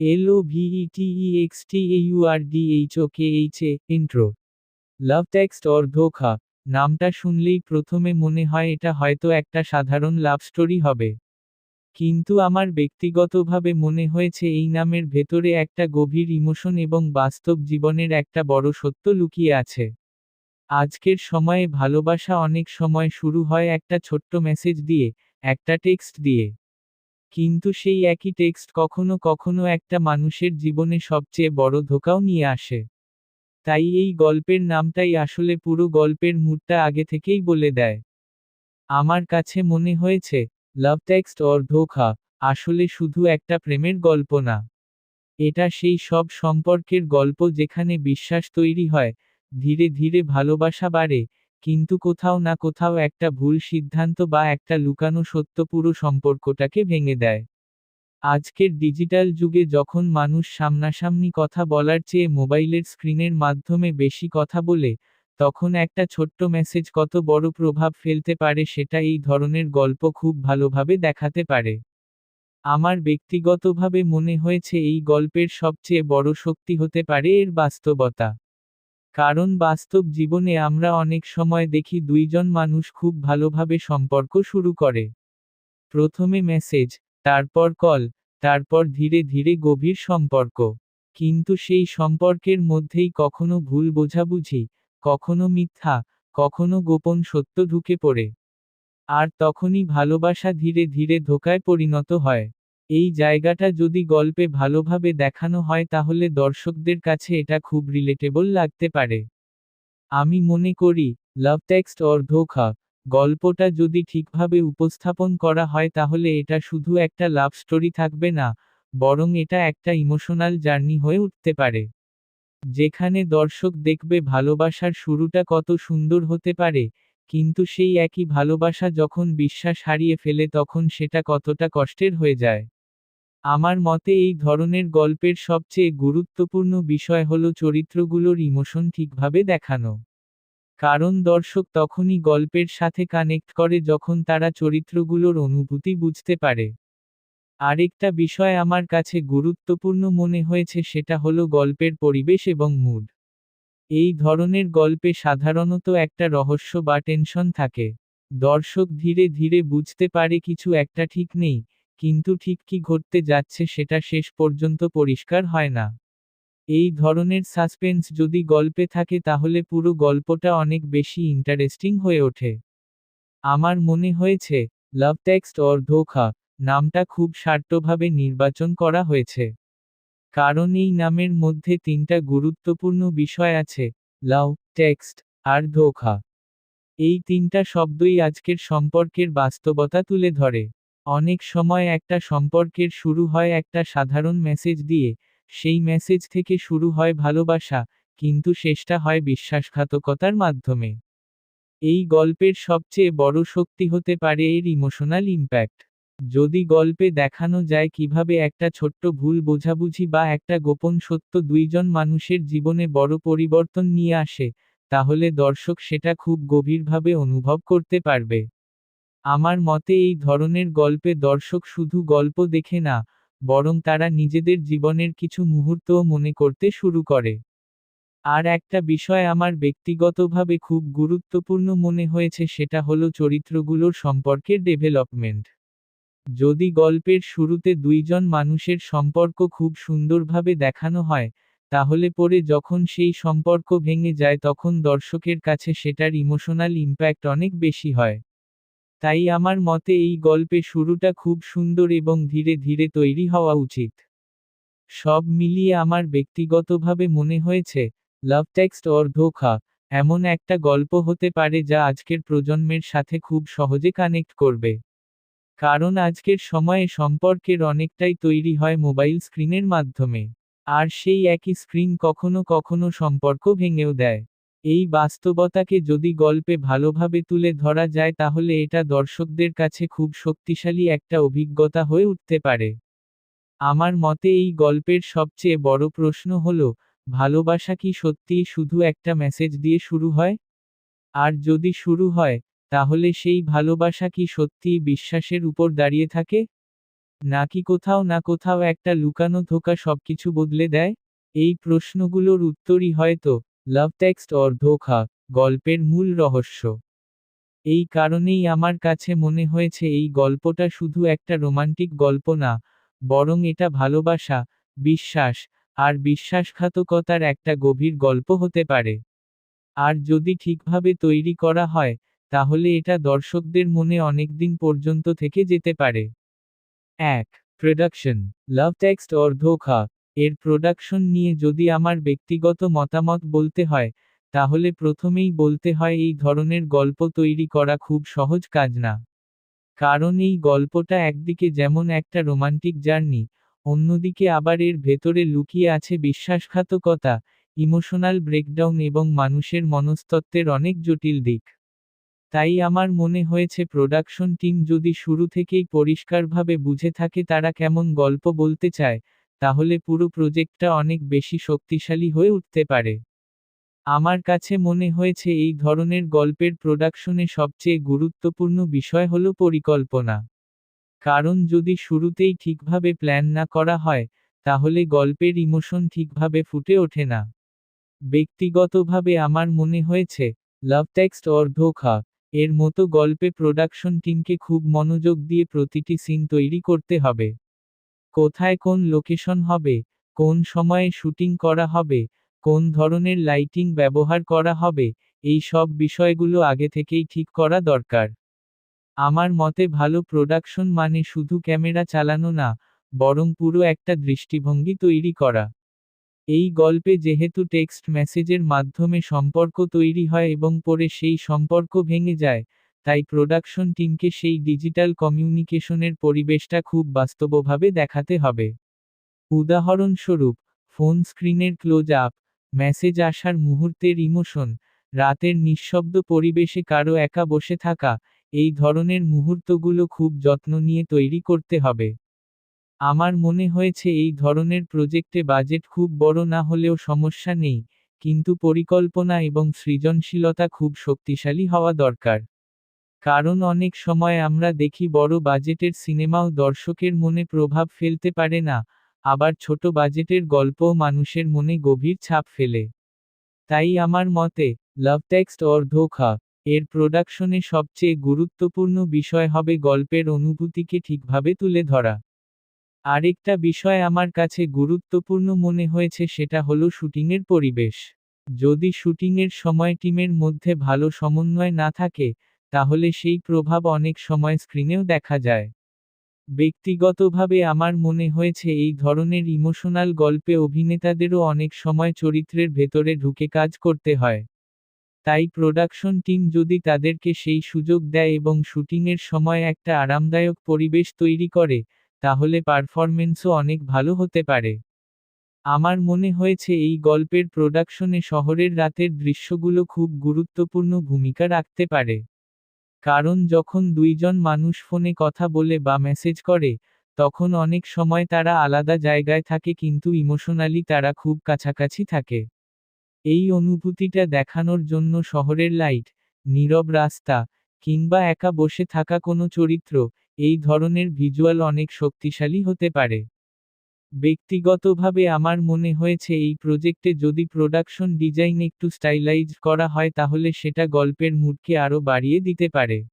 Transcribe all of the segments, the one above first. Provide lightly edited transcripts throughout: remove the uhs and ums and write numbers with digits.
LOVETEXTAURDHOKH intro. Love text or ধোঁকা নামটা শুনলেই প্রথমে মনে হয় এটা হয়তো একটা সাধারণ লাভ স্টোরি হবে। কিন্তু আমার ব্যক্তিগতভাবে মনে হয়েছে এই নামের ভেতরে একটা গভীর ইমোশন এবং বাস্তব জীবনের একটা বড় সত্য লুকিয়ে আছে। আজকের সময়ে ভালোবাসা অনেক সময় শুরু হয় একটা ছোট্ট মেসেজ দিয়ে, একটা টেক্সট দিয়ে। কিন্তু সেই একই টেক্সট কখনো কখনো একটা মানুষের জীবনে সবচেয়ে বড় ধোঁকাও নিয়ে আসে। তাই এই গল্পের নামটাই আসলে পুরো গল্পের মুডটা আগে থেকেই বলে দেয়। আমার কাছে মনে হয়েছে, লাভ টেক্সট অর ধোঁকা আসলে শুধু একটা প্রেমের গল্প না। এটা সেই সব সম্পর্কের গল্প যেখানে বিশ্বাস তৈরি হয়, ধীরে ধীরে ভালোবাসা বাড়ে, কিন্তু কোথাও না কোথাও একটা ভুল সিদ্ধান্ত বা একটা লুকানো সত্য পুরো সম্পর্কটাকে ভেঙে দেয়। আজকের ডিজিটাল যুগে যখন মানুষ সামনাসামনি কথা বলার চেয়ে মোবাইলের স্ক্রিনের মাধ্যমে বেশি কথা বলে, তখন একটা ছোট্ট মেসেজ কত বড় প্রভাব ফেলতে পারে সেটা এই ধরনের গল্প খুব ভালোভাবে দেখাতে পারে। আমার ব্যক্তিগতভাবে মনে হয়েছে এই গল্পের সবচেয়ে বড় শক্তি হতে পারে এর বাস্তবতা। কারণ বাস্তব জীবনে আমরা অনেক সময় দেখি দুইজন মানুষ খুব ভালোভাবে সম্পর্ক শুরু করে। প্রথমে মেসেজ, তারপর কল, তারপর ধীরে ধীরে গভীর সম্পর্ক। কিন্তু সেই সম্পর্কের মধ্যেই কখনো ভুল বোঝাবুঝি, কখনো মিথ্যা, কখনো গোপন সত্য ঢুকে পড়ে। আর তখনই ভালোবাসা ধীরে ধীরে ধোঁকায় পরিণত হয়। এই জায়গাটা যদি গল্পে ভালোভাবে দেখানো হয় তাহলে দর্শকদের কাছে এটা খুব রিলেটেবল লাগতে পারে। আমি মনে করি, লাভ টেক্সট অর ধোঁকা গল্পটা যদি ঠিকভাবে উপস্থাপন করা হয় তাহলে এটা শুধু একটা লাভ স্টোরি থাকবে না, বরং এটা একটা ইমোশনাল জার্নি হয়ে উঠতে পারে। যেখানে দর্শক দেখবে ভালোবাসার শুরুটা কত সুন্দর হতে পারে, কিন্তু সেই একই ভালোবাসা যখন বিশ্বাস হারিয়ে ফেলে তখন সেটা কতটা কষ্টের হয়ে যায়। আমার মতে এই ধরনের গল্পের সবচেয়ে গুরুত্বপূর্ণ বিষয় হলো চরিত্রগুলোর ইমোশন ঠিকভাবে দেখানো। কারণ দর্শক তখনই গল্পের সাথে কানেক্ট করে যখন তারা চরিত্রগুলোর অনুভূতি বুঝতে পারে। আরেকটা বিষয় আমার কাছে গুরুত্বপূর্ণ মনে হয়েছে সেটা হলো গল্পের পরিবেশ এবং মুড। এই ধরনের গল্পে সাধারণত একটা রহস্য বা টেনশন থাকে। দর্শক ধীরে ধীরে বুঝতে পারে কিছু একটা ঠিক নেই, কিন্তু ঠিক কি ঘটতে যাচ্ছে সেটা শেষ পর্যন্ত পরিষ্কার হয় না। এই ধরনের সাসপেন্স যদি গল্পে থাকে তাহলে পুরো গল্পটা অনেক বেশি ইন্টারেস্টিং হয়ে ওঠে। আমার মনে হয়েছে, লাভ টেক্সট অর ধোঁকা নামটা খুব স্বার্থভাবে নির্বাচন করা হয়েছে। কারণ এই নামের মধ্যে তিনটা গুরুত্বপূর্ণ বিষয় আছে, লাভ, টেক্সট, আর ধোঁকা। এই তিনটা শব্দই আজকের সম্পর্কের বাস্তবতা তুলে ধরে। অনেক সময় একটা সম্পর্কের শুরু হয় একটা সাধারণ মেসেজ দিয়ে, সেই মেসেজ থেকে শুরু হয় ভালোবাসা, কিন্তু শেষটা হয় বিশ্বাসঘাতকতার মাধ্যমে। এই গল্পের সবচেয়ে বড় শক্তি হতে পারে এর ইমোশনাল ইম্প্যাক্ট। যদি গল্পে দেখানো যায় কিভাবে একটা ছোট্ট ভুল বোঝাবুঝি বা একটা গোপন সত্য দুইজন মানুষের জীবনে বড় পরিবর্তন নিয়ে আসে, তাহলে দর্শক সেটা খুব গভীরভাবে অনুভব করতে পারবে। আমার মতে এই ধরনের গল্পে দর্শক শুধু গল্প দেখে না, বরং তারা নিজেদের জীবনের কিছু মুহূর্তও মনে করতে শুরু করে। আর একটা বিষয় আমার ব্যক্তিগতভাবে খুব গুরুত্বপূর্ণ মনে হয়েছে সেটা হলো চরিত্রগুলোর সম্পর্কের ডেভেলপমেন্ট। যদি গল্পের শুরুতে দুইজন মানুষের সম্পর্ক খুব সুন্দরভাবে দেখানো হয়, তাহলে পরে যখন সেই সম্পর্ক ভেঙে যায় তখন দর্শকের কাছে সেটার ইমোশনাল ইম্প্যাক্ট অনেক বেশি হয়। তাই আমার মতে এই গল্পে শুরুটা খুব সুন্দর এবং ধীরে ধীরে তৈরি হওয়া উচিত। সব মিলিয়ে আমার ব্যক্তিগতভাবে মনে হয়েছে, লাভ টেক্সট অর ধোঁকা এমন একটা গল্প হতে পারে যা আজকের প্রজন্মের সাথে খুব সহজে কানেক্ট করবে। কারণ আজকের সময়ে সম্পর্কের অনেকটাই তৈরি হয় মোবাইল স্ক্রিনের মাধ্যমে। আর সেই একই স্ক্রিন কখনো কখনো সম্পর্ক ভেঙেও দেয়। এই বাস্তবতাকে যদি গল্পে ভালোভাবে তুলে ধরা যায় তাহলে এটা দর্শকদের কাছে খুব শক্তিশালী একটা অভিজ্ঞতা হয়ে উঠতে পারে। আমার মতে এই গল্পের সবচেয়ে বড় প্রশ্ন হলো, ভালোবাসা কি সত্যিই শুধু একটা মেসেজ দিয়ে শুরু হয়? আর যদি শুরু হয়, তাহলে সেই ভালোবাসা কি সত্যিই বিশ্বাসের উপর দাঁড়িয়ে থাকে? নাকি কোথাও না কোথাও একটা লুকানো ধোঁকা সবকিছু বদলে দেয়? এই প্রশ্নগুলোর উত্তরই হয়তো লাভ টেক্সট অর ধোঁকা গল্পের মূল রহস্য। এই কারণেই আমার কাছে মনে হয়েছে এই গল্পটা শুধু একটা রোমান্টিক গল্প না, বরং এটা ভালোবাসা, বিশ্বাস, আর বিশ্বাসঘাতকতার একটা গভীর গল্প হতে পারে। আর যদি ঠিকভাবে তৈরি করা হয়, তাহলে এটা দর্শকদের মনে অনেকদিন পর্যন্ত থেকে যেতে পারে। ১. প্রোডাকশন। লাভ টেক্সট অর ধোঁকা এর প্রোডাকশন নিয়ে যদি আমার ব্যক্তিগত মতামত বলতে হয়, তাহলে প্রথমেই বলতে হয় এই ধরনের গল্প তৈরি করা খুব সহজ কাজ না। কারণ এই গল্পটা একদিকে যেমন একটা রোমান্টিক জার্নি, অন্যদিকে আবার এর ভেতরে লুকিয়ে আছে বিশ্বাসঘাতকতা, ইমোশনাল ব্রেকডাউন এবং মানুষের মনস্তত্ত্বের অনেক জটিল দিক। তাই আমার মনে হয়েছে প্রোডাকশন টিম যদি শুরু থেকেই পরিষ্কারভাবে বুঝে থাকে তারা কেমন গল্প বলতে চায়, তাহলে পুরো প্রজেক্টটা অনেক বেশি শক্তিশালী হয়ে উঠতে পারে। আমার কাছে মনে হয়েছে এই ধরনের গল্পের প্রোডাকশনে সবচেয়ে গুরুত্বপূর্ণ বিষয় হল পরিকল্পনা। কারণ যদি শুরুতেই ঠিকভাবে প্ল্যান না করা হয়, তাহলে গল্পের ইমোশন ঠিকভাবে ফুটে ওঠে না। ব্যক্তিগতভাবে আমার মনে হয়েছে লাভ টেক্সট অর ধোঁকা এর মতো গল্পে প্রোডাকশন টিমকে খুব মনোযোগ দিয়ে প্রতিটি সিন তৈরি করতে হবে। কোথায় কোন লোকেশন হবে, কোন সময়ে শুটিং করা হবে, কোন ধরনের লাইটিং ব্যবহার করা হবে, এই সব বিষয়গুলো আগে থেকেই ঠিক করা দরকার। আমার মতে ভালো প্রোডাকশন মানে শুধু ক্যামেরা চালানো না, বরং পুরো একটা দৃষ্টিভঙ্গি তৈরি করা। এই গল্পে যেহেতু টেক্সট মেসেজের মাধ্যমে সম্পর্ক তৈরি হয় এবং পরে সেই সম্পর্ক ভেঙে যায়, তাই প্রোডাকশন টিমকে সেই ডিজিটাল কমিউনিকেশনের পরিবেশটা খুব বাস্তবভাবে দেখাতে হবে। উদাহরণস্বরূপ, ফোন স্ক্রিনের ক্লোজ আপ, মেসেজ আসার মুহূর্তের ইমোশন, রাতের নিঃশব্দ পরিবেশে কারো একা বসে থাকা, এই ধরনের মুহূর্তগুলো খুব যত্ন নিয়ে তৈরি করতে হবে। আমার মনে হয়েছে এই ধরনের প্রজেক্টে বাজেট খুব বড় না হলেও সমস্যা নেই, কিন্তু পরিকল্পনা এবং সৃজনশীলতা খুব শক্তিশালী হওয়া দরকার। কারণ অনেক সময় আমরা দেখি বড় বাজেটের সিনেমাও দর্শকের মনে প্রভাব ফেলতে পারে না, আবার ছোট বাজেটের গল্পও মানুষের মনে গভীর ছাপ ফেলে। তাই আমার মতে, লাভ টেক্সট অর ধোঁকা এর প্রোডাকশনে সবচেয়ে গুরুত্বপূর্ণ বিষয় হবে গল্পের অনুভূতিকে ঠিকভাবে তুলে ধরা। আরেকটা বিষয় আমার কাছে গুরুত্বপূর্ণ মনে হয়েছে সেটা হলো শুটিংয়ের পরিবেশ। যদি শুটিংয়ের সময় টিমের মধ্যে ভালো সমন্বয় না থাকে, তাহলে সেই প্রভাব অনেক সময় স্ক্রিনেও দেখা যায়। ব্যক্তিগতভাবে আমার মনে হয়েছে এই ধরনের ইমোশনাল গল্পে অভিনেতাদেরও অনেক সময় চরিত্রের ভেতরে ঢুকে কাজ করতে হয়। তাই প্রোডাকশন টিম যদি তাদেরকে সেই সুযোগ দেয় এবং শুটিংয়ের সময় একটা আরামদায়ক পরিবেশ তৈরি করে, তাহলে পারফরমেন্সও অনেক ভালো হতে পারে। আমার মনে হয়েছে এই গল্পের প্রোডাকশনে শহরের রাতের দৃশ্যগুলো খুব গুরুত্বপূর্ণ ভূমিকা রাখতে পারে। কারণ যখন দুইজন মানুষ ফোনে কথা বলে বা মেসেজ করে, তখন অনেক সময় তারা আলাদা জায়গায় থাকে কিন্তু ইমোশনালি তারা খুব কাছাকাছি থাকে। এই অনুভূতিটা দেখানোর জন্য শহরের লাইট, নীরব রাস্তা, কিংবা একা বসে থাকা কোনো চরিত্র, এই ধরনের ভিজুয়াল অনেক শক্তিশালী হতে পারে। ব্যক্তিগতভাবে আমার মনে হয়েছে এই প্রজেক্টে যদি প্রোডাকশন ডিজাইন একটু স্টাইলাইজড করা হয় তাহলে সেটা গল্পের মুডকে আরও বাড়িয়ে দিতে পারে।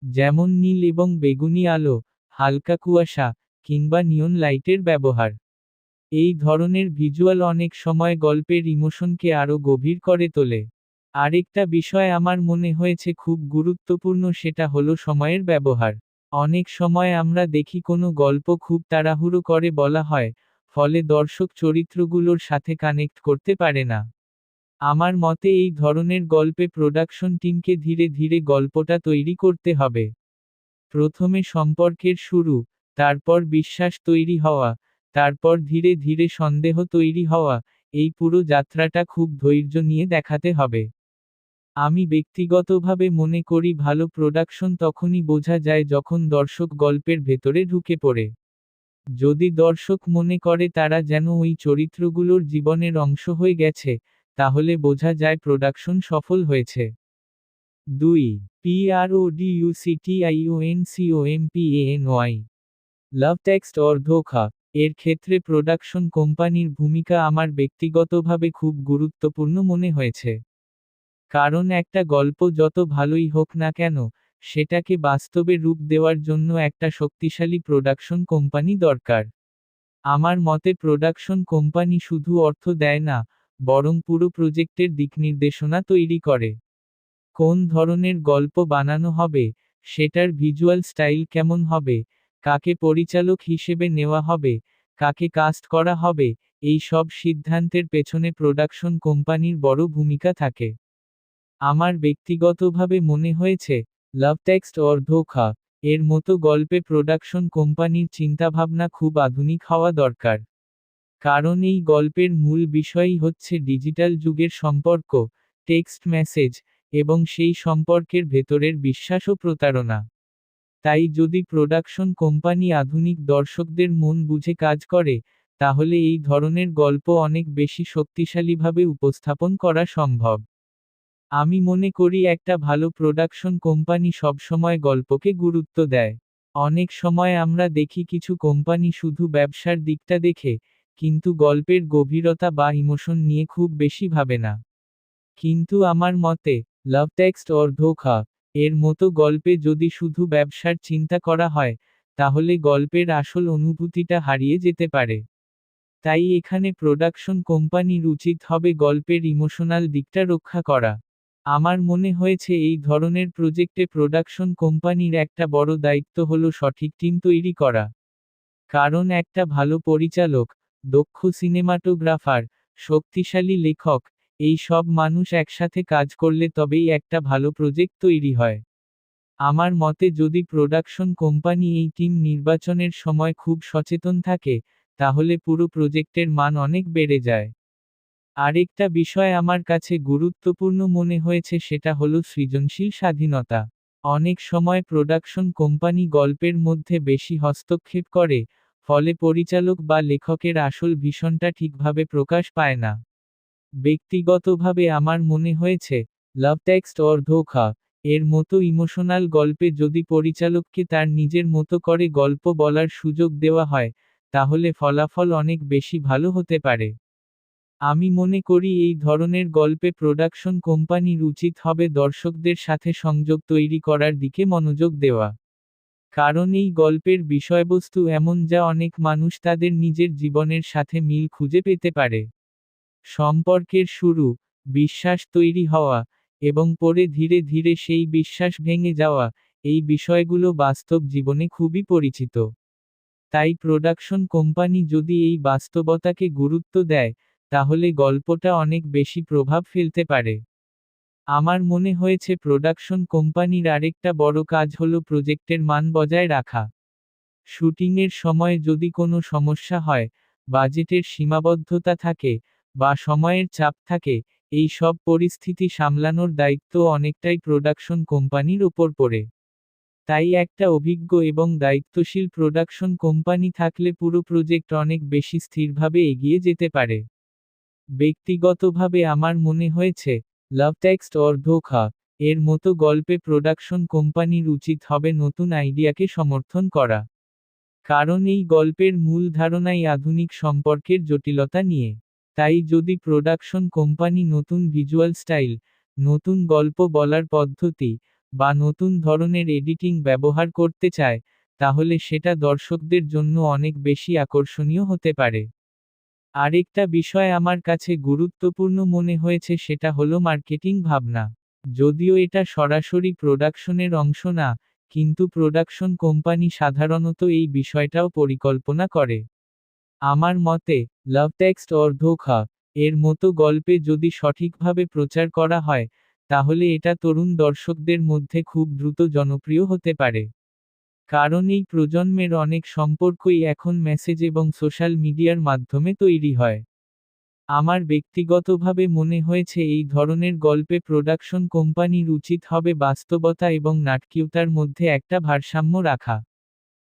যেমন নীল এবং বেগুনি আলো, হালকা কুয়াশা, কিংবা নিয়ন লাইটের ব্যবহার। এই ধরনের ভিজুয়াল অনেক সময় গল্পের ইমোশনকে আরও গভীর করে তোলে। আরেকটা বিষয় আমার মনে হয়েছে খুব গুরুত্বপূর্ণ সেটা হলো সময়ের ব্যবহার। অনেক সময় আমরা দেখি কোনো গল্প খুব তাড়াহুড়ো করে বলা হয়, ফলে দর্শক চরিত্রগুলোর সাথে কানেক্ট করতে পারে না। আমার মতে এই ধরনের গল্পে প্রোডাকশন টিমকে ধীরে ধীরে গল্পটা তৈরি করতে হবে। প্রথমে সম্পর্কের শুরু, তারপর বিশ্বাস তৈরি হওয়া, তারপর ধীরে ধীরে সন্দেহ তৈরি হওয়া, এই পুরো যাত্রাটা খুব ধৈর্য নিয়ে দেখাতে হবে। আমি ব্যক্তিগতভাবে মনে করি ভালো প্রোডাকশন তখনই বোঝা যায় যখন দর্শক গল্পের ভেতরে ঢুকে পড়ে। যদি দর্শক মনে করে তারা যেন ওই চরিত্রগুলোর জীবনের অংশ হয়ে গেছে, তাহলে বোঝা যায় প্রোডাকশন সফল হয়েছে। ২. PRODUCTIONCOMPANY লাভ টেক্সট অর ধোঁকা এর ক্ষেত্রে প্রোডাকশন কোম্পানির ভূমিকা আমার ব্যক্তিগতভাবে খুব গুরুত্বপূর্ণ মনে হয়েছে। কারণ একটা গল্প যত ভালোই হোক না কেন, সেটাকে বাস্তবে রূপ দেওয়ার জন্য একটা শক্তিশালী প্রোডাকশন কোম্পানি দরকার। আমার মতে প্রোডাকশন কোম্পানি শুধু অর্থ দেয় না, বরং পুরো প্রজেক্টের দিকনির্দেশনা তৈরি করে। কোন ধরনের গল্প বানানো হবে, সেটার ভিজুয়াল স্টাইল কেমন হবে, কাকে পরিচালক হিসেবে নেওয়া হবে, কাকে কাস্ট করা হবে, এই সব সিদ্ধান্তের পেছনে প্রোডাকশন কোম্পানির বড় ভূমিকা থাকে। আমার ব্যক্তিগতভাবে মনে হয়েছে, লাভ টেক্সট অর ধোঁকা এর মতো গল্পে প্রোডাকশন কোম্পানির চিন্তাভাবনা খুব আধুনিক হওয়া দরকার। কারণ এই গল্পের মূল বিষয়ই হচ্ছে ডিজিটাল যুগের সম্পর্ক, টেক্সট মেসেজ, এবং সেই সম্পর্কের ভেতরের বিশ্বাস ও প্রতারণা। তাই যদি প্রোডাকশন কোম্পানি আধুনিক দর্শকদের মন বুঝে কাজ করে, তাহলে এই ধরনের গল্প অনেক বেশি শক্তিশালীভাবে উপস্থাপন করা সম্ভব। আমি মনে করি একটা ভালো প্রোডাকশন কোম্পানি সবসময় গল্পকে গুরুত্ব দেয়। অনেক সময় আমরা দেখি কিছু কোম্পানি শুধু ব্যবসার দিকটা দেখে, কিন্তু গল্পের গভীরতা বা ইমোশন নিয়ে খুব বেশি ভাবে না। কিন্তু আমার মতে, লাভ টেক্সট অর ধোঁকা এর মতো গল্পে যদি শুধু ব্যবসার চিন্তা করা হয়, তাহলে গল্পের আসল অনুভূতিটা হারিয়ে যেতে পারে। তাই এখানে প্রোডাকশন কোম্পানির উচিত হবে গল্পের ইমোশনাল দিকটা রক্ষা করা। আমার মনে হয়েছে এই ধরনের প্রজেক্টে প্রোডাকশন কোম্পানির একটা বড় দায়িত্ব হলো সঠিক টিম তৈরি করা। কারণ একটা ভালো পরিচালক, দক্ষ সিনেমাটোগ্রাফার, শক্তিশালী লেখক, এই সব মানুষ একসাথে কাজ করলে তবেই একটা ভালো প্রজেক্ট তৈরি হয়। আমার মতে যদি প্রোডাকশন কোম্পানি এই টিম নির্বাচনের সময় খুব সচেতন থাকে, তাহলে পুরো প্রজেক্টের মান অনেক বেড়ে যায়। আরেকটা বিষয় আমার কাছে গুরুত্বপূর্ণ মনে হয়েছে সেটা হলো সৃজনশীল স্বাধীনতা। অনেক সময় প্রোডাকশন কোম্পানি গল্পের মধ্যে বেশি হস্তক্ষেপ করে, ফলে পরিচালক বা লেখকের আসল ভীষণটা ঠিকভাবে প্রকাশ পায় না। ব্যক্তিগতভাবে আমার মনে হয়েছে, লাভ টেক্সট অর ধোঁকা এর মতো ইমোশনাল গল্পে যদি পরিচালককে তার নিজের মতো করে গল্প বলার সুযোগ দেওয়া হয়, তাহলে ফলাফল অনেক বেশি ভালো হতে পারে। আমি মনে করি এই ধরনের গল্পে প্রোডাকশন কোম্পানির উচিত হবে দর্শকদের সাথে সংযোগ তৈরি করার দিকে মনোযোগ দেওয়া। কারণ এই গল্পের বিষয়বস্তু এমন যা অনেক মানুষ তাদের নিজের জীবনের সাথে মিল খুঁজে পেতে পারে। সম্পর্কের শুরু, বিশ্বাস তৈরি হওয়া, এবং পরে ধীরে ধীরে সেই বিশ্বাস ভেঙে যাওয়া, এই বিষয়গুলো বাস্তব জীবনে খুবই পরিচিত। তাই প্রোডাকশন কোম্পানি যদি এই বাস্তবতাকে গুরুত্ব দেয়, তাহলে গল্পটা অনেক বেশি প্রভাব ফেলতে পারে। আমার মনে হয়েছে প্রোডাকশন কোম্পানির আরেকটা বড় কাজ হলো প্রজেক্টের মান বজায় রাখা। শুটিংয়ের সময় যদি কোনো সমস্যা হয়, বাজেটের সীমাবদ্ধতা থাকে, বা সময়ের চাপ থাকে, এই সব পরিস্থিতি সামলানোর দায়িত্ব অনেকটাই প্রোডাকশন কোম্পানির ওপর পড়ে। তাই একটা অভিজ্ঞ এবং দায়িত্বশীল প্রোডাকশন কোম্পানি থাকলে পুরো প্রজেক্ট অনেক বেশি স্থিরভাবে এগিয়ে যেতে পারে। ব্যক্তিগতভাবে আমার মনে হয়েছে, লাভ টেক্সট অর ধোঁকা এর মতো গল্পে প্রোডাকশন কোম্পানির উচিত হবে নতুন আইডিয়াকে সমর্থন করা। কারণ এই গল্পের মূল ধারণাই আধুনিক সম্পর্কের জটিলতা নিয়ে। তাই যদি প্রোডাকশন কোম্পানি নতুন ভিজুয়াল স্টাইল, নতুন গল্প বলার পদ্ধতি, বা নতুন ধরনের এডিটিং ব্যবহার করতে চায়, তাহলে সেটা দর্শকদের জন্য অনেক বেশি আকর্ষণীয় হতে পারে। আরেকটা বিষয় আমার কাছে গুরুত্বপূর্ণ মনে হয়েছে সেটা হলো মার্কেটিং ভাবনা। যদিও এটা সরাসরি প্রোডাকশনের অংশ না, কিন্তু প্রোডাকশন কোম্পানি সাধারণত এই বিষয়টাও পরিকল্পনা করে। আমার মতে, লাভ টেক্সট অর ধোঁকা এর মতো গল্পে যদি সঠিকভাবে প্রচার করা হয়, তাহলে এটা তরুণ দর্শকদের মধ্যে খুব দ্রুত জনপ্রিয় হতে পারে। কারণ এই প্রজন্মের অনেক সম্পর্কই এখন মেসেজ এবং সোশ্যাল মিডিয়ার মাধ্যমে তৈরি হয়। আমার ব্যক্তিগতভাবে মনে হয়েছে এই ধরনের গল্পে প্রোডাকশন কোম্পানির উচিত হবে বাস্তবতা এবং নাটকীয়তার মধ্যে একটা ভারসাম্য রাখা।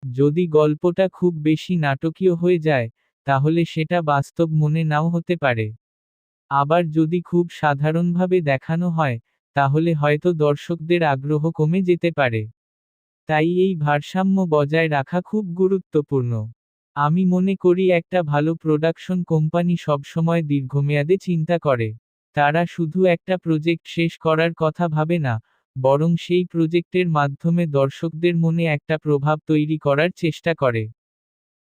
যদি গল্পটা খুব বেশি নাটকীয় হয়ে যায়, তাহলে সেটা বাস্তব মনে নাও হতে পারে। আবার যদি খুব সাধারণভাবে দেখানো হয়, তাহলে হয়তো দর্শকদের আগ্রহ কমে যেতে পারে। তাই এই ভারসাম্য বজায় রাখা খুব গুরুত্বপূর্ণ। আমি মনে করি একটা ভালো প্রোডাকশন কোম্পানি সবসময় দীর্ঘমেয়াদে চিন্তা করে। তারা শুধু একটা প্রজেক্ট শেষ করার কথা ভাবে না, বরং সেই প্রজেক্টের মাধ্যমে দর্শকদের মনে একটা প্রভাব তৈরি করার চেষ্টা করে।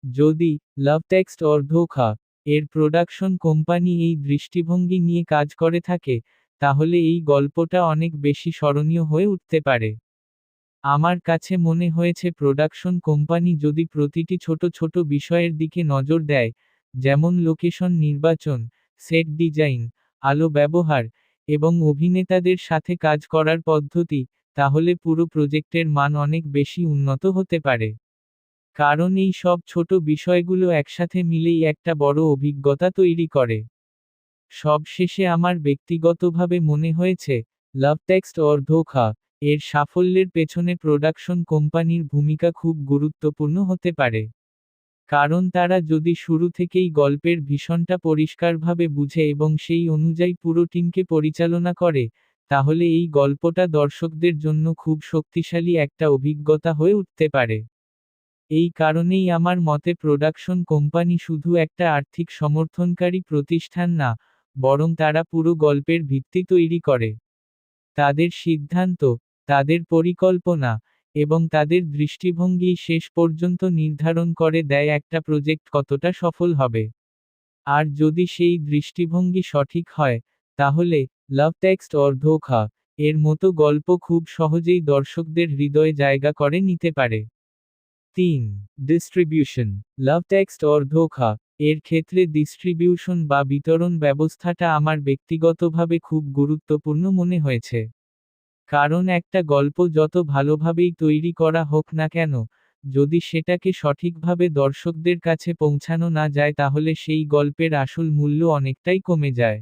যদি লাভ টেক্সট অর ধোঁকা এর প্রোডাকশন কোম্পানি এই দৃষ্টিভঙ্গি নিয়ে কাজ করে থাকে, তাহলে এই গল্পটা অনেক বেশি স্মরণীয় হয়ে উঠতে পারে। আমার কাছে মনে হয়েছে প্রোডাকশন কোম্পানি যদি প্রতিটি ছোট ছোট বিষয়ের দিকে নজর দেয়, যেমন লোকেশন নির্বাচন, সেট ডিজাইন, আলো ব্যবহার, এবং অভিনেতাদের সাথে কাজ করার পদ্ধতি, তাহলে পুরো প্রজেক্টের মান অনেক বেশি উন্নত হতে পারে। কারণ এই সব ছোট বিষয়গুলো একসাথে মিলেই একটা বড় অভিজ্ঞতা তৈরি করে। সবশেষে আমার ব্যক্তিগতভাবে মনে হয়েছে, লাভ টেক্সট অর ধোঁকা এর সাফল্যের পেছনে প্রোডাকশন কোম্পানির ভূমিকা খুব গুরুত্বপূর্ণ হতে পারে। কারণ তারা যদি শুরু থেকেই গল্পের ভীষণটা পরিষ্কারভাবে বুঝে এবং সেই অনুযায়ী পুরো টিমকে পরিচালনা করে, তাহলে এই গল্পটা দর্শকদের জন্য খুব শক্তিশালী একটা অভিজ্ঞতা হয়ে উঠতে পারে। এই কারণেই আমার মতে প্রোডাকশন কোম্পানি শুধু একটা আর্থিক সমর্থনকারী প্রতিষ্ঠান না, বরং তারা পুরো গল্পের ভিত্তি তৈরি করে। তাদের সিদ্ধান্ত, তাদের পরিকল্পনা, এবং তাদের দৃষ্টিভঙ্গি শেষ পর্যন্ত নির্ধারণ করে দেয় একটা প্রজেক্ট কতটা সফল হবে। আর যদি সেই দৃষ্টিভঙ্গি সঠিক হয়, তাহলে লাভ টেক্সট অর ধোঁকা এর মতো গল্প খুব সহজেই দর্শকদের হৃদয়ে জায়গা করে নিতে পারে। ৩. ডিস্ট্রিবিউশন। লাভ টেক্সট অর ধোঁকা এর ক্ষেত্রে ডিস্ট্রিবিউশন বা বিতরণ ব্যবস্থাটা আমার ব্যক্তিগতভাবে খুব গুরুত্বপূর্ণ মনে হয়েছে। কারণ একটা গল্প যত ভালোভাবেই তৈরি করা হোক না কেন, যদি সেটাকে সঠিকভাবে দর্শকদের কাছে পৌঁছানো না যায় তাহলে সেই গল্পের আসল মূল্য অনেকটাই কমে যায়।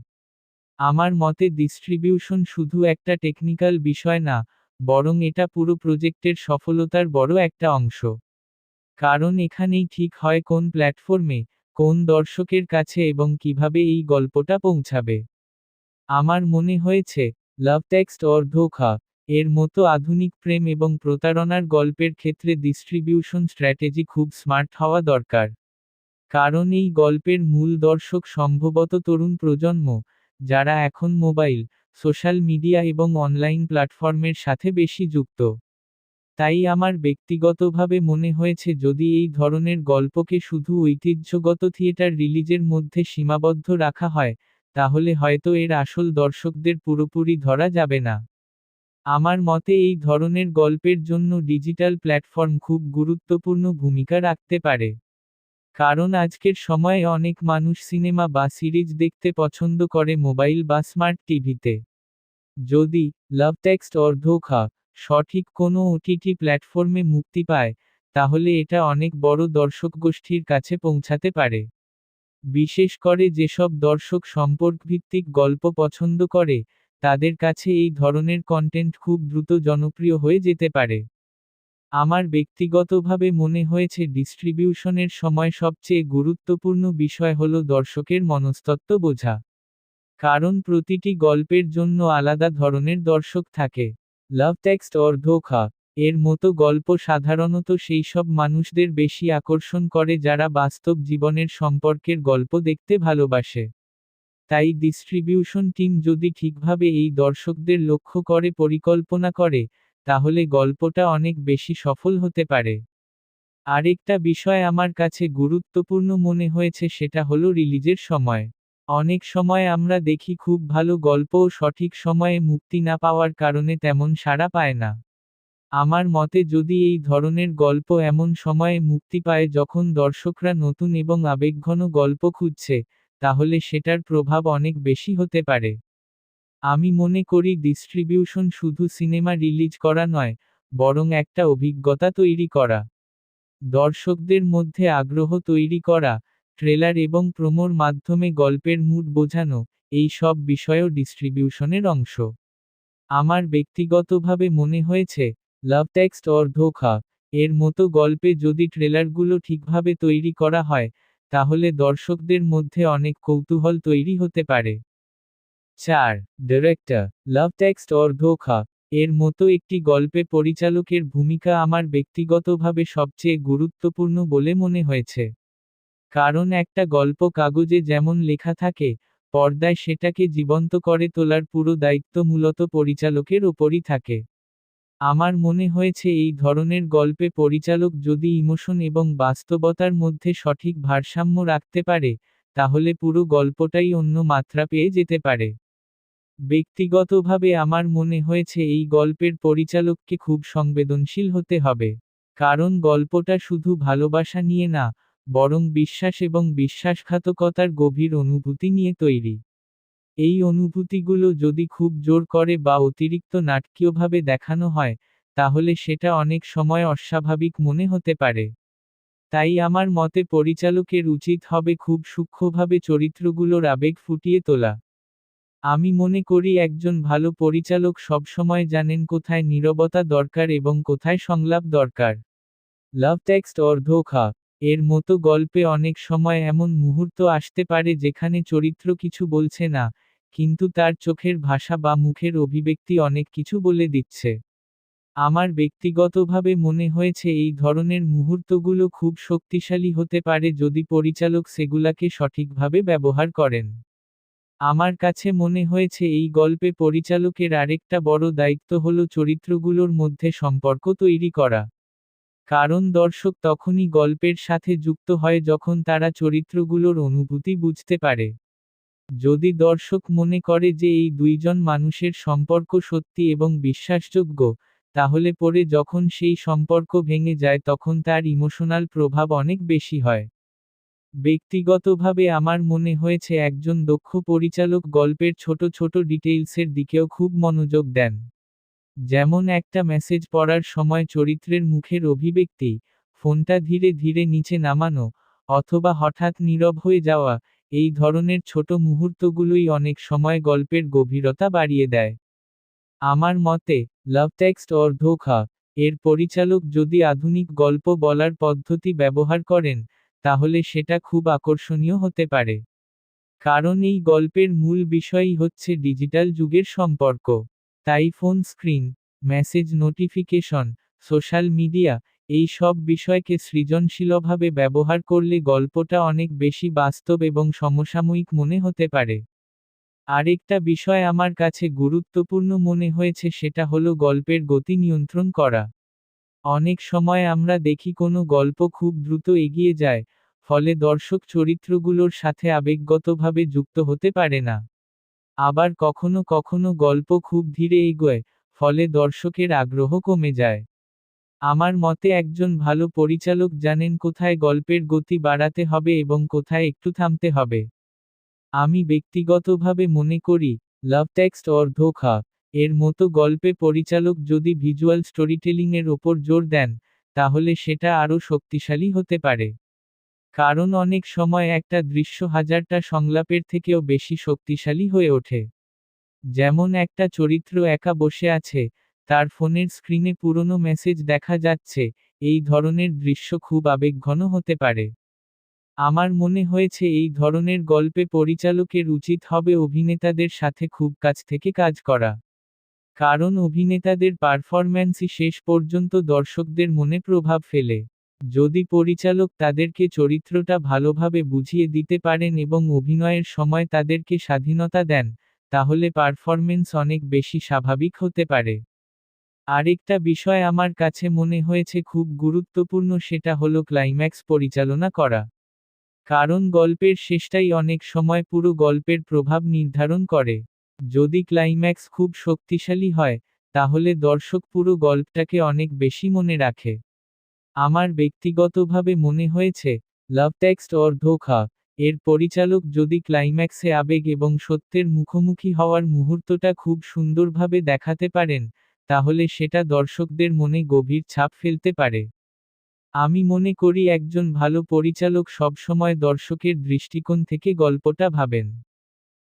আমার মতে ডিস্ট্রিবিউশন শুধু একটা টেকনিক্যাল বিষয় না, বরং এটা পুরো প্রজেক্টের সফলতার বড় একটা অংশ। কারণ এখানেই ঠিক হয় কোন প্ল্যাটফর্মে, কোন দর্শকের কাছে এবং কিভাবে এই গল্পটা পৌঁছাবে। আমার মনে হয়েছে, লাভ টেক্সট অর ধোঁকা এর মতো আধুনিক প্রেম এবং প্রতারণার গল্পের ক্ষেত্রে ডিস্ট্রিবিউশন স্ট্র্যাটেজি খুব স্মার্ট হওয়া দরকার। কারণ এই গল্পের মূল দর্শক সম্ভবত তরুণ প্রজন্ম, যারা এখন মোবাইল, সোশ্যাল মিডিয়া এবং অনলাইন প্ল্যাটফর্মের সাথে বেশি যুক্ত। তাই আমার ব্যক্তিগতভাবে মনে হয়েছে যদি এই ধরনের গল্পকে শুধু ঐতিহ্যগত থিয়েটার রিলিজের মধ্যে সীমাবদ্ধ রাখা হয়, তাহলে হয়তো এর আসল দর্শকদের পুরোপুরি ধরা যাবে না। আমার মতে এই ধরনের গল্পের জন্য ডিজিটাল প্ল্যাটফর্ম খুব গুরুত্বপূর্ণ ভূমিকা রাখতে পারে। কারণ আজকের সময়ে অনেক মানুষ সিনেমা বা সিরিজ দেখতে পছন্দ করে মোবাইল বা স্মার্ট টিভিতে। যদি লাভ টেক্সট অর ধোঁকা সঠিক কোনো ওটিটি প্ল্যাটফর্মে মুক্তি পায়, তাহলে এটা অনেক বড় দর্শকগোষ্ঠীর কাছে পৌঁছাতে পারে। বিশেষ করে যেসব দর্শক সম্পর্কভিত্তিক গল্প পছন্দ করে, তাদের কাছে এই ধরনের কন্টেন্ট খুব দ্রুত জনপ্রিয় হয়ে যেতে পারে। আমার ব্যক্তিগতভাবে মনে হয়েছে ডিস্ট্রিবিউশনের সময় সবচেয়ে গুরুত্বপূর্ণ বিষয় হল দর্শকের মনস্তত্ত্ব বোঝা। কারণ প্রতিটি গল্পের জন্য আলাদা ধরনের দর্শক থাকে। লাভ টেক্সট অর ধোঁকা এর মতো গল্প সাধারণত সেই সব মানুষদের বেশি আকর্ষণ করে যারা বাস্তব জীবনের সম্পর্কের গল্প দেখতে ভালোবাসে। তাই ডিস্ট্রিবিউশন টিম যদি ঠিকভাবে এই দর্শকদের লক্ষ্য করে পরিকল্পনা করে, তাহলে গল্পটা অনেক বেশি সফল হতে পারে। আরেকটা বিষয় আমার কাছে গুরুত্বপূর্ণ মনে হয়েছে সেটা হলো রিলিজের সময়। অনেক সময় আমরা দেখি খুব ভালো গল্পও সঠিক সময়ে মুক্তি না পাওয়ার কারণে তেমন সাড়া পায় না। আমার মতে যদি এই ধরনের গল্প এমন সময়ে মুক্তি পায় যখন দর্শকরা নতুন এবং আবেগঘন গল্প খুঁজছে, তাহলে সেটার প্রভাব অনেক বেশি হতে পারে। আমি মনে করি ডিস্ট্রিবিউশন শুধু সিনেমা রিলিজ করা নয়, বরং একটা অভিজ্ঞতা তৈরি করা। দর্শকদের মধ্যে আগ্রহ তৈরি করা, ট্রেলার এবং প্রোমোর মাধ্যমে গল্পের মুড বোঝানো, এই সব বিষয়ও ডিস্ট্রিবিউশনের অংশ। আমার ব্যক্তিগতভাবে মনে হয়েছে, লাভ টেক্সট অর ধোঁকা এর মতো গল্পে যদি ট্রেলারগুলো ঠিকভাবে তৈরি করা হয়, তাহলে দর্শকদের মধ্যে অনেক কৌতূহল তৈরি হতে পারে। ৪. ডিরেক্টর। লাভ টেক্সট অর ধোঁকা এর মতো একটি গল্পে পরিচালকের ভূমিকা আমার ব্যক্তিগতভাবে সবচেয়ে গুরুত্বপূর্ণ বলে মনে হয়েছে। কারণ একটা গল্প কাগজে যেমন লেখা থাকে, পর্দায় সেটাকে জীবন্ত করে তোলার পুরো দায়িত্ব মূলত পরিচালকের ওপরই থাকে। আমার মনে হয়েছে এই ধরনের গল্পে পরিচালক যদি ইমোশন এবং বাস্তবতার মধ্যে সঠিক ভারসাম্য রাখতে পারে, তাহলে পুরো গল্পটাই অন্য মাত্রা পেয়ে যেতে পারে। ব্যক্তিগতভাবে আমার মনে হয়েছে এই গল্পের পরিচালককে খুব সংবেদনশীল হতে হবে। কারণ গল্পটা শুধু ভালোবাসা নিয়ে না, বরং বিশ্বাস এবং বিশ্বাসঘাতকতার গভীর অনুভূতি নিয়ে তৈরি। এই অনুভূতিগুলো যদি খুব জোর করে বা অতিরিক্ত নাটকীয়ভাবে দেখানো হয়, তাহলে সেটা অনেক সময় অস্বাভাবিক মনে হতে পারে। তাই আমার মতে পরিচালকের উচিত হবে খুব সূক্ষ্মভাবে চরিত্রগুলোর আবেগ ফুটিয়ে তোলা। আমি মনে করি একজন ভালো পরিচালক সবসময় জানেন কোথায় নীরবতা দরকার এবং কোথায় সংলাপ দরকার। লাভ টেক্সট অর ধোঁকা এর মতো গল্পে অনেক সময় এমন মুহূর্ত আসতে পারে যেখানে চরিত্র কিছু বলছে না, কিন্তু তার চোখের ভাষা বা মুখের অভিব্যক্তি অনেক কিছু বলে দিচ্ছে। আমার ব্যক্তিগতভাবে মনে হয়েছে এই ধরনের মুহূর্তগুলো খুব শক্তিশালী হতে পারে যদি পরিচালক সেগুলাকে সঠিকভাবে ব্যবহার করেন। আমার কাছে মনে হয়েছে এই গল্পে পরিচালকের আরেকটা বড় দায়িত্ব হলো চরিত্রগুলোর মধ্যে সম্পর্ক তৈরি করা। কারণ দর্শক তখনই গল্পের সাথে যুক্ত হয় যখন তারা চরিত্রগুলোর অনুভূতি বুঝতে পারে। যদি দর্শক মনে করে যে এই দুইজন মানুষের সম্পর্ক সত্যি এবং বিশ্বাসযোগ্য, তাহলে পরে যখন সেই সম্পর্ক ভেঙে যায় তখন তার ইমোশনাল প্রভাব অনেক বেশি হয়। ব্যক্তিগতভাবে আমার মনে হয়েছে একজন দক্ষ পরিচালক গল্পের ছোট ছোট ডিটেইলসের দিকেও খুব মনোযোগ দেন। যেমন একটা মেসেজ পড়ার সময় চরিত্রের মুখের অভিব্যক্তি, ফোনটা ধীরে ধীরে নিচে নামানো, অথবা হঠাৎ নীরব হয়ে যাওয়া, এই ধরনের ছোট মুহূর্তগুলোই অনেক সময় গল্পের গভীরতা বাড়িয়ে দেয়। আমার মতে, লাভ টেক্সট অর ধোঁকা এর পরিচালক যদি আধুনিক গল্প বলার পদ্ধতি ব্যবহার করেন, তাহলে সেটা খুব আকর্ষণীয় হতে পারে। কারণ এই গল্পের মূল বিষয়ই হচ্ছে ডিজিটাল যুগের সম্পর্ক। তাই phone screen, message notification, social media, এই সব বিষয়কে সৃজনশীলভাবে ব্যবহার করলে গল্পটা অনেক বেশি বাস্তব এবং সমসাময়িক মনে হতে পারে। আরেকটা বিষয় আমার কাছে গুরুত্বপূর্ণ মনে হয়েছে সেটা হলো গল্পের গতি নিয়ন্ত্রণ করা। অনেক সময় আমরা দেখি কোনো গল্প খুব দ্রুত এগিয়ে যায়, ফলে দর্শক চরিত্রগুলোর সাথে আবেগগতভাবে যুক্ত হতে পারে না। আবার কখনো কখনো গল্প খুব ধীরে এগোয়, ফলে দর্শকের আগ্রহ কমে যায়। আমার মতে একজন ভালো পরিচালক জানেন কোথায় গল্পের গতি বাড়াতে হবে এবং কোথায় একটু থামতে হবে। আমি ব্যক্তিগতভাবে মনে করি, লাভ টেক্সট অর ধোঁকা এর মতো গল্পে পরিচালক যদি ভিজুয়াল স্টোরিটেলিংয়ের ওপর জোর দেন, তাহলে সেটা আরও শক্তিশালী হতে পারে। কারণ অনেক সময় একটা দৃশ্য হাজারটা সংলাপের থেকেও বেশি শক্তিশালী হয়ে ওঠে। যেমন একটা চরিত্র একা বসে আছে, তার ফোনের স্ক্রিনে পুরনো মেসেজ দেখা যাচ্ছে, এই ধরনের দৃশ্য খুব আবেগঘন হতে পারে। আমার মনে হয়েছে এই ধরনের গল্পে পরিচালকের উচিত হবে অভিনেতাদের সাথে খুব কাছ থেকে কাজ করা। কারণ অভিনেতাদের পারফরম্যান্সই শেষ পর্যন্ত দর্শকদের মনে প্রভাব ফেলে। যদি পরিচালক তাদেরকে চরিত্রটা ভালোভাবে বুঝিয়ে দিতে পারেন এবং অভিনয়ের সময় তাদেরকে স্বাধীনতা দেন, তাহলে পারফরম্যান্স অনেক বেশি স্বাভাবিক হতে পারে। আরেকটা বিষয় আমার কাছে মনে হয়েছে খুব গুরুত্বপূর্ণ সেটা হলো ক্লাইম্যাক্স পরিচালনা করা। কারণ গল্পের শেষটাই অনেক সময় পুরো গল্পের প্রভাব নির্ধারণ করে। যদি ক্লাইম্যাক্স খুব শক্তিশালী হয়, তাহলে দর্শক পুরো গল্পটাকে অনেক বেশি মনে রাখে। আমার ব্যক্তিগতভাবে মনে হয়েছে, লাভ টেক্সট অর ধোঁকা এর পরিচালক যদি ক্লাইম্যাক্সে আবেগ এবং সত্যের মুখোমুখি হওয়ার মুহূর্তটা খুব সুন্দরভাবে দেখাতে পারেন, তাহলে সেটা দর্শকদের মনে গভীর ছাপ ফেলতে পারে। আমি মনে করি একজন ভালো পরিচালক সবসময় দর্শকের দৃষ্টিকোণ থেকে গল্পটা ভাবেন।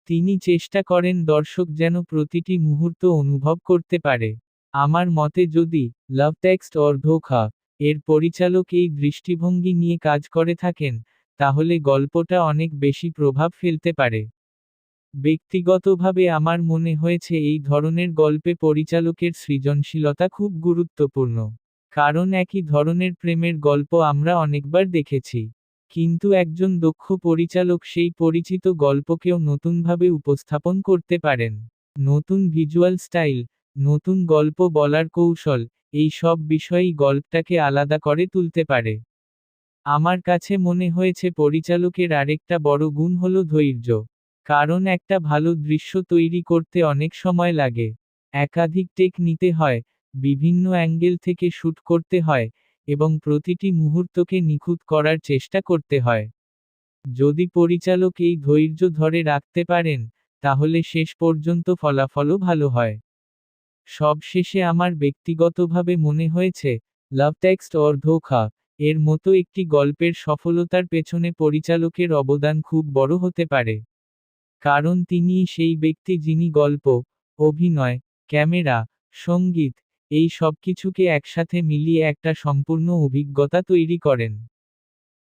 তিনি চেষ্টা করেন দর্শক যেন প্রতিটি মুহূর্ত অনুভব করতে পারে। আমার মতে যদি লাভ টেক্সট অর ধোঁকা এর পরিচালক এই দৃষ্টিভঙ্গি নিয়ে কাজ করে থাকেন, তাহলে গল্পটা অনেক বেশি প্রভাব ফেলতে পারে। ব্যক্তিগতভাবে আমার মনে হয়েছে এই ধরনের গল্পে পরিচালকের সৃজনশীলতা খুব গুরুত্বপূর্ণ। কারণ একই ধরনের প্রেমের গল্প আমরা অনেকবার দেখেছি। কিন্তু একজন দক্ষ পরিচালক সেই পরিচিত গল্পকেও নতুনভাবে উপস্থাপন করতে পারেন। নতুন ভিজুয়াল স্টাইল, নতুন গল্প বলার কৌশল, এই সব বিষয়ই গল্পটাকে আলাদা করে তুলতে পারে। আমার কাছে মনে হয়েছে পরিচালকের আরেকটা বড় গুণ হলো ধৈর্য। কারণ একটা ভালো দৃশ্য তৈরি করতে অনেক সময় লাগে। একাধিক টেক নিতে হয়, বিভিন্ন অ্যাঙ্গেল থেকে শ্যুট করতে হয়, এবং প্রতিটি মুহূর্তকে নিখুঁত করার চেষ্টা করতে হয়। যদি পরিচালক এই ধৈর্য ধরে রাখতে পারেন, তাহলে শেষ পর্যন্ত ফলাফলও ভালো হয়। সবশেষে আমার ব্যক্তিগতভাবে মনে হয়েছে, লাভ টেক্সট অর ধোঁকা এর মতো একটি গল্পের সফলতার পেছনে পরিচালকের অবদান খুব বড় হতে পারে। কারণ তিনিই সেই ব্যক্তি যিনি গল্প, অভিনয়, ক্যামেরা, সঙ্গীত, এই সবকিছুকে একসাথে মিলিয়ে একটা সম্পূর্ণ অভিজ্ঞতা তৈরি করেন।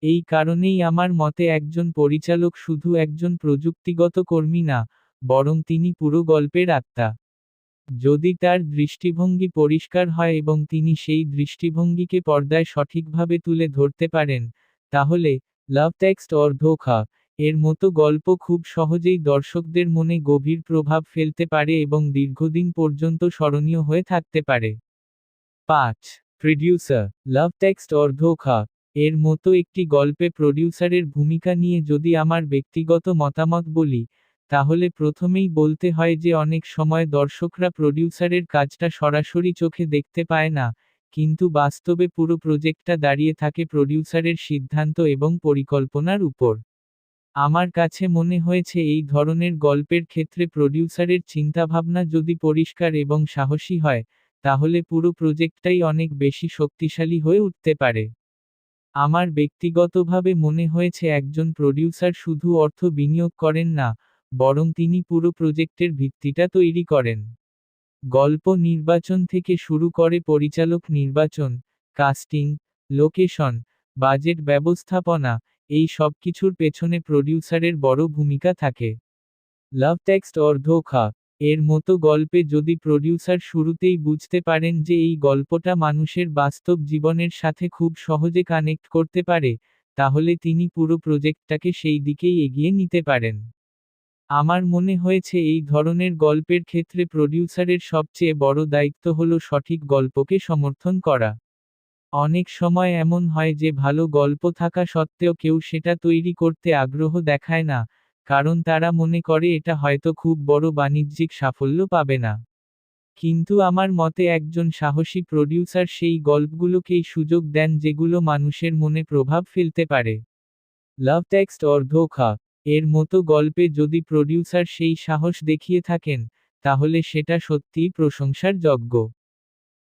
এই কারণেই আমার মতে একজন পরিচালক শুধু একজন প্রযুক্তিগত কর্মী না, বরং তিনি পুরো গল্পের আত্মা। যদি তার দৃষ্টিভঙ্গি পরিষ্কার হয় এবং তিনি সেই দৃষ্টিভঙ্গিকে পর্দায় সঠিকভাবে তুলে ধরতে পারেন, তাহলে লাভ টেক্সট অর ধোঁকা এর মতো গল্প খুব সহজেই দর্শকদের মনে গভীর প্রভাব ফেলতে পারে এবং দীর্ঘদিন পর্যন্ত স্মরণীয় হয়ে থাকতে পারে। ৫. প্রডিউসার, লাভ টেক্সট অর ধোঁকা এর মতো একটি গল্পে প্রডিউসারের ভূমিকা নিয়ে যদি আমার ব্যক্তিগত মতামত বলি, তাহলে প্রথমেই বলতে হয় যে অনেক সময় দর্শকরা প্রডিউসারের কাজটা সরাসরি চোখে দেখতে পায় না, কিন্তু বাস্তবে পুরো প্রজেক্টটা দাঁড়িয়ে থাকে প্রডিউসারের সিদ্ধান্ত এবং পরিকল্পনার উপর। আমার কাছে মনে হয়েছে এই ধরনের গল্পের ক্ষেত্রে প্রডিউসারের চিন্তাভাবনা যদি পরিষ্কার এবং সাহসী হয়, তাহলে পুরো প্রজেক্টটাই অনেক বেশি শক্তিশালী হয়ে উঠতে পারে। আমার ব্যক্তিগতভাবে মনে হয়েছে একজন প্রডিউসার শুধু অর্থ বিনিয়োগ করেন না, বরং তিনি পুরো প্রজেক্টের ভিত্তিটা তৈরি করেন। গল্প নির্বাচন থেকে শুরু করে পরিচালক নির্বাচন, কাস্টিং, লোকেশন, বাজেট ব্যবস্থাপনা, এই সবকিছুর পেছনে প্রডিউসারের বড় ভূমিকা থাকে। লাভ টেক্সট অর ধোঁকা এর মতো গল্পে যদি প্রডিউসার শুরুতেই বুঝতে পারেন যে এই গল্পটা মানুষের বাস্তব জীবনের সাথে খুব সহজে কানেক্ট করতে পারে, তাহলে তিনি পুরো প্রজেক্টটাকে সেই দিকেই এগিয়ে নিতে পারেন। আমার মনে হয়েছে এই ধরনের গল্পের ক্ষেত্রে প্রডিউসারের সবচেয়ে বড় দায়িত্ব হলো সঠিক গল্পকে সমর্থন করা। অনেক সময় এমন হয় যে ভালো গল্প থাকা সত্ত্বেও কেউ সেটা তৈরি করতে আগ্রহ দেখায় না, কারণ তারা মনে করে এটা হয়তো খুব বড় বাণিজ্যিক সাফল্য পাবে না। কিন্তু আমার মতে একজন সাহসী প্রডিউসার সেই গল্পগুলোকেই সুযোগ দেন যেগুলো মানুষের মনে প্রভাব ফেলতে পারে। লাভ টেক্সট অর ধোঁকা এর মতো গল্পে যদি প্রডিউসার সেই সাহস দেখিয়ে থাকেন, তাহলে সেটা সত্যিই প্রশংসার যোগ্য।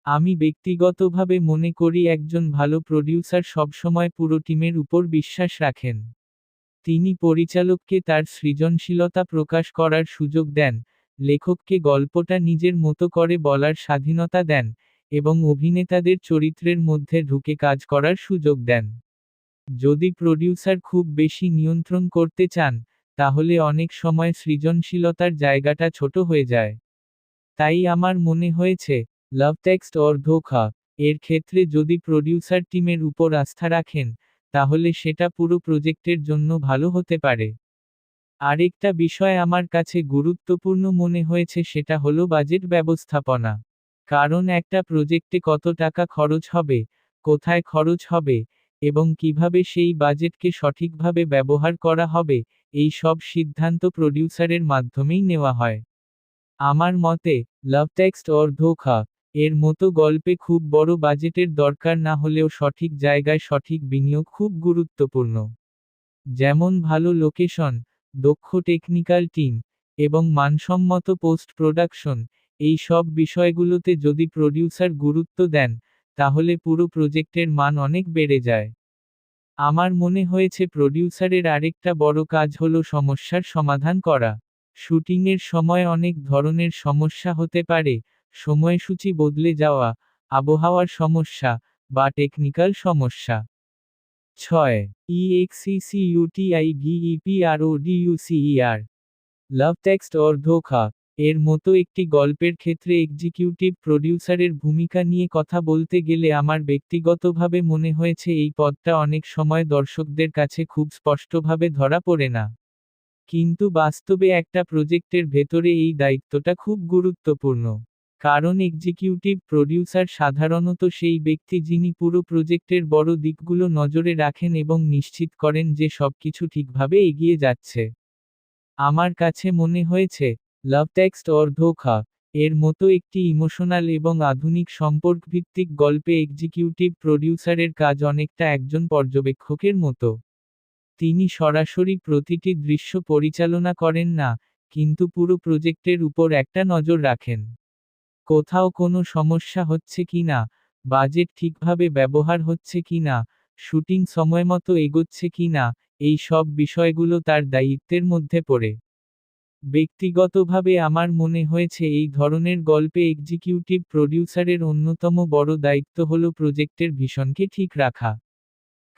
আমি ব্যক্তিগতভাবে মনে করি একজন ভালো প্রডিউসার সবসময় পুরো টিমের উপর বিশ্বাস রাখেন। তিনি পরিচালককে তার সৃজনশীলতা প্রকাশ করার সুযোগ দেন, লেখককে গল্পটা নিজের মতো করে বলার স্বাধীনতা দেন, এবং অভিনেতাদের চরিত্রের মধ্যে ঢুকে কাজ করার সুযোগ দেন। যদি প্রডিউসার খুব বেশি নিয়ন্ত্রণ করতে চান, তাহলে অনেক সময় সৃজনশীলতার জায়গাটা ছোট হয়ে যায়। তাই আমার মনে হয়েছে, লাভ টেক্সট অর ধোঁকা এর ক্ষেত্রে যদি প্রডিউসার টিমের উপর আস্থা রাখেন, তাহলে সেটা পুরো প্রজেক্টের জন্য ভালো হতে পারে। আরেকটা বিষয় আমার কাছে গুরুত্বপূর্ণ মনে হয়েছে সেটা হলো বাজেট ব্যবস্থাপনা। কারণ একটা প্রজেক্টে কত টাকা খরচ হবে, কোথায় খরচ হবে, এবং কিভাবে সেই বাজেটকে সঠিকভাবে ব্যবহার করা হবে, এই সব সিদ্ধান্ত প্রডিউসারের মাধ্যমেই নেওয়া হয়। আমার মতে, লাভ টেক্সট অর ধোঁকা এর মতো গল্পে খুব বড় বাজেটের দরকার না হলেও সঠিক জায়গায় সঠিক বিনিয়োগ খুব গুরুত্বপূর্ণ। যেমন ভালো লোকেশন, দক্ষ টেকনিক্যাল টিম, এবং মানসম্মত পোস্ট প্রোডাকশন, এই সব বিষয়গুলোতে যদি প্রডিউসার গুরুত্ব দেন, তাহলে পুরো প্রজেক্টের মান অনেক বেড়ে যায়। আমার মনে হয়েছে প্রডিউসারের আরেকটা বড় কাজ হলো সমস্যার সমাধান করা। শুটিংয়ের সময় অনেক ধরনের সমস্যা হতে পারে, সময়সূচি বদলে যাওয়া, আবহাওয়ার সমস্যা, বা টেকনিক্যাল সমস্যা। ৬. EXECUTIVEPRODUCER লাভ টেক্সট অর ধোঁকা এর মতো একটি গল্পের ক্ষেত্রে এক্সিকিউটিভ প্রডিউসারের ভূমিকা নিয়ে কথা বলতে গেলে আমার ব্যক্তিগতভাবে মনে হয়েছে এই পদটা অনেক সময় দর্শকদের কাছে খুব স্পষ্টভাবে ধরা পড়ে না। কিন্তু বাস্তবে একটা প্রজেক্টের ভেতরে এই দায়িত্বটা খুব গুরুত্বপূর্ণ। কারণ এক্সিকিউটিভ প্রডিউসার সাধারণত সেই ব্যক্তি যিনি পুরো প্রজেক্টের বড় দিকগুলো নজরে রাখেন এবং নিশ্চিত করেন যে সবকিছু ঠিকভাবে এগিয়ে যাচ্ছে। আমার কাছে মনে হয়েছে, লাভ টেক্সট অর ধোঁকা এর মতো একটি ইমোশনাল এবং আধুনিক সম্পর্কভিত্তিক গল্পে এক্সিকিউটিভ প্রডিউসারের কাজ অনেকটা একজন পর্যবেক্ষকের মতো। তিনি সরাসরি প্রতিটি দৃশ্য পরিচালনা করেন না, কিন্তু পুরো প্রজেক্টের উপর একটা নজর রাখেন। কোথাও কোনো সমস্যা হচ্ছে কিনা, বাজেট ঠিকভাবে ব্যবহার হচ্ছে কিনা, শুটিং সময়মতো এগোচ্ছে কিনা, এই সব বিষয়গুলো তার দায়িত্বের মধ্যে পড়ে। ব্যক্তিগতভাবে আমার মনে হয়েছে এই ধরনের গল্পে এক্সিকিউটিভ প্রডিউসারের অন্যতম বড় দায়িত্ব হল প্রজেক্টের ভিশনকে ঠিক রাখা।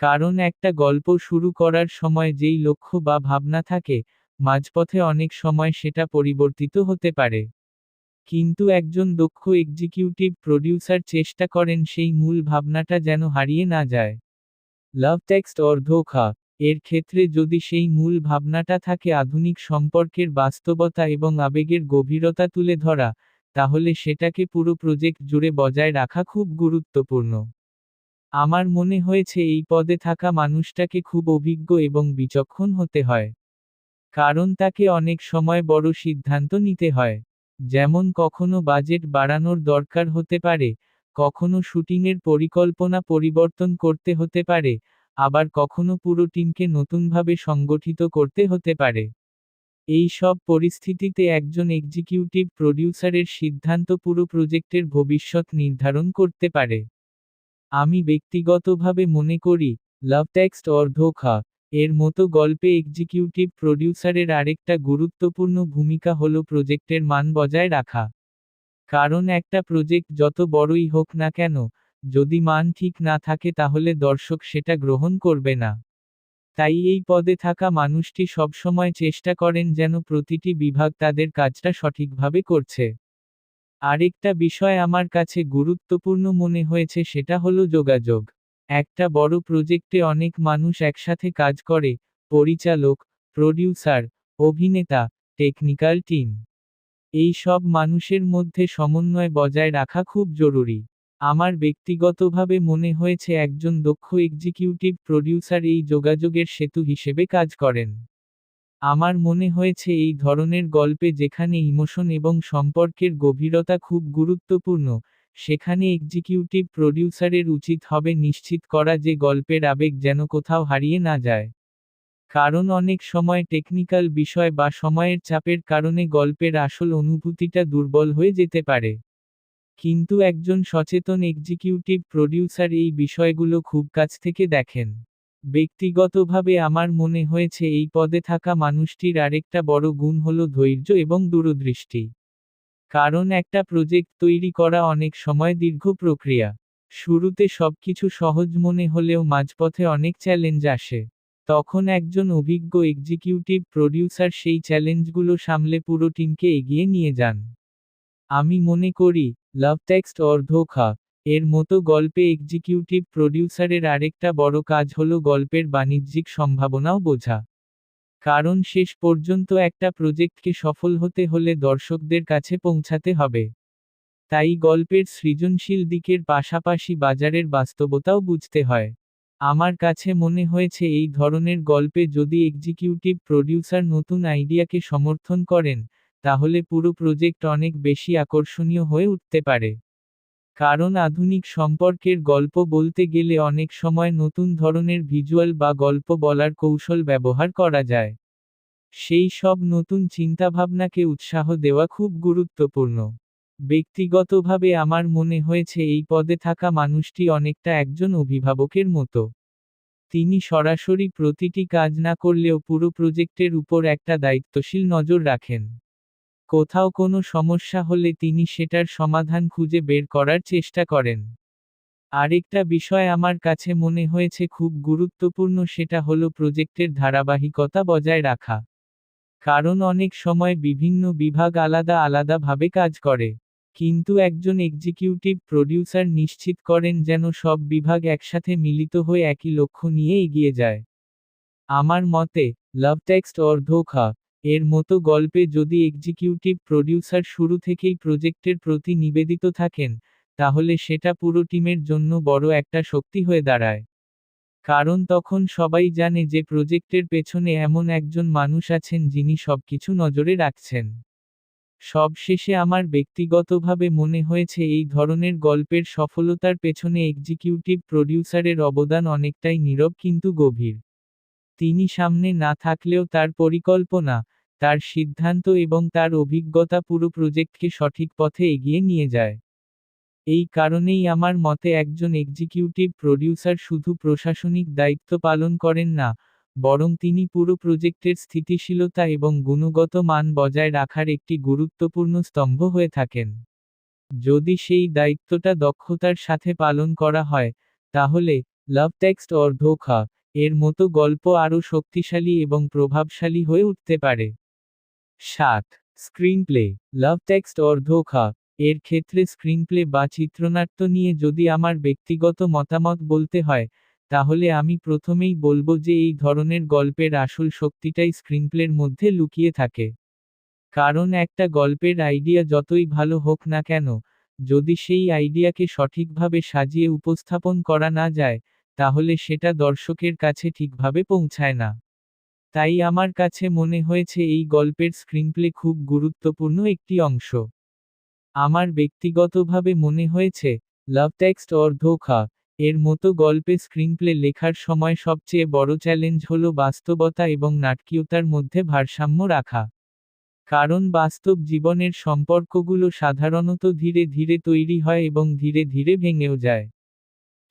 কারণ একটা গল্প শুরু করার সময় যেই লক্ষ্য বা ভাবনা থাকে, মাঝপথে অনেক সময় সেটা পরিবর্তিত হতে পারে। কিন্তু একজন দক্ষ এক্সিকিউটিভ প্রডিউসার চেষ্টা করেন সেই মূল ভাবনাটা যেন হারিয়ে না যায়। লাভ টেক্সট অর ধোঁকা এর ক্ষেত্রে যদি সেই মূল ভাবনাটা থাকে আধুনিক সম্পর্কের বাস্তবতা এবং আবেগের গভীরতা তুলে ধরা, তাহলে সেটাকে পুরো প্রজেক্ট জুড়ে বজায় রাখা খুব গুরুত্বপূর্ণ। আমার মনে হয়েছে এই পদে থাকা মানুষটাকে খুব অভিজ্ঞ এবং বিচক্ষণ হতে হয়। কারণ তাকে অনেক সময় বড় সিদ্ধান্ত নিতে হয়। যেমন কখনো বাজেট বাড়ানোর দরকার হতে পারে, কখনো শুটিংয়ের পরিকল্পনা পরিবর্তন করতে হতে পারে, আবার কখনো পুরো টিমকে নতুনভাবে সংগঠিত করতে হতে পারে। এই সব পরিস্থিতিতে একজন এক্সিকিউটিভ প্রডিউসারের সিদ্ধান্ত পুরো প্রজেক্টের ভবিষ্যৎ নির্ধারণ করতে পারে। আমি ব্যক্তিগতভাবে মনে করি, লাভ টেক্সট অর ধোঁকা এর মতো গল্পে এক্সিকিউটিভ প্রডিউসারের আরেকটা গুরুত্বপূর্ণ ভূমিকা হল প্রজেক্টের মান বজায় রাখা। কারণ একটা প্রজেক্ট যত বড়ই হোক না কেন, যদি মান ঠিক না থাকে তাহলে দর্শক সেটা গ্রহণ করবে না। তাই এই পদে থাকা মানুষটি সবসময় চেষ্টা করেন যেন প্রতিটি বিভাগ তাদের কাজটা সঠিকভাবে করছে। আরেকটা বিষয় আমার কাছে গুরুত্বপূর্ণ মনে হয়েছে সেটা হলো যোগাযোগ। একটা বড় প্রজেক্টে অনেক মানুষ একসাথে কাজ করে, পরিচালক, প্রডিউসার, অভিনেতা, টেকনিক্যাল টিম। এই সব মানুষের মধ্যে সমন্বয় বজায় রাখা খুব জরুরি। আমার ব্যক্তিগতভাবে মনে হয়েছে একজন দক্ষ এক্সিকিউটিভ প্রডিউসার এই যোগাযোগের সেতু হিসেবে কাজ করেন। আমার মনে হয়েছে এই ধরনের গল্পে যেখানে ইমোশন এবং সম্পর্কের গভীরতা খুব গুরুত্বপূর্ণ, সেখানে এক্সিকিউটিভ প্রডিউসারের উচিত হবে নিশ্চিত করা যে গল্পের আবেগ যেন কোথাও হারিয়ে না যায়। কারণ অনেক সময় টেকনিক্যাল বিষয় বা সময়ের চাপের কারণে গল্পের আসল অনুভূতিটা দুর্বল হয়ে যেতে পারে। কিন্তু একজন সচেতন এক্সিকিউটিভ প্রডিউসার এই বিষয়গুলো খুব কাছ থেকে দেখেন। ব্যক্তিগতভাবে আমার মনে হয়েছে এই পদে থাকা মানুষটির আরেকটা বড় গুণ হল ধৈর্য এবং দূরদৃষ্টি। কারণ একটা প্রজেক্ট তৈরি করা অনেক সময় দীর্ঘ প্রক্রিয়া। শুরুতে সবকিছু সহজ মনে হলেও মাঝপথে অনেক চ্যালেঞ্জ আসে। তখন একজন অভিজ্ঞ এক্সিকিউটিভ প্রডিউসার সেই চ্যালেঞ্জগুলো সামলে পুরো টিমকে এগিয়ে নিয়ে যান। আমি মনে করি, লাভ টেক্সট অর ধোঁকা এর মতো গল্পে এক্সিকিউটিভ প্রডিউসারের আরেকটা বড় কাজ হলো গল্পের বাণিজ্যিক সম্ভাবনাও বোঝা। কারণ শেষ পর্যন্ত একটা প্রজেক্টকে সফল হতে হলে দর্শকদের কাছে পৌঁছাতে হবে। তাই গল্পের সৃজনশীল দিকের পাশাপাশি বাজারের বাস্তবতাও বুঝতে হয়। আমার কাছে মনে হয়েছে এই ধরনের গল্পে যদি এক্সিকিউটিভ প্রডিউসার নতুন আইডিয়াকে সমর্থন করেন, তাহলে পুরো প্রজেক্ট অনেক বেশি আকর্ষণীয় হয়ে উঠতে পারে। কারণ আধুনিক সম্পর্কের গল্প বলতে গেলে অনেক সময় নতুন ধরনের ভিজুয়াল বা গল্প বলার কৌশল ব্যবহার করা যায়। সেই সব নতুন চিন্তাভাবনাকে উৎসাহ দেওয়া খুব গুরুত্বপূর্ণ। ব্যক্তিগতভাবে আমার মনে হয়েছে এই পদে থাকা মানুষটি অনেকটা একজন অভিভাবকের মতো। তিনি সরাসরি প্রতিটি কাজ না করলেও পুরো প্রজেক্টের উপর একটা দায়িত্বশীল নজর রাখেন। কোথাও কোনো সমস্যা হলে তিনি সেটার সমাধান খুঁজে বের করার চেষ্টা করেন। আরেকটা বিষয় আমার কাছে মনে হয়েছে খুব গুরুত্বপূর্ণ সেটা হলো প্রজেক্টের ধারাবাহিকতা বজায় রাখা। কারণ অনেক সময় বিভিন্ন বিভাগ আলাদা আলাদাভাবে কাজ করে। কিন্তু একজন এক্সিকিউটিভ প্রডিউসার নিশ্চিত করেন যেন সব বিভাগ একসাথে মিলিত হয়ে একই লক্ষ্য নিয়ে এগিয়ে যায়। আমার মতে, লাভ টেক্সট অর ধোঁকা এর মতো গল্পে যদি এক্সিকিউটিভ প্রডিউসার শুরু থেকেই প্রজেক্টের প্রতি নিবেদিত থাকেন, তাহলে সেটা পুরো টিমের জন্য বড় একটা শক্তি হয়ে দাঁড়ায়। কারণ তখন সবাই জানে যে প্রজেক্টের পেছনে এমন একজন মানুষ আছেন যিনি সবকিছু নজরে রাখছেন। সবশেষে আমার ব্যক্তিগতভাবে মনে হয়েছে এই ধরনের গল্পের সফলতার পেছনে এক্সিকিউটিভ প্রডিউসারের অবদান অনেকটাই নীরব কিন্তু গভীর। তিনি সামনে না থাকলেও তার পরিকল্পনা, তার সিদ্ধান্ত এবং তার অভিজ্ঞতা পুরো প্রজেক্টকে সঠিক পথে এগিয়ে নিয়ে যায়। এই কারণেই আমার মতে একজন এক্সিকিউটিভ প্রডিউসার শুধু প্রশাসনিক দায়িত্ব পালন করেন না, বরং তিনি পুরো প্রজেক্টের স্থিতিশীলতা এবং গুণগত মান বজায় রাখার একটি গুরুত্বপূর্ণ স্তম্ভ হয়ে থাকেন। যদি সেই দায়িত্বটা দক্ষতার সাথে পালন করা হয়, তাহলে লাভ টেক্সট অর ধোঁকা এর মতো গল্প আরও শক্তিশালী এবং প্রভাবশালী হয়ে উঠতে পারে। ৭. স্ক্রিনপ্লে। লাভ টেক্সট অর ধোঁকা এর ক্ষেত্রে স্ক্রিনপ্লে বা চিত্রনাট্য নিয়ে যদি আমার ব্যক্তিগত মতামত বলতে হয়, তাহলে আমি প্রথমেই বলবো যে এই ধরনের গল্পের আসল শক্তিটাই স্ক্রিনপ্লের মধ্যে লুকিয়ে থাকে। কারণ একটা গল্পের আইডিয়া যতই ভালো হোক না কেন, যদি সেই আইডিয়াকে সঠিকভাবে সাজিয়ে উপস্থাপন করা না যায়, তাহলে সেটা দর্শকের কাছে ঠিকভাবে পৌঁছায় না। তাই আমার কাছে মনে হয়েছে এই গল্পের স্ক্রিনপ্লে খুব গুরুত্বপূর্ণ একটি অংশ। আমার ব্যক্তিগতভাবে মনে হয়েছে, লাভ টেক্সট অর ধোঁকা এর মতো গল্পে স্ক্রিনপ্লে লেখার সময় সবচেয়ে বড় চ্যালেঞ্জ হল বাস্তবতা এবং নাটকীয়তার মধ্যে ভারসাম্য রাখা। কারণ বাস্তব জীবনের সম্পর্কগুলো সাধারণত ধীরে ধীরে তৈরি হয় এবং ধীরে ধীরে ভেঙেও যায়।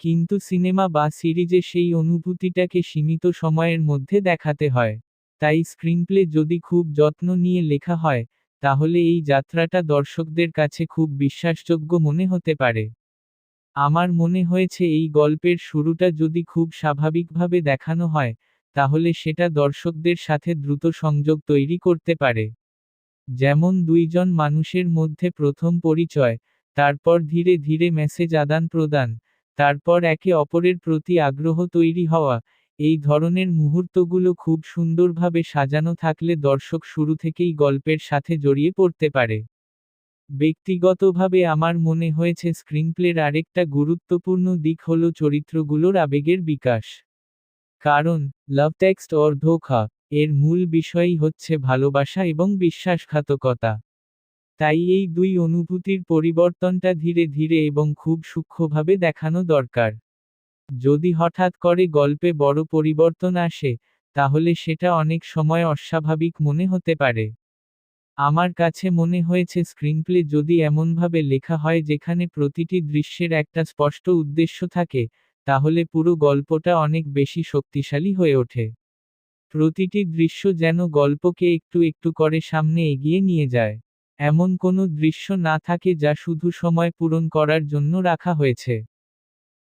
কিন্তু সিনেমা বা সিরিজে সেই অনুভূতিটাকে সীমিত সময়ের মধ্যে দেখাতে হয়। তাই স্ক্রিনপ্লে যদি খুব যত্ন নিয়ে লেখা হয়, তাহলে এই যাত্রাটা দর্শকদের কাছে খুব বিশ্বাসযোগ্য মনে হতে পারে। আমার মনে হয়েছে এই গল্পের শুরুটা যদি খুব স্বাভাবিকভাবে দেখানো হয়, তাহলে সেটা দর্শকদের সাথে দ্রুত সংযোগ তৈরি করতে পারে। যেমন দুইজন মানুষের মধ্যে প্রথম পরিচয়, তারপর ধীরে ধীরে মেসেজ আদান-প্রদান, তারপর একে অপরের প্রতি আগ্রহ তৈরি হওয়া, এই ধরনের মুহূর্তগুলো খুব সুন্দরভাবে সাজানো থাকলে দর্শক শুরু থেকেই গল্পের সাথে জড়িয়ে পড়তে পারে। ব্যক্তিগতভাবে আমার মনে হয়েছে স্ক্রিনপ্লের আরেকটা গুরুত্বপূর্ণ দিক হল চরিত্রগুলোর আবেগের বিকাশ। কারণ, লাভ টেক্সট অর ধোঁকা এর মূল বিষয়ই হচ্ছে ভালোবাসা এবং বিশ্বাসঘাতকতা। তাই এই দুই অনুভূতির পরিবর্তনটা ধীরে ধীরে এবং খুব সূক্ষ্মভাবে দেখানো দরকার। যদি হঠাৎ করে গল্পে বড় পরিবর্তন আসে, তাহলে সেটা অনেক সময় অস্বাভাবিক মনে হতে পারে। আমার কাছে মনে হয়েছে স্ক্রিনপ্লে যদি এমনভাবে লেখা হয় যেখানে প্রতিটি দৃশ্যের একটা স্পষ্ট উদ্দেশ্য থাকে, তাহলে পুরো গল্পটা অনেক বেশি শক্তিশালী হয়ে ওঠে। প্রতিটি দৃশ্য যেন গল্পকে একটু একটু করে সামনে এগিয়ে নিয়ে যায়। এমন কোনো দৃশ্য না থাকে যা শুধু সময় পূরণ করার জন্য রাখা হয়েছে।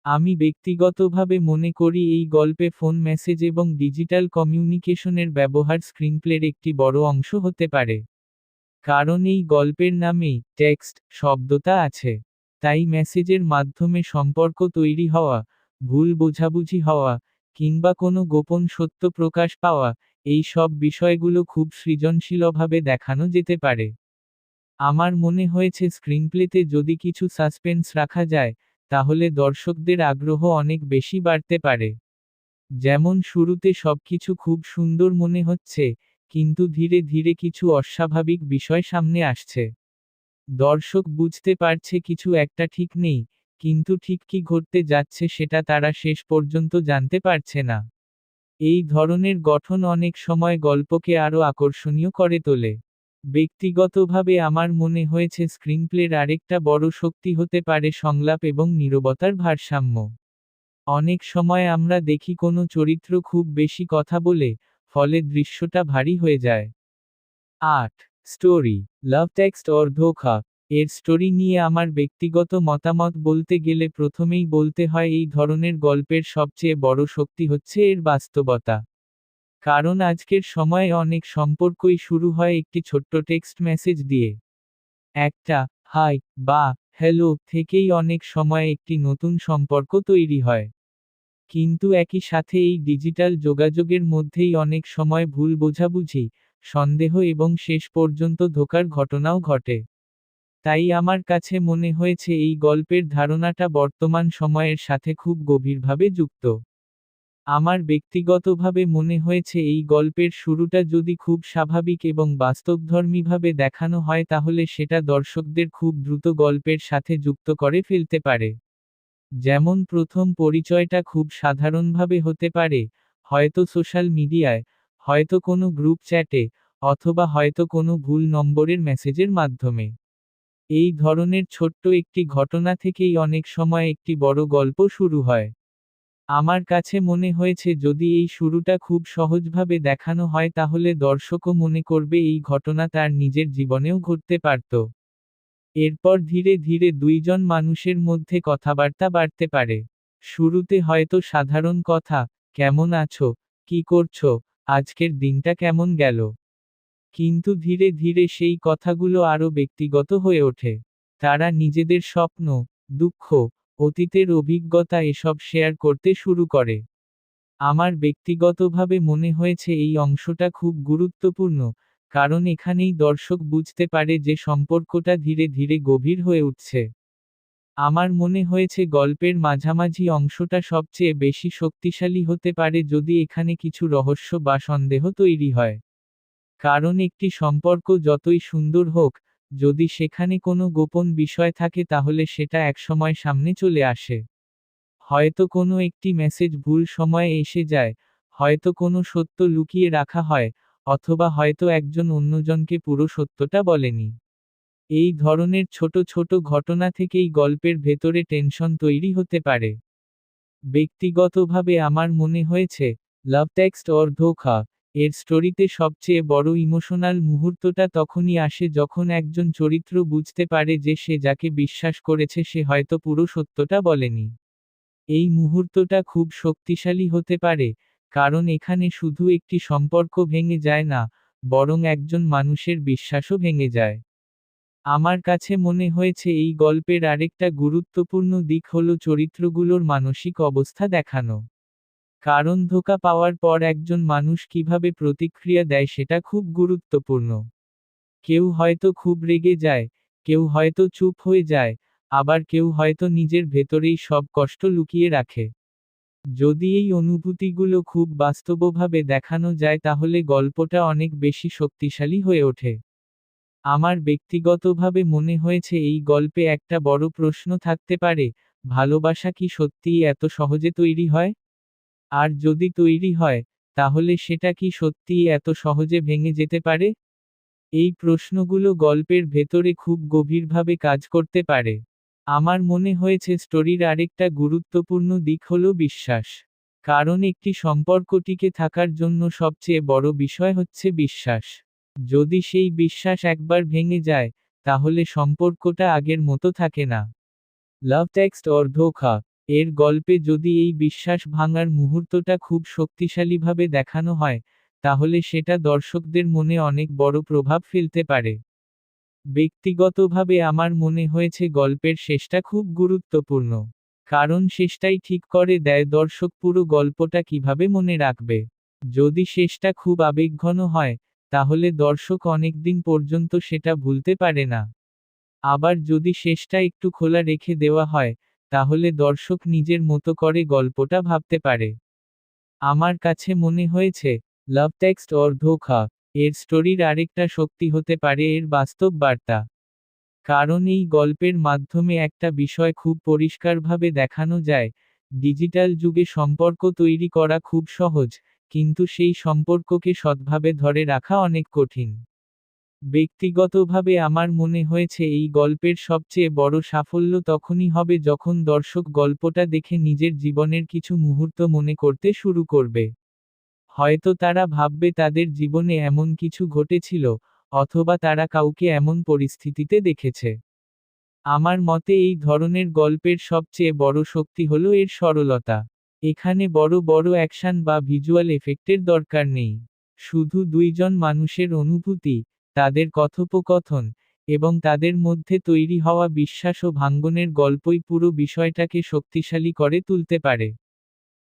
আমি ব্যক্তিগতভাবে মনে করি এই গল্পে ফোন মেসেজ এবং ডিজিটাল কমিউনিকেশনের ব্যবহার স্ক্রিনপ্লের একটি বড় অংশ হতে পারে। কারণ এই গল্পের নামেই টেক্সট শব্দটা আছে। তাই মেসেজের মাধ্যমে সম্পর্ক তৈরি হওয়া, ভুল বোঝাবুঝি হওয়া, কিংবা কোনো গোপন সত্য প্রকাশ পাওয়া, এই সব বিষয়গুলো খুব সৃজনশীলভাবে দেখানো যেতে পারে। আমার মনে হয়েছে স্ক্রিনপ্লেতে যদি কিছু সাসপেন্স রাখা যায়, তাহলে দর্শকদের আগ্রহ অনেক বেশি বাড়তে পারে। যেমন শুরুতে সবকিছু খুব সুন্দর মনে হচ্ছে, কিন্তু ধীরে ধীরে কিছু অস্বাভাবিক বিষয় সামনে আসছে। দর্শক বুঝতে পারছে কিছু একটা ঠিক নেই, কিন্তু ঠিক কি ঘটতে যাচ্ছে সেটা তারা শেষ পর্যন্ত জানতে পারছে না। এই ধরনের গঠন অনেক সময় গল্পকে আরও আকর্ষণীয় করে তোলে। ব্যক্তিগতভাবে আমার মনে হয়েছে স্ক্রিনপ্লের আরেকটা বড় শক্তি হতে পারে সংলাপ এবং নীরবতার ভারসাম্য। অনেক সময় আমরা দেখি কোনো চরিত্র খুব বেশি কথা বলে, ফলে দৃশ্যটা ভারী হয়ে যায়। ৮. স্টোরি। লাভ টেক্সট অর ধোঁকা এর স্টোরি নিয়ে আমার ব্যক্তিগত মতামত বলতে গেলে প্রথমেই বলতে হয় এই ধরনের গল্পের সবচেয়ে বড় শক্তি হচ্ছে এর বাস্তবতা। কারণ আজকের সময়ে অনেক সম্পর্কই শুরু হয় একটি ছোট্ট টেক্সট মেসেজ দিয়ে। একটা হাই বা হ্যালো থেকেই অনেক সময় একটি নতুন সম্পর্ক তৈরি হয়। কিন্তু একই সাথে এই ডিজিটাল যোগাযোগের মধ্যেই অনেক সময় ভুল বোঝাবুঝি, সন্দেহ এবং শেষ পর্যন্ত ধোঁকার ঘটনাও ঘটে। তাই আমার কাছে মনে হয়েছে এই গল্পের ধারণাটা বর্তমান সময়ের সাথে খুব গভীরভাবে যুক্ত। আমার ব্যক্তিগতভাবে মনে হয়েছে এই গল্পের শুরুটা যদি খুব স্বাভাবিক এবং বাস্তবধর্মীভাবে দেখানো হয় তাহলে সেটা দর্শকদের খুব দ্রুত গল্পের সাথে যুক্ত করে ফেলতে পারে। যেমন প্রথম পরিচয়টা খুব সাধারণভাবে হতে পারে, হয়তো সোশ্যাল মিডিয়ায়, হয়তো কোনো গ্রুপ চ্যাটে, অথবা হয়তো কোনো ভুল নম্বরের মেসেজের মাধ্যমে। এই ধরনের ছোট্ট একটি ঘটনা থেকেই অনেক সময় একটি বড় গল্প শুরু হয়। আমার কাছে মনে হয়েছে যদি এই শুরুটা খুব সহজভাবে দেখানো হয় তাহলে দর্শকও মনে করবে এই ঘটনা তার নিজের জীবনেও ঘটতে পারত। এরপর ধীরে ধীরে দুইজন মানুষের মধ্যে কথাবার্তা বাড়তে পারে। শুরুতে হয়তো সাধারণ কথা, কেমন আছো, কি করছো, আজকের দিনটা কেমন গেল। কিন্তু ধীরে ধীরে সেই কথাগুলো আরও ব্যক্তিগত হয়ে ওঠে। তারা নিজেদের স্বপ্ন, দুঃখ, অতীতের অভিজ্ঞতা এসব শেয়ার করতে শুরু করে। আমার ব্যক্তিগতভাবে মনে হয়েছে এই অংশটা খুব গুরুত্বপূর্ণ, কারণ এখানেই দর্শক বুঝতে পারে যে সম্পর্কটা ধীরে ধীরে গভীর হয়ে উঠছে। আমার মনে হয়েছে গল্পের মাঝামাঝি অংশটা সবচেয়ে বেশি শক্তিশালী হতে পারে যদি এখানে কিছু রহস্য বা সন্দেহ তৈরি হয়। কারণ একটি সম্পর্ক যতই সুন্দর হোক, যদি সেখানে কোনো গোপন বিষয় থাকে তাহলে সেটা একসময় সামনে চলে আসে। হয়তো কোনো একটি মেসেজ ভুল সময়ে এসে যায়, হয়তো কোনো সত্য লুকিয়ে রাখা হয়, অথবা হয়তো একজন অন্যজনকে পুরো সত্যটা বলেনি। এই ধরনের ছোট ছোট ঘটনা থেকেই গল্পের ভেতরে টেনশন তৈরি হতে পারে। ব্যক্তিগতভাবে আমার মনে হয়েছে, লাভ টেক্সট অর ধোঁকা এর স্টোরিতে সবচেয়ে বড় ইমোশনাল মুহূর্তটা তখনই আসে যখন একজন চরিত্র বুঝতে পারে যে সে যাকে বিশ্বাস করেছে সে হয়তো পুরো সত্যটা বলেনি। এই মুহূর্তটা খুব শক্তিশালী হতে পারে, কারণ এখানে শুধু একটি সম্পর্ক ভেঙে যায় না, বরং একজন মানুষের বিশ্বাসও ভেঙে যায়। আমার কাছে মনে হয়েছে এই গল্পের আরেকটা গুরুত্বপূর্ণ দিক হলো চরিত্রগুলোর মানসিক অবস্থা দেখানো। কারণ ধোঁকা পাওয়ার পর একজন মানুষ কিভাবে প্রতিক্রিয়া দেয় সেটা খুব গুরুত্বপূর্ণ। কেউ হয়তো খুব রেগে যায়, কেউ হয়তো চুপ হয়ে যায়, আবার কেউ হয়তো নিজের ভেতরেই সব কষ্ট লুকিয়ে রাখে। যদি এই অনুভূতিগুলো খুব বাস্তবভাবে দেখানো যায় তাহলে গল্পটা অনেক বেশি শক্তিশালী হয়ে ওঠে। আমার ব্যক্তিগতভাবে মনে হয়েছে এই গল্পে একটা বড় প্রশ্ন থাকতে পারে, ভালোবাসা কি সত্যিই এত সহজে তৈরি হয়? আর যদি তৈরি হয়, তাহলে সেটা কি সত্যিই এত সহজে ভেঙে যেতে পারে? এই প্রশ্নগুলো গল্পের ভেতরে খুব গভীরভাবে কাজ করতে পারে। আমার মনে হয়েছে স্টোরির আরেকটা গুরুত্বপূর্ণ দিক হলো বিশ্বাস। কারণ একটি সম্পর্ক টিকে থাকার জন্য সবচেয়ে বড় বিষয় হচ্ছে বিশ্বাস। যদি সেই বিশ্বাস একবার ভেঙে যায়, তাহলে সম্পর্কটা আগের মতো থাকে না। লাভ টেক্সট অর ধোঁকা এর গল্পে যদি এই বিশ্বাস ভাঙার মুহূর্তটা খুব শক্তিশালীভাবে দেখানো হয়, তাহলে সেটা দর্শকদের মনে অনেক বড় প্রভাব ফেলতে পারে। ব্যক্তিগতভাবে আমার মনে হয়েছে গল্পের শেষটা খুব গুরুত্বপূর্ণ। কারণ শেষটাই ঠিক করে দেয় দর্শক পুরো গল্পটা কিভাবে মনে রাখবে। যদি শেষটা খুব আবেগঘন হয়, তাহলে দর্শক অনেকদিন পর্যন্ত সেটা ভুলতে পারে না। আবার যদি শেষটা একটু খোলা রেখে দেওয়া হয়, তাহলে দর্শক নিজের মতো করে গল্পটা ভাবতে পারে। আমার কাছে মনে হয়েছে, লাভ টেক্সট অর ধোঁকা এর স্টোরির আরেকটা শক্তি হতে পারে এর বাস্তব বার্তা। কারণ এই গল্পের মাধ্যমে একটা বিষয় খুব পরিষ্কারভাবে দেখানো যায়, ডিজিটাল যুগে সম্পর্ক তৈরি করা খুব সহজ, কিন্তু সেই সম্পর্ককে সৎভাবে ধরে রাখা অনেক কঠিন। ব্যক্তিগতভাবে আমার মনে হয়েছে এই গল্পের সবচেয়ে বড় সাফল্য তখনই হবে যখন দর্শক গল্পটা দেখে নিজের জীবনের কিছু মুহূর্ত মনে করতে শুরু করবে। হয়তো তারা ভাববে তাদের জীবনে এমন কিছু ঘটেছিল, অথবা তারা কাউকে এমন পরিস্থিতিতে দেখেছে। আমার মতে এই ধরনের গল্পের সবচেয়ে বড় শক্তি হলো এর সরলতা। এখানে বড় বড় অ্যাকশন বা ভিজুয়াল এফেক্টের দরকার নেই। শুধু দুইজন মানুষের অনুভূতি, তাদের কথোপকথন, এবং তাদের মধ্যে তৈরি হওয়া বিশ্বাস ও ভাঙ্গনের গল্পই পুরো বিষয়টাকে শক্তিশালী করে তুলতে পারে।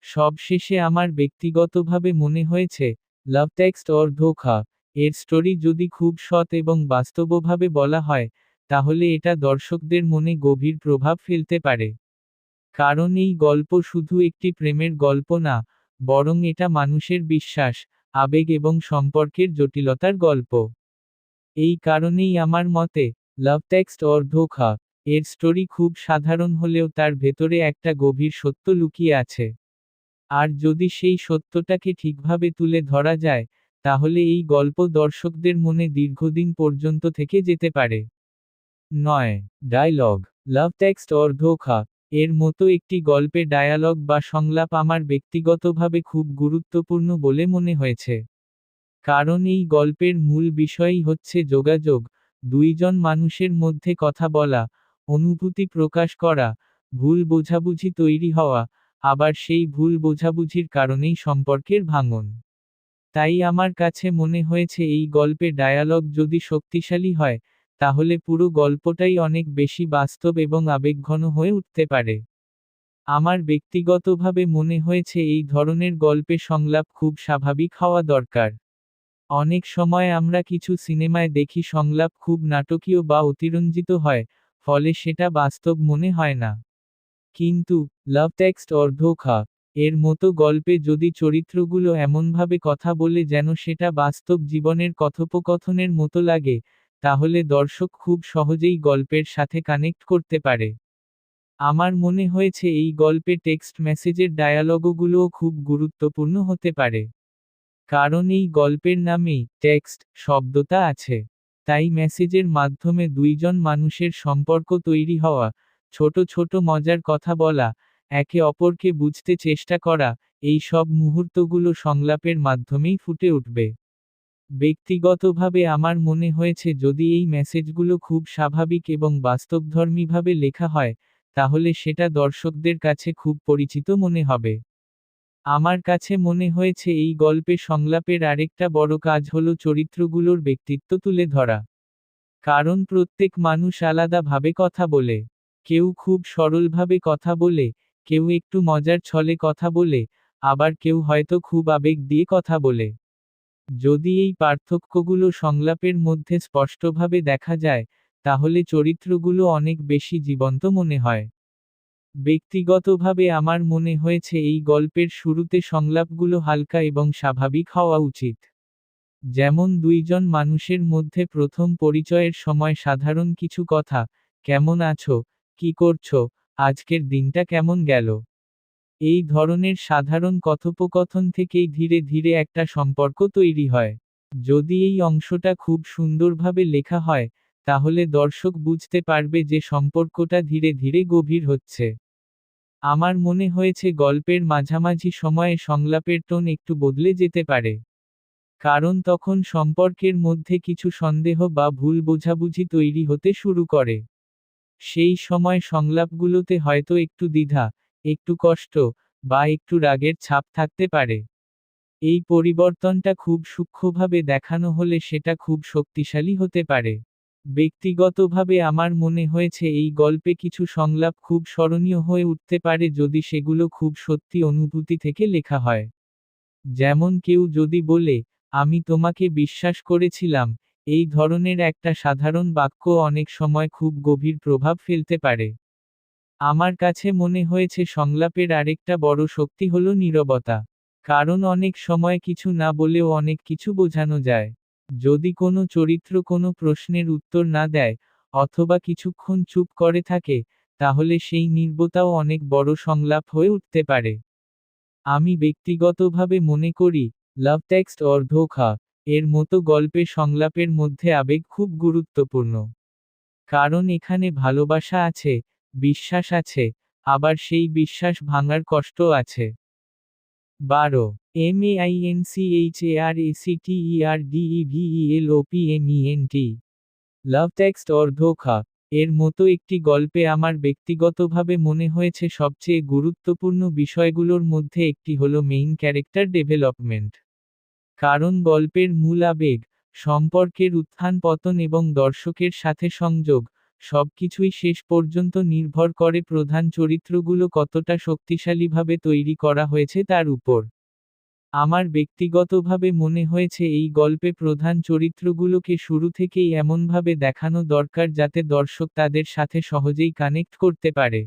সবশেষে আমার ব্যক্তিগতভাবে মনে হয়েছে, লাভ টেক্সট অর ধোঁকা এর স্টোরি যদি খুব সৎ এবং বাস্তবভাবে বলা হয়, তাহলে এটা দর্শকদের মনে গভীর প্রভাব ফেলতে পারে। কারণ এই গল্প শুধু একটি প্রেমের গল্প না, বরং এটা মানুষের বিশ্বাস, আবেগ এবং সম্পর্কের জটিলতার গল্প। এই কারণেই আমার মতে, লাভ টেক্সট অর ধোঁকা এর স্টোরি খুব সাধারণ হলেও তার ভেতরে একটা গভীর সত্য লুকিয়ে আছে। আর যদি সেই সত্যটাকে ঠিকভাবে তুলে ধরা যায়, তাহলে এই গল্প দর্শকদের মনে দীর্ঘদিন পর্যন্ত থেকে যেতে পারে। 9. ডায়লগ। লাভ টেক্সট অর ধোঁকা এর মতো একটি গল্পে ডায়ালগ বা সংলাপ আমার ব্যক্তিগতভাবে খুব গুরুত্বপূর্ণ বলে মনে হয়েছে। কারণ এই গল্পের মূল বিষয়ই হচ্ছে যোগাযোগ, দুইজন মানুষের মধ্যে কথা বলা, অনুভূতি প্রকাশ করা, ভুল বোঝাবুঝি তৈরি হওয়া, আবার সেই ভুল বোঝাবুঝির কারণেই সম্পর্কের ভাঙন। তাই আমার কাছে মনে হয়েছে এই গল্পে ডায়ালগ যদি শক্তিশালী হয়, তাহলে পুরো গল্পটাই অনেক বেশি বাস্তব এবং আবেগঘন হয়ে উঠতে পারে। আমার ব্যক্তিগতভাবে মনে হয়েছে এই ধরনের গল্পে সংলাপ খুব স্বাভাবিক হওয়া দরকার। অনেক সময় আমরা কিছু সিনেমায় দেখি সংলাপ খুব নাটকীয় বা অতিরঞ্জিত হয়, ফলে সেটা বাস্তব মনে হয় না। কিন্তু লাভ টেক্সট অর ধোঁকা এর মতো গল্পে যদি চরিত্রগুলো এমনভাবে কথা বলে যেন সেটা বাস্তব জীবনের কথোপকথনের মতো লাগে, তাহলে দর্শক খুব সহজেই গল্পের সাথে কানেক্ট করতে পারে। আমার মনে হয়েছে এই গল্পে টেক্সট মেসেজের ডায়ালগগুলোও খুব গুরুত্বপূর্ণ হতে পারে। কারণ এই গল্পের নামেই টেক্সট শব্দটা আছে। তাই মেসেজের মাধ্যমে দুইজন মানুষের সম্পর্ক তৈরি হওয়া, ছোট ছোট মজার কথা বলা, একে অপরকে বুঝতে চেষ্টা করা, এই সব মুহূর্তগুলো সংলাপের মাধ্যমেই ফুটে উঠবে। ব্যক্তিগতভাবে আমার মনে হয়েছে যদি এই মেসেজগুলো খুব স্বাভাবিক এবং বাস্তবধর্মীভাবে লেখা হয়, তাহলে সেটা দর্শকদের কাছে খুব পরিচিত মনে হবে। আমার কাছে মনে হয়েছে এই গল্পে সংলাপের আরেকটা বড় কাজ হলো চরিত্রগুলোর ব্যক্তিত্ব তুলে ধরা। কারণ প্রত্যেক মানুষ আলাদাভাবে কথা বলে। কেউ খুব সরলভাবে কথা বলে, কেউ একটু মজার ছলে কথা বলে, আবার কেউ হয়তো খুব আবেগ দিয়ে কথা বলে। যদি এই পার্থক্যগুলো সংলাপের মধ্যে স্পষ্টভাবে দেখা যায়, তাহলে চরিত্রগুলো অনেক বেশি জীবন্ত মনে হয়। ব্যক্তিগতভাবে আমার মনে হয়েছে এই গল্পের শুরুতে সংলাপগুলো হালকা এবং স্বাভাবিক হওয়া উচিত। যেমন দুইজন মানুষের মধ্যে প্রথম পরিচয়ের সময় সাধারণ কিছু কথা, কেমন আছো, কি করছো, আজকের দিনটা কেমন গেল। এই ধরনের সাধারণ কথোপকথন থেকেই ধীরে ধীরে একটা সম্পর্ক তৈরি হয়। যদি এই অংশটা খুব সুন্দরভাবে লেখা হয়, তাহলে দর্শক বুঝতে পারবে যে সম্পর্কটা ধীরে ধীরে গভীর হচ্ছে। আমার মনে হয়েছে গল্পের মাঝামাঝি সময়ে সংলাপের টোন একটু বদলে যেতে পারে। কারণ তখন সম্পর্কের মধ্যে কিছু সন্দেহ বা ভুল বোঝাবুঝি তৈরি হতে শুরু করে। সেই সময় সংলাপগুলোতে হয়তো একটু দ্বিধা, একটু কষ্ট, বা একটু রাগের ছাপ থাকতে পারে। এই পরিবর্তনটা খুব সূক্ষ্মভাবে দেখানো হলে সেটা খুব শক্তিশালী হতে পারে। ব্যক্তিগতভাবে আমার মনে হয়েছে এই গল্পে কিছু সংলাপ খুব স্মরণীয় হয়ে উঠতে পারে যদি সেগুলো খুব সত্যি অনুভূতি থেকে লেখা হয়। যেমন কেউ যদি বলে, আমি তোমাকে বিশ্বাস করেছিলাম, এই ধরনের একটা সাধারণ বাক্য অনেক সময় খুব গভীর প্রভাব ফেলতে পারে। আমার কাছে মনে হয়েছে সংলাপের আরেকটা বড় শক্তি হলো নীরবতা। কারণ অনেক সময় কিছু না বলেও অনেক কিছু বোঝানো যায়। যদি কোনো চরিত্র কোনো প্রশ্নের উত্তর না দেয়, অথবা কিছুক্ষণ চুপ করে থাকে, তাহলে সেই নীরবতাও অনেক বড় সংলাপ হয়ে উঠতে পারে। আমি ব্যক্তিগতভাবে মনে করি, লাভ টেক্সট অর ধোঁকা এর মতো গল্পে সংলাপের মধ্যে আবেগ খুব গুরুত্বপূর্ণ। কারণ এখানে ভালোবাসা আছে, বিশ্বাস আছে, আবার সেই বিশ্বাস ভাঙার কষ্টও আছে। 12. MAINCHARACTERDEVELOPMENT লাভ টেক্সট অর ধোঁকা এর মতো একটি গল্পে আমার ব্যক্তিগতভাবে মনে হয়েছে সবচেয়ে গুরুত্বপূর্ণ বিষয়গুলোর মধ্যে একটি হলো মেইন ক্যারেক্টার ডেভেলপমেন্ট। কারণ গল্পের মূল আবেগ, সম্পর্কের উত্থান পতন এবং দর্শকের সাথে সংযোগ, সবকিছুই শেষ পর্যন্ত নির্ভর করে প্রধান চরিত্রগুলো কতটা শক্তিশালীভাবে তৈরি করা হয়েছে তার উপর। আমার ব্যক্তিগতভাবে মনে হয়েছে এই গল্পে প্রধান চরিত্রগুলোকে শুরু থেকেই এমনভাবে দেখানো দরকার যাতে দর্শক তাদের সাথে সহজেই কানেক্ট করতে পারে।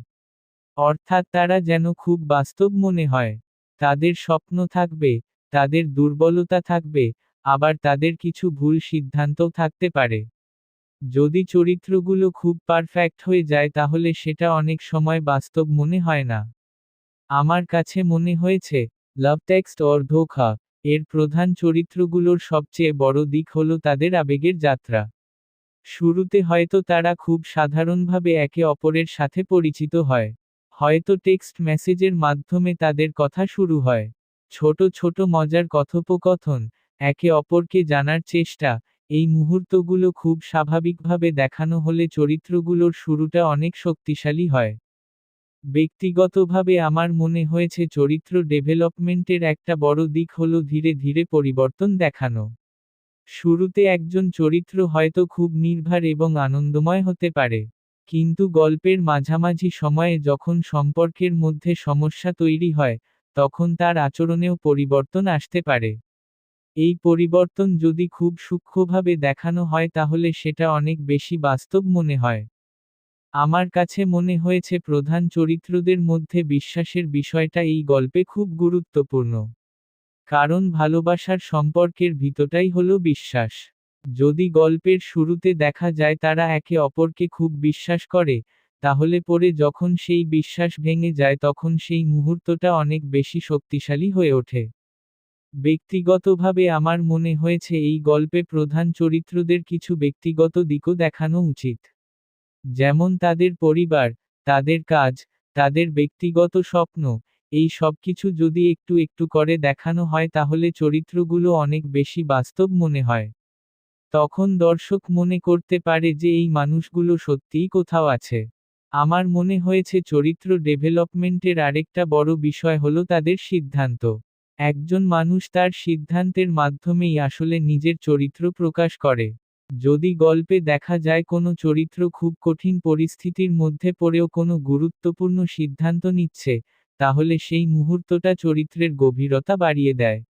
অর্থাৎ তারা যেন খুব বাস্তব মনে হয়। তাদের স্বপ্ন থাকবে, তাদের দুর্বলতা থাকবে, আবার তাদের কিছু ভুল সিদ্ধান্তও থাকতে পারে। যদি চরিত্রগুলো খুব পারফেক্ট হয়ে যায় তাহলে সেটা অনেক সময় বাস্তব মনে হয় না। আমার কাছে মনে হয়েছে, লাভ টেক্সট অর ধোঁকা এর প্রধান চরিত্রগুলোর সবচেয়ে বড় দিক হলো তাদের আবেগের যাত্রা। শুরুতে হয়তো তারা খুব সাধারণভাবে একে অপরের সাথে পরিচিত হয়। হয়তো টেক্সট মেসেজের মাধ্যমে তাদের কথা শুরু হয়। ছোট ছোট মজার কথোপকথন, একে অপরকে জানার চেষ্টা, এই মুহূর্তগুলো খুব স্বাভাবিকভাবে দেখানো হলে চরিত্রগুলোর শুরুটা অনেক শক্তিশালী হয়। ব্যক্তিগতভাবে আমার মনে হয়েছে চরিত্র ডেভেলপমেন্টের একটা বড় দিক হলো ধীরে ধীরে পরিবর্তন দেখানো। শুরুতে একজন চরিত্র হয়তো খুব নির্ভর এবং আনন্দময় হতে পারে। কিন্তু গল্পের মাঝামাঝি সময়ে যখন সম্পর্কের মধ্যে সমস্যা তৈরি হয়, তখন তার আচরণেও পরিবর্তন আসতে পারে। এই পরিবর্তন যদি খুব সূক্ষ্মভাবে দেখানো হয় তাহলে সেটা অনেক বেশি বাস্তব মনে হয়। আমার কাছে মনে হয়েছে প্রধান চরিত্রদের মধ্যে বিশ্বাসের বিষয়টা এই গল্পে খুব গুরুত্বপূর্ণ। কারণ ভালোবাসার সম্পর্কের ভিতটাই হলো বিশ্বাস। যদি গল্পের শুরুতে দেখা যায় তারা একে অপরকে খুব বিশ্বাস করে, তাহলে পরে যখন সেই বিশ্বাস ভেঙে যায় তখন সেই মুহূর্তটা অনেক বেশি শক্তিশালী হয়ে ওঠে। ব্যক্তিগতভাবে আমার মনে হয়েছে এই গল্পে প্রধান চরিত্রদের কিছু ব্যক্তিগত দিকও দেখানো উচিত। যেমন তাদের পরিবার, তাদের কাজ, তাদের ব্যক্তিগত স্বপ্ন, এই সবকিছু যদি একটু একটু করে দেখানো হয় তাহলে চরিত্রগুলো অনেক বেশি বাস্তব মনে হয়। তখন দর্শক মনে করতে পারে যে এই মানুষগুলো সত্যিই কোথাও আছে। আমার মনে হয়েছে চরিত্র ডেভেলপমেন্টের আরেকটা বড় বিষয় হলো তাদের সিদ্ধান্ত। একজন মানুষ তার সিদ্ধান্তের মাধ্যমেই আসলে নিজের চরিত্র প্রকাশ করে। যদি গল্পে দেখা যায় কোনো চরিত্র খুব কঠিন পরিস্থিতির মধ্যে পড়েও কোনো গুরুত্বপূর্ণ সিদ্ধান্ত নিচ্ছে, তাহলে সেই মুহূর্তটা চরিত্রের গভীরতা বাড়িয়ে দেয়।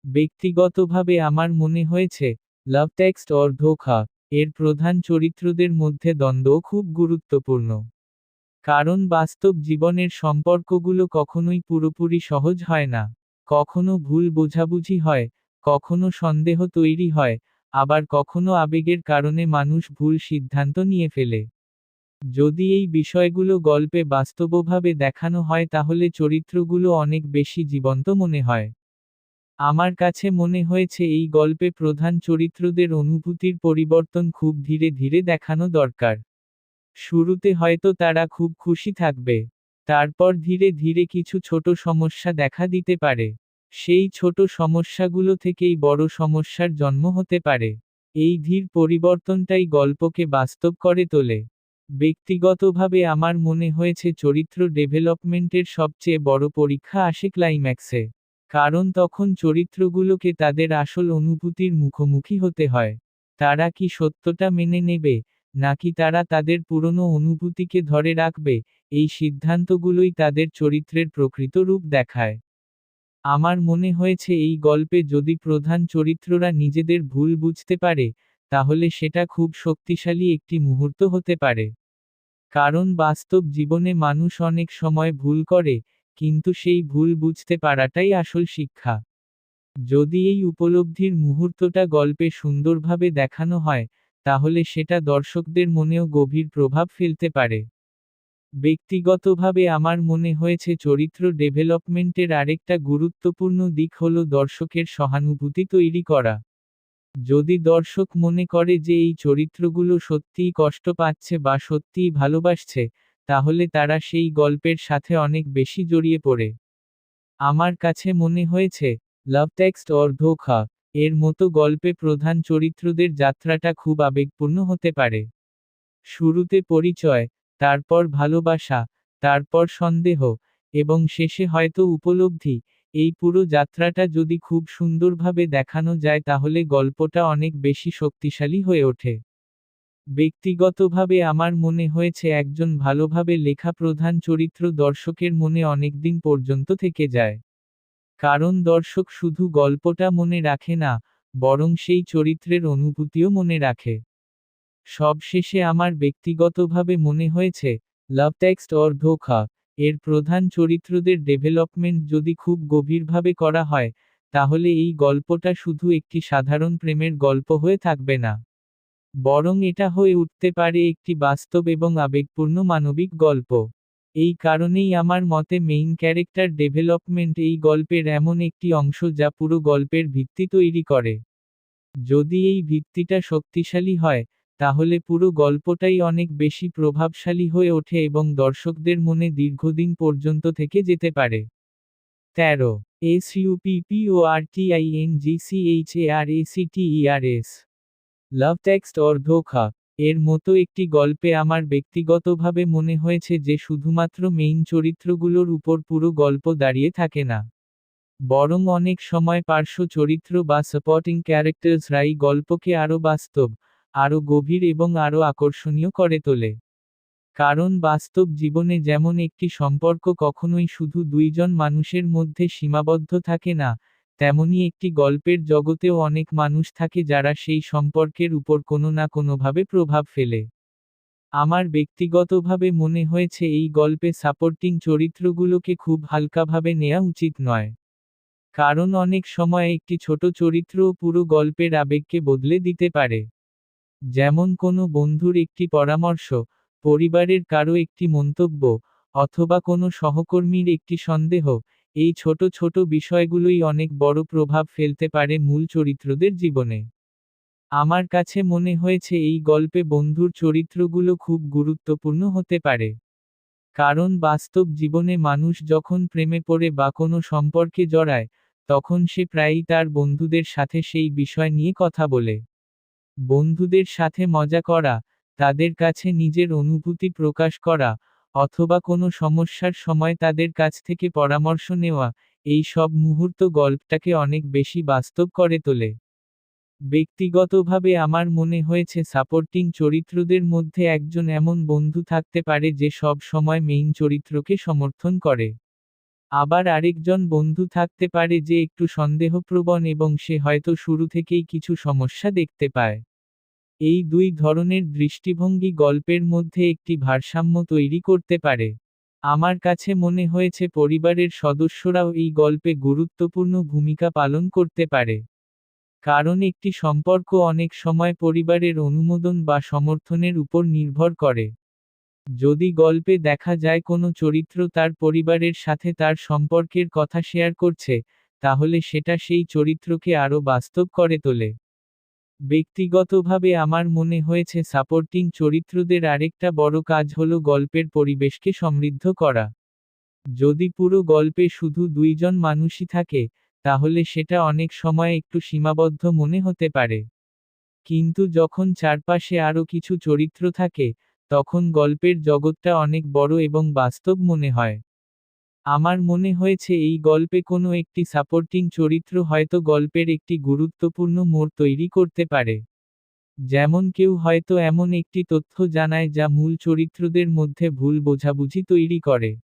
ব্যক্তিগতভাবে আমার মনে হয়েছে, লাভ টেক্সট অর ধোঁকা এর প্রধান চরিত্রদের মধ্যে দ্বন্দ্বও খুব গুরুত্বপূর্ণ। কারণ বাস্তব জীবনের সম্পর্কগুলো কখনোই পুরোপুরি সহজ হয় না। কখনো ভুল বোঝাবুঝি হয়, কখনো সন্দেহ তৈরি হয়, আবার কখনো আবেগের কারণে মানুষ ভুল সিদ্ধান্ত নিয়ে ফেলে। যদি এই বিষয়গুলো গল্পে বাস্তবভাবে দেখানো হয় তাহলে চরিত্রগুলো অনেক বেশি জীবন্ত মনে হয়। আমার কাছে মনে হয়েছে এই গল্পে প্রধান চরিত্রদের অনুভূতির পরিবর্তন খুব ধীরে ধীরে দেখানো দরকার। শুরুতে হয়তো তারা খুব খুশি থাকবে। তারপর ধীরে ধীরে কিছু ছোট সমস্যা দেখা দিতে পারে। সেই ছোট সমস্যাগুলো থেকেই বড় সমস্যার জন্ম হতে পারে। এই ধীর পরিবর্তনটাই গল্পকে বাস্তব করে তোলে। ব্যক্তিগতভাবে আমার মনে হয়েছে চরিত্র ডেভেলপমেন্টের সবচেয়ে বড় পরীক্ষা আসে ক্লাইম্যাক্সে। কারণ তখন চরিত্রগুলোকে তাদের আসল অনুভূতির মুখোমুখি হতে হয়। তারা কি সত্যটা মেনে নেবে, নাকি তারা তাদের পুরনো অনুভূতিকে ধরে রাখবে, এই সিদ্ধান্তগুলোই তাদের চরিত্রের প্রকৃত রূপ দেখায়। আমার মনে হয়েছে এই গল্পে যদি প্রধান চরিত্ররা নিজেদের ভুল বুঝতে পারে, তাহলে সেটা খুব শক্তিশালী একটি মুহূর্ত হতে পারে। কারণ বাস্তব জীবনে মানুষ অনেক সময় ভুল করে, কিন্তু সেই ভুল বুঝতে পারাটাই আসল শিক্ষা। যদি এই উপলব্ধির মুহূর্তটা গল্পে সুন্দরভাবে দেখানো হয়, তাহলে সেটা দর্শকদের মনেও গভীর প্রভাব ফেলতে পারে। ব্যক্তিগতভাবে আমার মনে হয়েছে চরিত্র ডেভেলপমেন্টের আরেকটা গুরুত্বপূর্ণ দিক হল দর্শকের সহানুভূতি তৈরি করা। যদি দর্শক মনে করে যে এই চরিত্রগুলো সত্যিই কষ্ট পাচ্ছে বা সত্যিই ভালোবাসছে, তাহলে তারা সেই গল্পের সাথে অনেক বেশি জড়িয়ে পড়ে। আমার কাছে মনে হয়েছে, লাভ টেক্সট অর ধোঁকা এর মতো গল্পে প্রধান চরিত্রদের যাত্রাটা খুব আবেগপূর্ণ হতে পারে। শুরুতে পরিচয়, তারপর ভালোবাসা, তারপর সন্দেহ, এবং শেষে হয়তো উপলব্ধি। এই পুরো যাত্রাটা যদি খুব সুন্দরভাবে দেখানো যায় তাহলে গল্পটা অনেক বেশি শক্তিশালী হয়ে ওঠে। ব্যক্তিগতভাবে আমার মনে হয়েছে একজন ভালোভাবে লেখা প্রধান চরিত্র দর্শকের মনে অনেকদিন পর্যন্ত থেকে যায়। কারণ দর্শক শুধু গল্পটা মনে রাখে না, বরং সেই চরিত্রের অনুভূতিও মনে রাখে। সবশেষে আমার ব্যক্তিগতভাবে মনে হয়েছে, লাভ টেক্সট অর ধোঁকা এর প্রধান চরিত্রদের ডেভেলপমেন্ট যদি খুব গভীরভাবে করা হয়, তাহলে এই গল্পটা শুধু একটি সাধারণ প্রেমের গল্প হয়ে থাকবে না। বরং এটা হয়ে উঠতে পারে একটি বাস্তব এবং আবেগপূর্ণ মানবিক গল্প। এই কারণেই আমার মতে মেইন ক্যারেক্টার ডেভেলপমেন্ট এই গল্পের এমন একটি অংশ যা পুরো গল্পের ভিত্তি তৈরি করে। যদি এই ভিত্তিটা শক্তিশালী হয়, তাহলে পুরো গল্পটাই অনেক বেশি প্রভাবশালী হয়ে ওঠে এবং দর্শকদের মনে দীর্ঘদিন পর্যন্ত থেকে যেতে পারে। 13. SUPPORTINGCHARACTERS লাভ টেক্সট অর ধোঁকা এর মতো একটি গল্পে আমার ব্যক্তিগতভাবে মনে হয়েছে যে শুধুমাত্র মেইন চরিত্রগুলোর উপর পুরো গল্প দাঁড়িয়ে থাকে না। বরং অনেক সময় পার্শ্ব চরিত্র বা সাপোর্টিং ক্যারেক্টার্সরাই গল্পকে আরও বাস্তব, আরও গভীর এবং আরও আকর্ষণীয় করে তোলে। কারণ বাস্তব জীবনে যেমন একটি সম্পর্ক কখনোই শুধু দুইজন মানুষের মধ্যে সীমাবদ্ধ থাকে না, তেমনি একটি গল্পের জগতেও অনেক মানুষ থাকে যারা সেই সম্পর্কের উপর কোনো না কোনোভাবে প্রভাব ফেলে। আমার ব্যক্তিগতভাবে মনে হয়েছে এই গল্পে সাপোর্টিং চরিত্রগুলোকে খুব হালকাভাবে নেওয়া উচিত নয়। কারণ অনেক সময় একটি ছোট চরিত্রও পুরো গল্পের আবেগকে বদলে দিতে পারে। যেমন কোনো বন্ধুর একটি পরামর্শ, পরিবারের কারো একটি মন্তব্য, অথবা কোনো সহকর্মীর একটি সন্দেহ, এই ছোট ছোট বিষয়গুলোই অনেক বড় প্রভাব ফেলতে পারে মূল চরিত্রদের জীবনে। আমার কাছে মনে হয়েছে এই গল্পে বন্ধুর চরিত্রগুলো খুব গুরুত্বপূর্ণ হতে পারে। কারণ বাস্তব জীবনে মানুষ যখন প্রেমে পড়ে বা কোনো সম্পর্কে জড়ায়, তখন সে প্রায়ই তার বন্ধুদের সাথে সেই বিষয় নিয়ে কথা বলে। বন্ধুদের সাথে মজা করা, তাদের কাছে নিজের অনুভূতি প্রকাশ করা, অথবা কোনো সমস্যার সময় তাদের কাছ থেকে পরামর্শ নেওয়া, এই সব মুহূর্ত গল্পটাকে অনেক বেশি বাস্তব করে তোলে। ব্যক্তিগতভাবে আমার মনে হয়েছে সাপোর্টিং চরিত্রদের মধ্যে একজন এমন বন্ধু থাকতে পারে যে সব সময় মেইন চরিত্রকে সমর্থন করে। আবার আরেকজন বন্ধু থাকতে পারে যে একটু সন্দেহপ্রবণ এবং সে হয়তো শুরু থেকেই কিছু সমস্যা দেখতে পায়। এই দুই ধরনের দৃষ্টিভঙ্গি গল্পের মধ্যে একটি ভারসাম্য তৈরি করতে পারে। আমার কাছে মনে হয়েছে পরিবারের সদস্যরাও এই গল্পে গুরুত্বপূর্ণ ভূমিকা পালন করতে পারে। কারণ একটি সম্পর্ক অনেক সময় পরিবারের অনুমোদন বা সমর্থনের উপর নির্ভর করে। যদি গল্পে দেখা যায় কোনো চরিত্র তার পরিবারের সাথে তার সম্পর্কের কথা শেয়ার করছে, তাহলে সেটা সেই চরিত্রকে আরও বাস্তব করে তোলে। ব্যক্তিগতভাবে আমার মনে হয়েছে সাপোর্টিং চরিত্রদের আরেকটা বড় কাজ হলো গল্পের পরিবেশকে সমৃদ্ধ করা। যদি পুরো গল্পে শুধু দুইজন মানুষই থাকে, তাহলে সেটা অনেক সময় একটু সীমাবদ্ধ মনে হতে পারে। কিন্তু যখন চারপাশে আরও কিছু চরিত্র থাকে, তখন গল্পের জগৎটা অনেক বড় এবং বাস্তব মনে হয়। আমার মনে হয়েছে এই গল্পে কোনো একটি সাপোর্টিং চরিত্র হয়তো গল্পের একটি গুরুত্বপূর্ণ মোড় তৈরি করতে পারে। যেমন কেউ হয়তো এমন একটি তথ্য জানায় যা মূল চরিত্রদের মধ্যে ভুল বোঝাবুঝি তৈরি করে।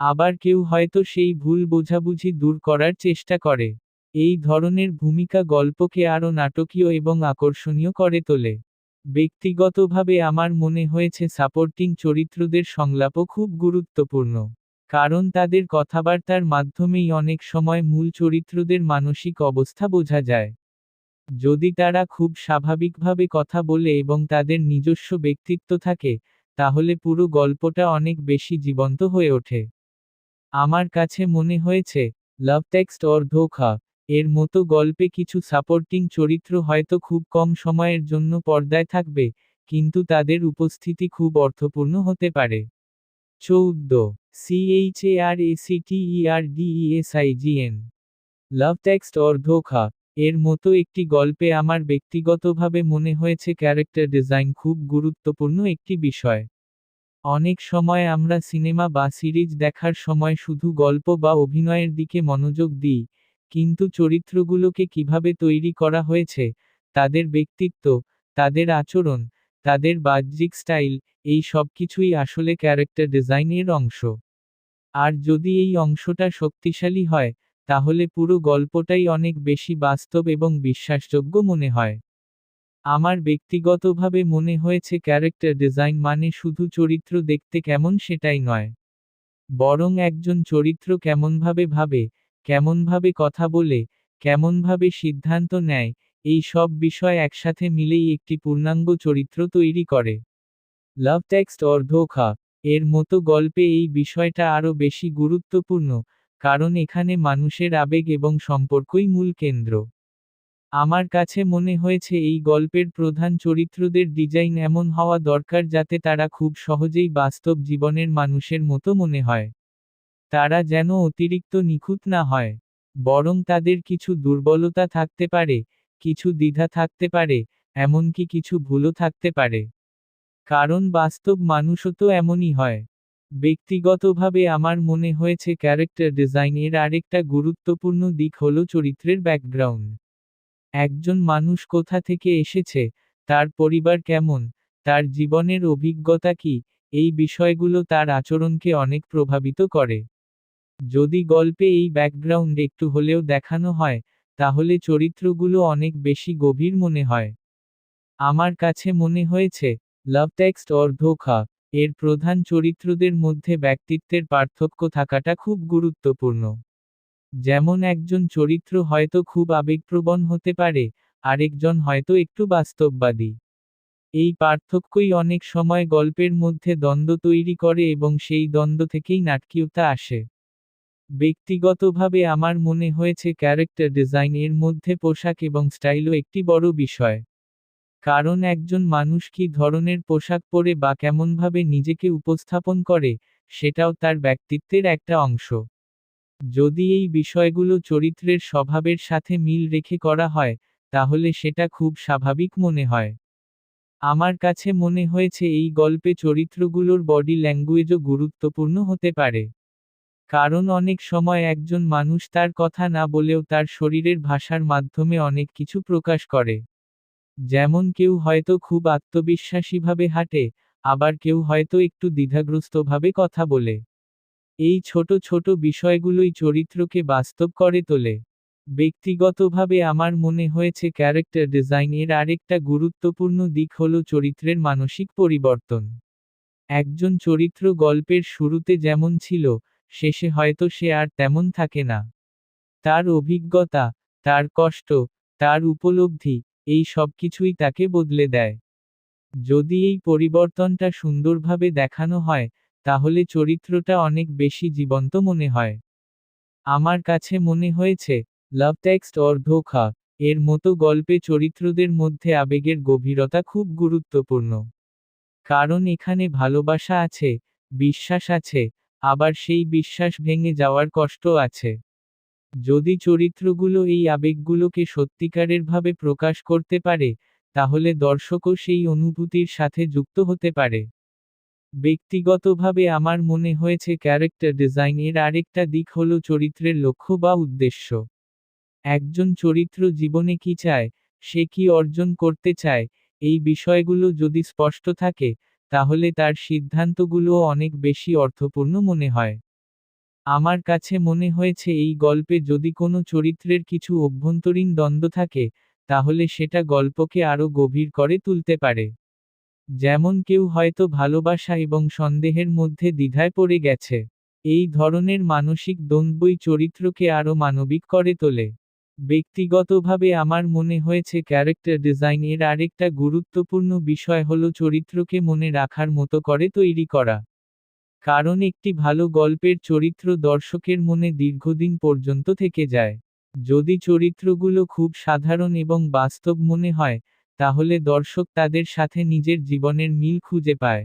আবার কেউ হয়তো সেই ভুল বোঝাবুঝি দূর করার চেষ্টা করে। এই ধরনের ভূমিকা গল্পকে আরও নাটকীয় এবং আকর্ষণীয় করে তোলে। ব্যক্তিগতভাবে আমার মনে হয়েছে সাপোর্টিং চরিত্রদের সংলাপও খুব গুরুত্বপূর্ণ। কারণ তাদের কথাবার্তার মাধ্যমেই অনেক সময় মূল চরিত্রদের মানসিক অবস্থা বোঝা যায়। যদি তারা খুব স্বাভাবিকভাবে কথা বলে এবং তাদের নিজস্ব ব্যক্তিত্ব থাকে, তাহলে পুরো গল্পটা অনেক বেশি জীবন্ত হয়ে ওঠে। আমার কাছে মনে হয়েছে, লাভ টেক্সট অর ধোঁকা এর মতো গল্পে কিছু সাপোর্টিং চরিত্র হয়তো খুব কম সময়ের জন্য পর্দায় থাকবে, কিন্তু তাদের উপস্থিতি খুব অর্থপূর্ণ হতে পারে। 14. CHARACTERDESIGN লাভ টেক্সট অর ধোঁকা এর মতো একটি গল্পে আমার ব্যক্তিগতভাবে মনে হয়েছে ক্যারেক্টার ডিজাইন খুব গুরুত্বপূর্ণ একটি বিষয়। অনেক সময় আমরা সিনেমা বা সিরিজ দেখার সময় শুধু গল্প বা অভিনয়ের দিকে মনোযোগ দিই, কিন্তু চরিত্রগুলোকে কিভাবে তৈরি করা হয়েছে, তাদের ব্যক্তিত্ব, তাদের আচরণ, তাদের বাহ্যিক স্টাইল, এই সবকিছুই আসলে ক্যারেক্টার ডিজাইনের অংশ। আর যদি এই অংশটা শক্তিশালী হয়, তাহলে পুরো গল্পটাই অনেক বেশি বাস্তব এবং বিশ্বাসযোগ্য মনে হয়। আমার ব্যক্তিগতভাবে মনে হয়েছে ক্যারেক্টার ডিজাইন মানে শুধু চরিত্র দেখতে কেমন সেটাই নয়, বরং একজন চরিত্র কেমনভাবে ভাবে, কেমনভাবে কথা বলে, কেমনভাবে সিদ্ধান্ত নেয়, এই সব বিষয় একসাথে মিলেই একটি পূর্ণাঙ্গ চরিত্র তৈরি করে। লাভ টেক্সট অর ধোঁকা এর মতো গল্পে এই বিষয়টা আরও বেশি গুরুত্বপূর্ণ, কারণ এখানে মানুষের আবেগ এবং সম্পর্কই মূল কেন্দ্র। আমার কাছে মনে হয়েছে এই গল্পের প্রধান চরিত্রদের ডিজাইন এমন হওয়া দরকার যাতে তারা খুব সহজেই বাস্তব জীবনের মানুষের মতো মনে হয়। তারা যেন অতিরিক্ত নিখুঁত না হয়, বরং তাদের কিছু দুর্বলতা থাকতে পারে, কিছু দ্বিধা থাকতে পারে, এমনকি কিছু ভুলও থাকতে পারে। কারণ বাস্তব মানুষও তো এমনই হয়। ব্যক্তিগতভাবে আমার মনে হয়েছে ক্যারেক্টার ডিজাইনের আরেকটা গুরুত্বপূর্ণ দিক হল চরিত্রের ব্যাকগ্রাউন্ড। একজন মানুষ কোথা থেকে এসেছে, তার পরিবার কেমন, তার জীবনের অভিজ্ঞতা কি, এই বিষয়গুলো তার আচরণকে অনেক প্রভাবিত করে। যদি গল্পে এই ব্যাকগ্রাউন্ড একটু হলেও দেখানো হয়, তাহলে চরিত্রগুলো অনেক বেশি গভীর মনে হয়। আমার কাছে মনে হয়েছে, লাভ টেক্সট অর ধোঁকা এর প্রধান চরিত্রদের মধ্যে ব্যক্তিত্বের পার্থক্য থাকাটা খুব গুরুত্বপূর্ণ। যেমন একজন চরিত্র হয়তো খুব আবেগপ্রবণ হতে পারে, আরেকজন হয়তো একটু বাস্তববাদী। এই পার্থক্যই অনেক সময় গল্পের মধ্যে দ্বন্দ্ব তৈরি করে এবং সেই দ্বন্দ্ব থেকেই নাটকীয়তা আসে। ব্যক্তিগতভাবে আমার মনে হয়েছে ক্যারেক্টার ডিজাইন এর মধ্যে পোশাক এবং স্টাইলও একটি বড় বিষয়। কারণ একজন মানুষ কী ধরনের পোশাক পরে বা কেমনভাবে নিজেকে উপস্থাপন করে, সেটাও তার ব্যক্তিত্বের একটা অংশ। যদি এই বিষয়গুলো চরিত্রের স্বভাবের সাথে মিল রেখে করা হয়, তাহলে সেটা খুব স্বাভাবিক মনে হয়। আমার কাছে মনে হয়েছে এই গল্পে চরিত্রগুলোর বডি ল্যাঙ্গুয়েজও গুরুত্বপূর্ণ হতে পারে। কারণ অনেক সময় একজন মানুষ তার কথা না বলেও তার শরীরের ভাষার মাধ্যমে অনেক কিছু প্রকাশ করে। যেমন কেউ হয়তো খুব আত্মবিশ্বাসীভাবে হাঁটে, আবার কেউ হয়তো একটু দ্বিধাগ্রস্তভাবে কথা বলে। এই ছোট ছোট বিষয়গুলোই চরিত্রকে বাস্তব করে তোলে। ব্যক্তিগতভাবে আমার মনে হয়েছে ক্যারেক্টার ডিজাইন এর আরেকটা গুরুত্বপূর্ণ দিক হল চরিত্রের মানসিক পরিবর্তন। একজন চরিত্র গল্পের শুরুতে যেমন ছিল, শেষে হয়তো সে আর তেমন থাকে না। তার অভিজ্ঞতা, তার কষ্ট, তার উপলব্ধি, এই সবকিছুই তাকে বদলে দেয়। যদি এই পরিবর্তনটা সুন্দরভাবে দেখানো হয়, তাহলে চরিত্রটা অনেক বেশি জীবন্ত মনে হয়। আমার কাছে মনে হয়েছে, লাভ টেক্সট অর ধোঁকা এর মতো গল্পে চরিত্রদের মধ্যে আবেগের গভীরতা খুব গুরুত্বপূর্ণ। কারণ এখানে ভালোবাসা আছে, বিশ্বাস আছে, আবার সেই বিশ্বাস ভেঙে যাওয়ার কষ্ট আছে। যদি চরিত্রগুলো এই আবেগগুলোকে সত্যিকারেরভাবে প্রকাশ করতে পারে, তাহলে দর্শকও সেই অনুভূতির সাথে যুক্ত হতে পারে। ব্যক্তিগতভাবে আমার মনে হয়েছে ক্যারেক্টার ডিজাইন এর আরেকটা দিক হল চরিত্রের লক্ষ্য বা উদ্দেশ্য। একজন চরিত্র জীবনে কি চায়, সে কি অর্জন করতে চায়, এই বিষয়গুলো যদি স্পষ্ট থাকে, তাহলে তার সিদ্ধান্তগুলোও অনেক বেশি অর্থপূর্ণ মনে হয়। আমার কাছে মনে হয়েছে এই গল্পে যদি কোনো চরিত্রের কিছু অভ্যন্তরীণ দ্বন্দ্ব থাকে, তাহলে সেটা গল্পকে আরও গভীর করে তুলতে পারে। যেমন কেউ হয়তো ভালোবাসা এবং সন্দেহের মধ্যে দ্বিধায় পড়ে গেছে। এই ধরনের মানসিক দ্বন্দ্বই চরিত্রকে আরও মানবিক করে তোলে। ব্যক্তিগতভাবে আমার মনে হয়েছে ক্যারেক্টার ডিজাইন এর আরেকটা গুরুত্বপূর্ণ বিষয় হল চরিত্রকে মনে রাখার মতো করে তৈরি করা। কারণ একটি ভালো গল্পের চরিত্র দর্শকের মনে দীর্ঘদিন পর্যন্ত থেকে যায়। যদি চরিত্রগুলো খুব সাধারণ এবং বাস্তব মনে হয়, তাহলে দর্শক তাদের সাথে নিজের জীবনের মিল খুঁজে পায়।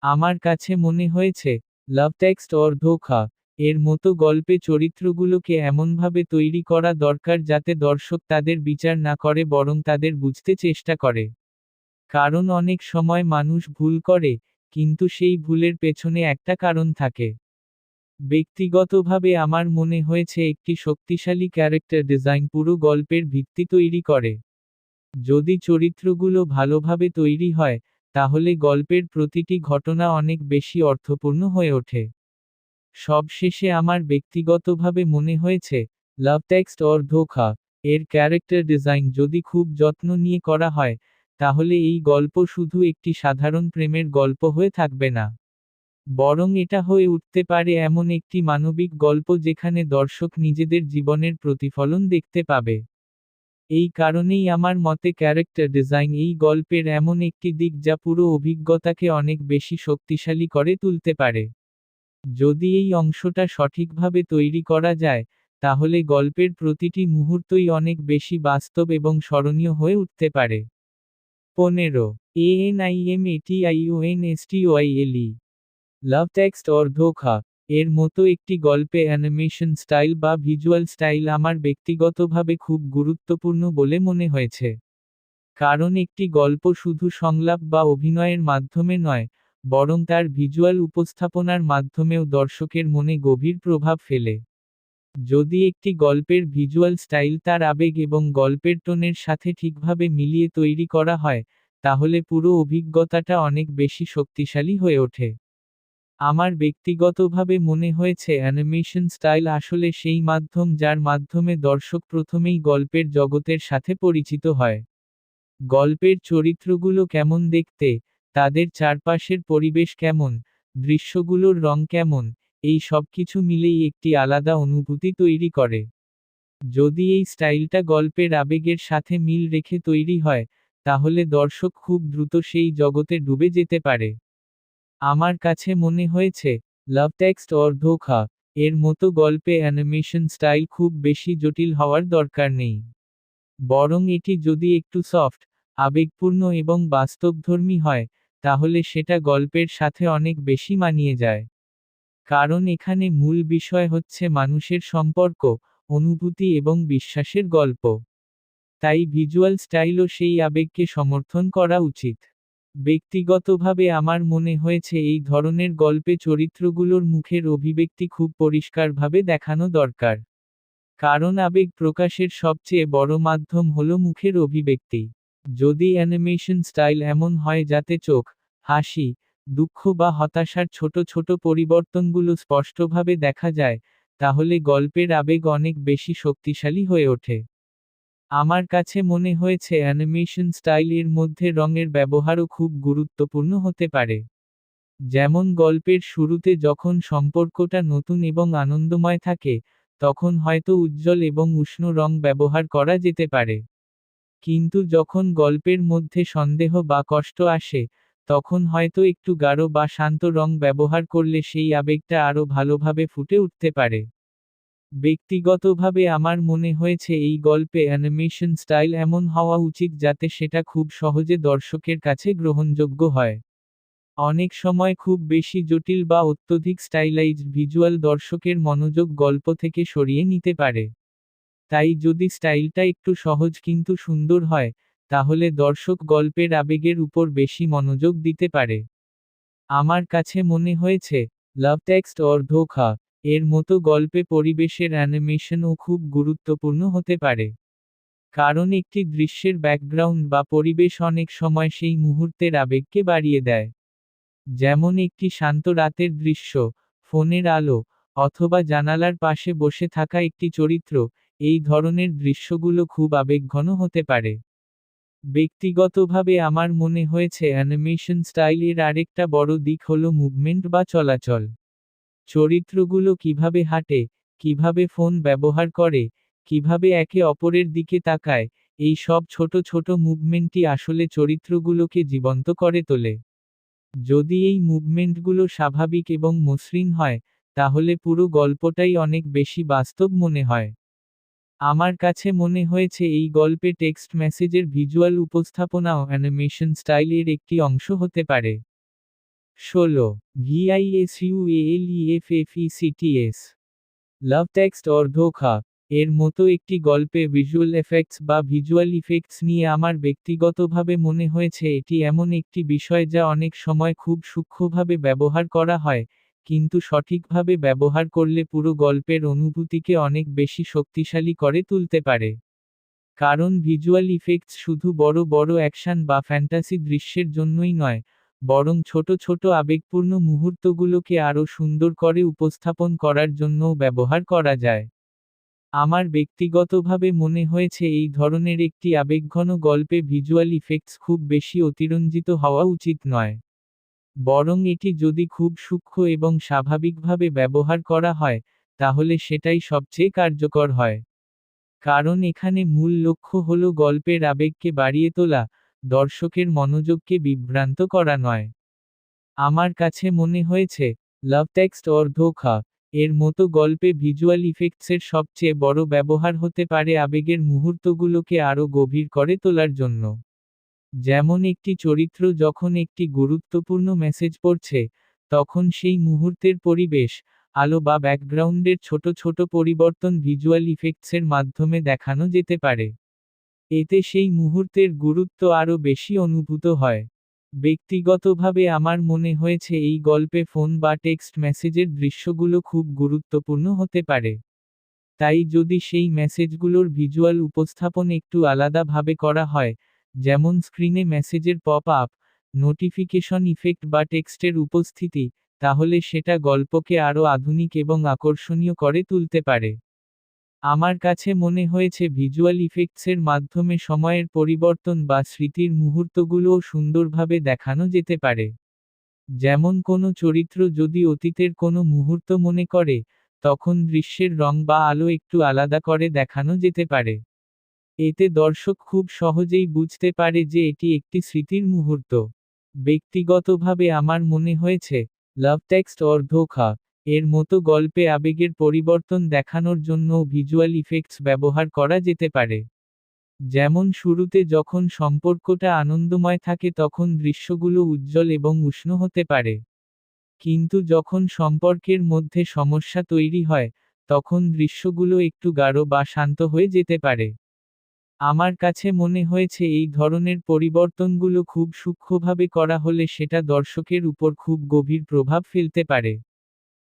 আমার কাছে মনে হয়েছে, লাভ টেক্সট অর ধোঁকা এর মতো গল্পে চরিত্রগুলোকে এমনভাবে তৈরি করা দরকার যাতে দর্শক তাদের বিচার না করে বরং তাদের বুঝতে চেষ্টা করে। কারণ অনেক সময় মানুষ ভুল করে, কিন্তু সেই ভুলের পেছনে একটা কারণ থাকে। ব্যক্তিগতভাবে আমার মনে হয়েছে একটি শক্তিশালী ক্যারেক্টার ডিজাইন পুরো গল্পের ভিত্তি তৈরি করে। যদি চরিত্রগুলো ভালোভাবে তৈরি হয়, তাহলে গল্পের প্রতিটি ঘটনা অনেক বেশি অর্থপূর্ণ হয়ে ওঠে। সবশেষে আমার ব্যক্তিগতভাবে মনে হয়েছে, লাভ টেক্সট অর ধোঁকা এর ক্যারেক্টার ডিজাইন যদি খুব যত্ন নিয়ে করা হয়, তাহলে এই গল্প শুধু একটি সাধারণ প্রেমের গল্প হয়ে থাকবে না। বরং এটা হয়ে উঠতে পারে এমন একটি মানবিক গল্প যেখানে দর্শক নিজেদের জীবনের প্রতিফলন দেখতে পাবে। এই কারণেই আমার মতে ক্যারেক্টার ডিজাইন এই গল্পের এমন একটি দিক যা পুরো অভিজ্ঞতাকে অনেক বেশি শক্তিশালী করে তুলতে পারে। যদি এই অংশটা সঠিকভাবে তৈরি করা যায়, তাহলে গল্পের প্রতিটি মুহূর্তই অনেক বেশি বাস্তব এবং স্মরণীয় হয়ে উঠতে পারে। 15 ANIMATIONSTOILE লাভ টেক্সট অর ধোঁকা এর মতো একটি গল্পে অ্যানিমেশন স্টাইল বা ভিজুয়াল স্টাইল আমার ব্যক্তিগতভাবে খুব গুরুত্বপূর্ণ বলে মনে হয়েছে। কারণ একটি গল্প শুধু সংলাপ বা অভিনয়ের মাধ্যমে নয়, বরং তার ভিজুয়াল উপস্থাপনার মাধ্যমেও দর্শকের মনে গভীর প্রভাব ফেলে। যদি একটি গল্পের ভিজুয়াল স্টাইল তার আবেগ এবং গল্পের টোনের সাথে ঠিকভাবে মিলিয়ে তৈরি করা হয়, তাহলে পুরো অভিজ্ঞতাটা অনেক বেশি শক্তিশালী হয়ে ওঠে। আমার ব্যক্তিগতভাবে মনে হয়েছে অ্যানিমেশন স্টাইল আসলে সেই মাধ্যম যার মাধ্যমে দর্শক প্রথমেই গল্পের জগতের সাথে পরিচিত হয়। গল্পের চরিত্রগুলো কেমন দেখতে, তাদের চারপাশের পরিবেশ কেমন, দৃশ্যগুলোর রং কেমন, এই সবকিছু মিলেই একটি আলাদা অনুভূতি তৈরি করে। যদি এই স্টাইলটা গল্পের আবেগের সাথে মিল রেখে তৈরি হয়, তাহলে দর্শক খুব দ্রুত সেই জগতে ডুবে যেতে পারে। আমার কাছে মনে হয়েছে, লাভ টেক্সট অর ধোঁকা এর মতো গল্পে অ্যানিমেশন স্টাইল খুব বেশি জটিল হওয়ার দরকার নেই। বরং এটি যদি একটু সফট, আবেগপূর্ণ এবং বাস্তবধর্মী হয়, তাহলে সেটা গল্পের সাথে অনেক বেশি মানিয়ে যায়। কারণ এখানে মূল বিষয় হচ্ছে মানুষের সম্পর্ক, অনুভূতি এবং বিশ্বাসের গল্প। তাই ভিজুয়াল স্টাইলও সেই আবেগকে সমর্থন করা উচিত। ব্যক্তিগতভাবে আমার মনে হয়েছে এই ধরনের গল্পে চরিত্রগুলোর মুখের অভিব্যক্তি খুব পরিষ্কারভাবে দেখানো দরকার। কারণ আবেগ প্রকাশের সবচেয়ে বড় মাধ্যম হলো মুখের অভিব্যক্তি। যদি অ্যানিমেশন স্টাইল এমন হয় যাতে চোখ, হাসি, দুঃখ বা হতাশার ছোট ছোট পরিবর্তনগুলো স্পষ্টভাবে দেখা যায়, তাহলে গল্পের আবেগ অনেক বেশি শক্তিশালী হয়ে ওঠে। আমার কাছে মনে হয়েছে অ্যানিমেশন স্টাইল এর মধ্যে রঙের ব্যবহারও খুব গুরুত্বপূর্ণ হতে পারে। যেমন গল্পের শুরুতে যখন সম্পর্কটা নতুন এবং আনন্দময় থাকে, তখন হয়তো উজ্জ্বল এবং উষ্ণ রং ব্যবহার করা যেতে পারে। কিন্তু যখন গল্পের মধ্যে সন্দেহ বা কষ্ট আসে, তখন হয়তো একটু গাঢ় বা শান্ত রং ব্যবহার করলে সেই আবেগটা আরও ভালোভাবে ফুটে উঠতে পারে। ব্যক্তিগতভাবে আমার মনে হয়েছে এই গল্পে অ্যানিমেশন স্টাইল এমন হওয়া উচিত যাতে সেটা খুব সহজে দর্শকের কাছে গ্রহণযোগ্য হয়। অনেক সময় খুব বেশি জটিল বা অত্যধিক স্টাইলাইজড ভিজুয়াল দর্শকের মনোযোগ গল্প থেকে সরিয়ে নিতে পারে। তাই যদি স্টাইলটা একটু সহজ কিন্তু সুন্দর হয়, তাহলে দর্শক গল্পের আবেগের উপর বেশি মনোযোগ দিতে পারে। আমার কাছে মনে হয়েছে, লাভ টেক্সট অর ধোঁকা এর মতো গল্পে পরিবেশের অ্যানিমেশনও খুব গুরুত্বপূর্ণ হতে পারে। কারণ একটি দৃশ্যের ব্যাকগ্রাউন্ড বা পরিবেশ অনেক সময় সেই মুহূর্তের আবেগকে বাড়িয়ে দেয়। যেমন একটি শান্ত রাতের দৃশ্য, ফোনের আলো, অথবা জানালার পাশে বসে থাকা একটি চরিত্র, এই ধরনের দৃশ্যগুলো খুব আবেগঘন হতে পারে। ব্যক্তিগতভাবে আমার মনে হয়েছে অ্যানিমেশন স্টাইল এর আরেকটা বড় দিক হলো মুভমেন্ট বা চলাচল। চরিত্রগুলো কিভাবে হাঁটে, কিভাবে ফোন ব্যবহার করে, কিভাবে একে অপরের দিকে তাকায়, এই সব ছোট ছোট মুভমেন্টই আসলে চরিত্রগুলোকে জীবন্ত করে তোলে। যদি এই মুভমেন্টগুলো স্বাভাবিক এবং মসৃণ হয়, তাহলে পুরো গল্পটাই অনেক বেশি বাস্তব মনে হয়। আমার কাছে মনে হয়েছে এই গল্পে টেক্সট মেসেজের ভিজুয়াল উপস্থাপনাও অ্যানিমেশন স্টাইল এর একটি অংশ হতে পারে। 16 VISUALEFFECTS লাভ টেক্সট অর ধোঁকা এর মতো একটি গল্পে ভিজুয়াল এফেক্টস বা ভিজুয়াল ইফেক্টস নিয়ে আমার ব্যক্তিগতভাবে মনে হয়েছে এটি এমন একটি বিষয় যা অনেক সময় খুব সূক্ষ্মভাবে ব্যবহার করা হয়, কিন্তু সঠিকভাবে ব্যবহার করলে পুরো গল্পের অনুভূতিকে অনেক বেশি শক্তিশালী করে তুলতে পারে। কারণ ভিজুয়াল ইফেক্টস শুধু বড় বড় অ্যাকশন বা ফ্যান্টাসি দৃশ্যের জন্যই নয়, বরং ছোট ছোট আবেগপূর্ণ মুহূর্তগুলোকে আরও সুন্দর করে উপস্থাপন করার জন্যও ব্যবহার করা যায়। আমার ব্যক্তিগতভাবে মনে হয়েছে এই ধরনের একটি আবেগঘন গল্পে ভিজুয়াল ইফেক্টস খুব বেশি অতিরঞ্জিত হওয়া উচিত নয়। বরং এটি যদি খুব সূক্ষ্ম এবং স্বাভাবিকভাবে ব্যবহার করা হয়, তাহলে সেটাই সবচেয়ে কার্যকর হয়। কারণ এখানে মূল লক্ষ্য হল গল্পের আবেগকে বাড়িয়ে তোলা, দর্শকের মনোযোগকে বিভ্রান্ত করা নয়। আমার কাছে মনে হয়েছে, লাভ টেক্সট অর ধোঁকা এর মতো গল্পে ভিজুয়াল ইফেক্টসের সবচেয়ে বড় ব্যবহার হতে পারে আবেগের মুহূর্তগুলোকে আরও গভীর করে তোলার জন্য। যেমন একটি চরিত্র যখন একটি গুরুত্বপূর্ণ মেসেজ পড়ছে, তখন সেই মুহূর্তের পরিবেশ, আলো বা ব্যাকগ্রাউন্ডের ছোট ছোট পরিবর্তন ভিজুয়াল ইফেক্টসের মাধ্যমে দেখানো যেতে পারে। এতে সেই মুহূর্তের গুরুত্ব আরও বেশি অনুভূত হয়। ব্যক্তিগতভাবে আমার মনে হয়েছে এই গল্পে ফোন বা টেক্সট মেসেজের দৃশ্যগুলো খুব গুরুত্বপূর্ণ হতে পারে। তাই যদি সেই মেসেজগুলোর ভিজুয়াল উপস্থাপন একটু আলাদাভাবে করা হয়, যেমন স্ক্রিনে মেসেজের পপ আপ, নোটিফিকেশন ইফেক্ট বা টেক্সটের উপস্থিতি, তাহলে সেটা গল্পকে আরও আধুনিক এবং আকর্ষণীয় করে তুলতে পারে। আমার কাছে মনে হয়েছে ভিজুয়াল ইফেক্টসের মাধ্যমে সময়ের পরিবর্তন বা স্মৃতির মুহূর্তগুলোও সুন্দরভাবে দেখানো যেতে পারে। যেমন কোনো চরিত্র যদি অতীতের কোনো মুহূর্ত মনে করে, তখন দৃশ্যের রং বা আলো একটু আলাদা করে দেখানো যেতে পারে। এতে দর্শক খুব সহজেই বুঝতে পারে যে এটি একটি স্মৃতির মুহূর্ত। ব্যক্তিগতভাবে আমার মনে হয়েছে, লাভ টেক্সট অর ধোঁকা এর মতো গল্পে আবেগের পরিবর্তন দেখানোর জন্যও ভিজুয়াল ইফেক্টস ব্যবহার করা যেতে পারে। যেমন শুরুতে যখন সম্পর্কটা আনন্দময় থাকে তখন দৃশ্যগুলো উজ্জ্বল এবং উষ্ণ হতে পারে। কিন্তু যখন সম্পর্কের মধ্যে সমস্যা তৈরি হয়, তখন দৃশ্যগুলো একটু গাঢ় বা শান্ত হয়ে যেতে পারে। আমার কাছে মনে হয়েছে এই ধরনের পরিবর্তনগুলো খুব সূক্ষ্মভাবে করা হলে সেটা দর্শকের উপর খুব গভীর প্রভাব ফেলতে পারে।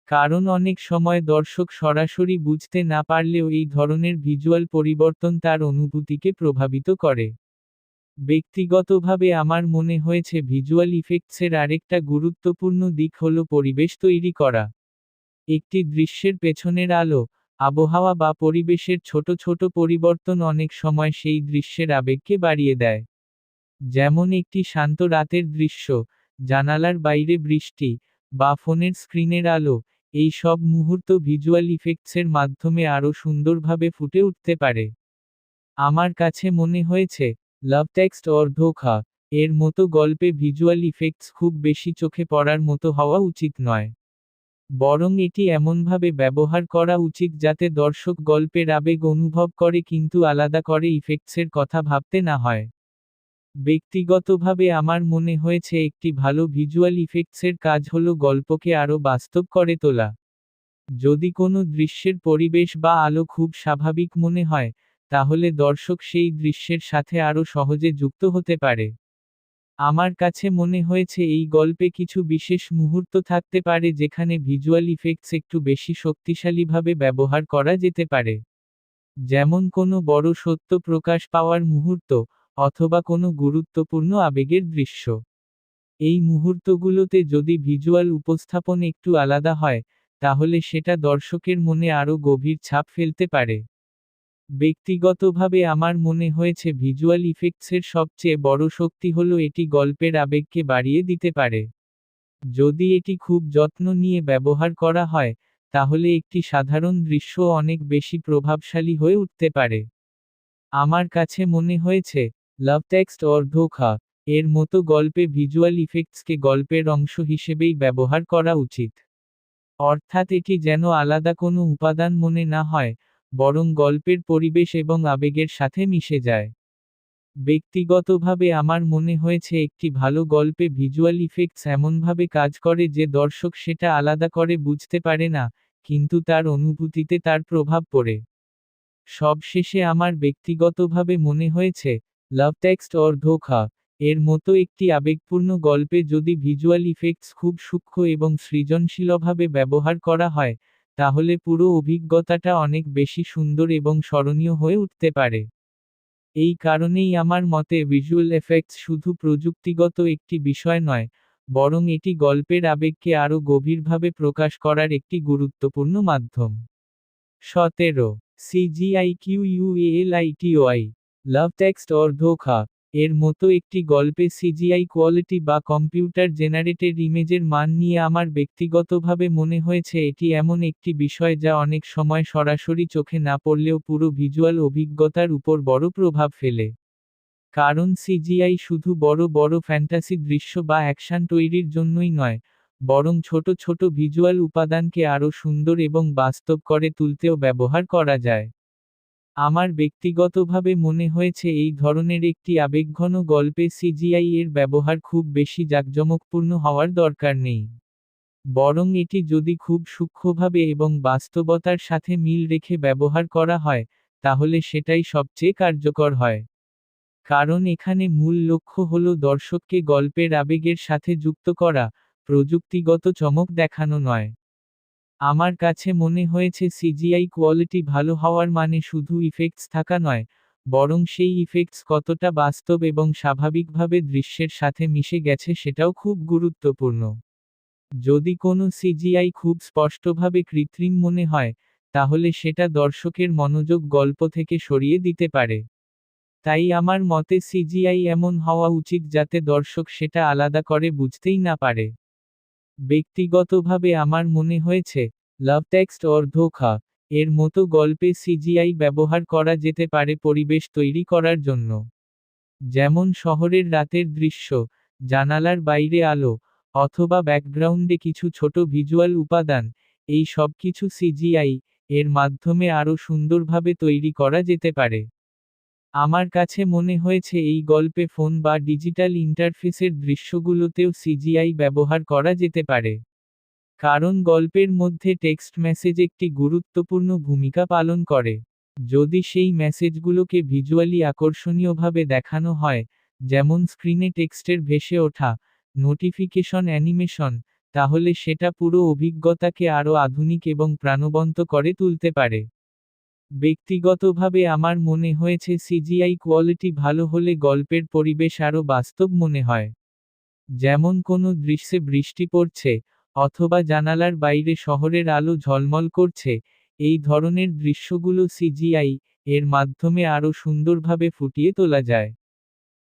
কারণ অনেক সময় দর্শক সরাসরি বুঝতে না পারলেও এই ধরনের ভিজুয়াল পরিবর্তন তার অনুভূতিকে প্রভাবিত করে। ব্যক্তিগতভাবে আমার মনে হয়েছে ভিজুয়াল ইফেক্টসের আরেকটা গুরুত্বপূর্ণ দিক হল পরিবেশ তৈরি করা। একটি দৃশ্যের পেছনের আলো, আবহাওয়া বা পরিবেশের ছোট ছোট পরিবর্তন অনেক সময় সেই দৃশ্যের আবেগকে বাড়িয়ে দেয়। যেমন একটি শান্ত রাতের দৃশ্য, জানালার বাইরে বৃষ্টি, বা ফোনের স্ক্রিনের আলো, এই সব মুহূর্ত ভিজুয়াল ইফেক্টসের মাধ্যমে আরও সুন্দরভাবে ফুটে উঠতে পারে। আমার কাছে মনে হয়েছে, লাভ টেক্সট অর ধোঁকা এর মতো গল্পে ভিজুয়াল ইফেক্টস খুব বেশি চোখে পড়ার মতো হওয়া উচিত নয়। বরং এটি এমনভাবে ব্যবহার করা উচিত যাতে দর্শক গল্পের আবেগ অনুভব করে কিন্তু আলাদা করে ইফেক্টসের কথা ভাবতে না হয়। ব্যক্তিগতভাবে আমার মনে হয়েছে একটি ভালো ভিজুয়াল ইফেক্টসের কাজ হলো গল্পকে আরও বাস্তব করে তোলা। যদি কোনো দৃশ্যের পরিবেশ বা আলো খুব স্বাভাবিক মনে হয়, তাহলে দর্শক সেই দৃশ্যের সাথে আরও সহজে যুক্ত হতে পারে। আমার কাছে মনে হয়েছে এই গল্পে কিছু বিশেষ মুহূর্ত থাকতে পারে যেখানে ভিজুয়াল ইফেক্টস একটু বেশি শক্তিশালীভাবে ব্যবহার করা যেতে পারে। যেমন কোনো বড় সত্য প্রকাশ পাওয়ার মুহূর্ত, অথবা কোনো গুরুত্বপূর্ণ আবেগের দৃশ্য। এই মুহূর্তগুলোতে যদি ভিজুয়াল উপস্থাপন একটু আলাদা হয়, তাহলে সেটা দর্শকের মনে আরও গভীর ছাপ ফেলতে পারে। ব্যক্তিগতভাবে আমার মনে হয়েছে ভিজুয়াল ইফেক্টসের সবচেয়ে বড় শক্তি হলো এটি গল্পের আবেগকে বাড়িয়ে দিতে পারে। যদি এটি খুব যত্ন নিয়ে ব্যবহার করা হয়, তাহলে একটি সাধারণ দৃশ্য অনেক বেশি প্রভাবশালী হয়ে উঠতে পারে। আমার কাছে মনে হয়েছে, লাভ টেক্সট অর ধোঁকা এর মতো গল্পে ভিজুয়াল ইফেক্টসকে গল্পের অংশ হিসেবেই ব্যবহার করা উচিত। অর্থাৎ এটি যেন আলাদা কোনো উপাদান মনে না হয়, বরং গল্পের পরিবেশ এবং আবেগের সাথে মিশে যায়। ব্যক্তিগতভাবে আমার মনে হয়েছে একটি ভালো গল্পে ভিজুয়াল ইফেক্টস এমনভাবে কাজ করে যে দর্শক সেটা আলাদা করে বুঝতে পারে না, কিন্তু তার অনুভূতিতে তার প্রভাব পড়ে। সবশেষে আমার ব্যক্তিগতভাবে মনে হয়েছে, লাভ টেক্সট অর ধোঁকা এর মতো একটি আবেগপূর্ণ গল্পে যদি ভিজুয়াল ইফেক্টস খুব সূক্ষ্ম এবং সৃজনশীলভাবে ব্যবহার করা হয়, তাহলে পুরো অভিজ্ঞতাটা অনেক বেশি সুন্দর এবং স্মরণীয় হয়ে উঠতে পারে। এই কারণেই আমার মতে ভিজুয়াল এফেক্টস শুধু প্রযুক্তিগত একটি বিষয় নয়, বরং এটি গল্পের আবেগকে আরও গভীরভাবে প্রকাশ করার একটি গুরুত্বপূর্ণ মাধ্যম। 17 CGIQUALITOI লাভ টেক্সট অর ধোঁকা এর মতো একটি গল্পে সিজিআই কোয়ালিটি বা কম্পিউটার জেনারেটেড ইমেজের মান নিয়ে আমার ব্যক্তিগতভাবে মনে হয়েছে এটি এমন একটি বিষয় যা অনেক সময় সরাসরি চোখে না পড়লেও পুরো ভিজুয়াল অভিজ্ঞতার উপর বড় প্রভাব ফেলে। কারণ সিজিআই শুধু বড় বড় ফ্যান্টাসি দৃশ্য বা অ্যাকশন তৈরির জন্যই নয়, বরং ছোট ছোট ভিজুয়াল উপাদানকে আরও সুন্দর এবং বাস্তব করে তুলতেও ব্যবহার করা যায়। আমার ব্যক্তিগতভাবে মনে হয়েছে এই ধরনের একটি আবেগঘন গল্পে সিজিআই এর ব্যবহার খুব বেশি জাঁকজমকপূর্ণ হওয়ার দরকার নেই। বরং এটি যদি খুব সূক্ষ্মভাবে এবং বাস্তবতার সাথে মিল রেখে ব্যবহার করা হয়, তাহলে সেটাই সবচেয়ে কার্যকর হয়। কারণ এখানে মূল লক্ষ্য হল দর্শককে গল্পের আবেগের সাথে যুক্ত করা, প্রযুক্তিগত চমক দেখানো নয়। আমার কাছে মনে হয়েছে সিজিআই কোয়ালিটি ভালো হওয়ার মানে শুধু ইফেক্টস থাকা নয়, বরং সেই ইফেক্টস কতটা বাস্তব এবং স্বাভাবিকভাবে দৃশ্যের সাথে মিশে গেছে সেটাও খুব গুরুত্বপূর্ণ। যদি কোনো সিজিআই খুব স্পষ্টভাবে কৃত্রিম মনে হয়, তাহলে সেটা দর্শকের মনোযোগ গল্প থেকে সরিয়ে দিতে পারে। তাই আমার মতে সিজিআই এমন হওয়া উচিত যাতে দর্শক সেটা আলাদা করে বুঝতেই না পারে। ব্যক্তিগতভাবে আমার মনে হয়েছে, লাভ টেক্সট অর ধোঁকা এর মতো গল্পে সিজিআই ব্যবহার করা যেতে পারে পরিবেশ তৈরি করার জন্য। যেমন শহরের রাতের দৃশ্য, জানালার বাইরে আলো, অথবা ব্যাকগ্রাউন্ডে কিছু ছোট ভিজুয়াল উপাদান, এই সবকিছু সিজিআই এর মাধ্যমে আরও সুন্দরভাবে তৈরি করা যেতে পারে। আমার কাছে মনে হয়েছে এই গল্পে ফোন বা ডিজিটাল ইন্টারফেসের দৃশ্যগুলোতেও সিজিআই ব্যবহার করা যেতে পারে। কারণ গল্পের মধ্যে টেক্সট মেসেজ একটি গুরুত্বপূর্ণ ভূমিকা পালন করে। যদি সেই মেসেজগুলোকে ভিজুয়ালি আকর্ষণীয়ভাবে দেখানো হয়, যেমন স্ক্রিনে টেক্সটের ভেসে ওঠা, নোটিফিকেশন অ্যানিমেশন, তাহলে সেটা পুরো অভিজ্ঞতাকে আরও আধুনিক এবং প্রাণবন্ত করে তুলতে পারে। ব্যক্তিগতভাবে আমার মনে হয়েছে সিজিআই কোয়ালিটি ভালো হলে গল্পের পরিবেশ আরও বাস্তব মনে হয়। যেমন কোনো দৃশ্যে বৃষ্টি পড়ছে, অথবা জানালার বাইরে শহরের আলো ঝলমল করছে, এই ধরনের দৃশ্যগুলো সিজিআই এর মাধ্যমে আরও সুন্দরভাবে ফুটিয়ে তোলা যায়।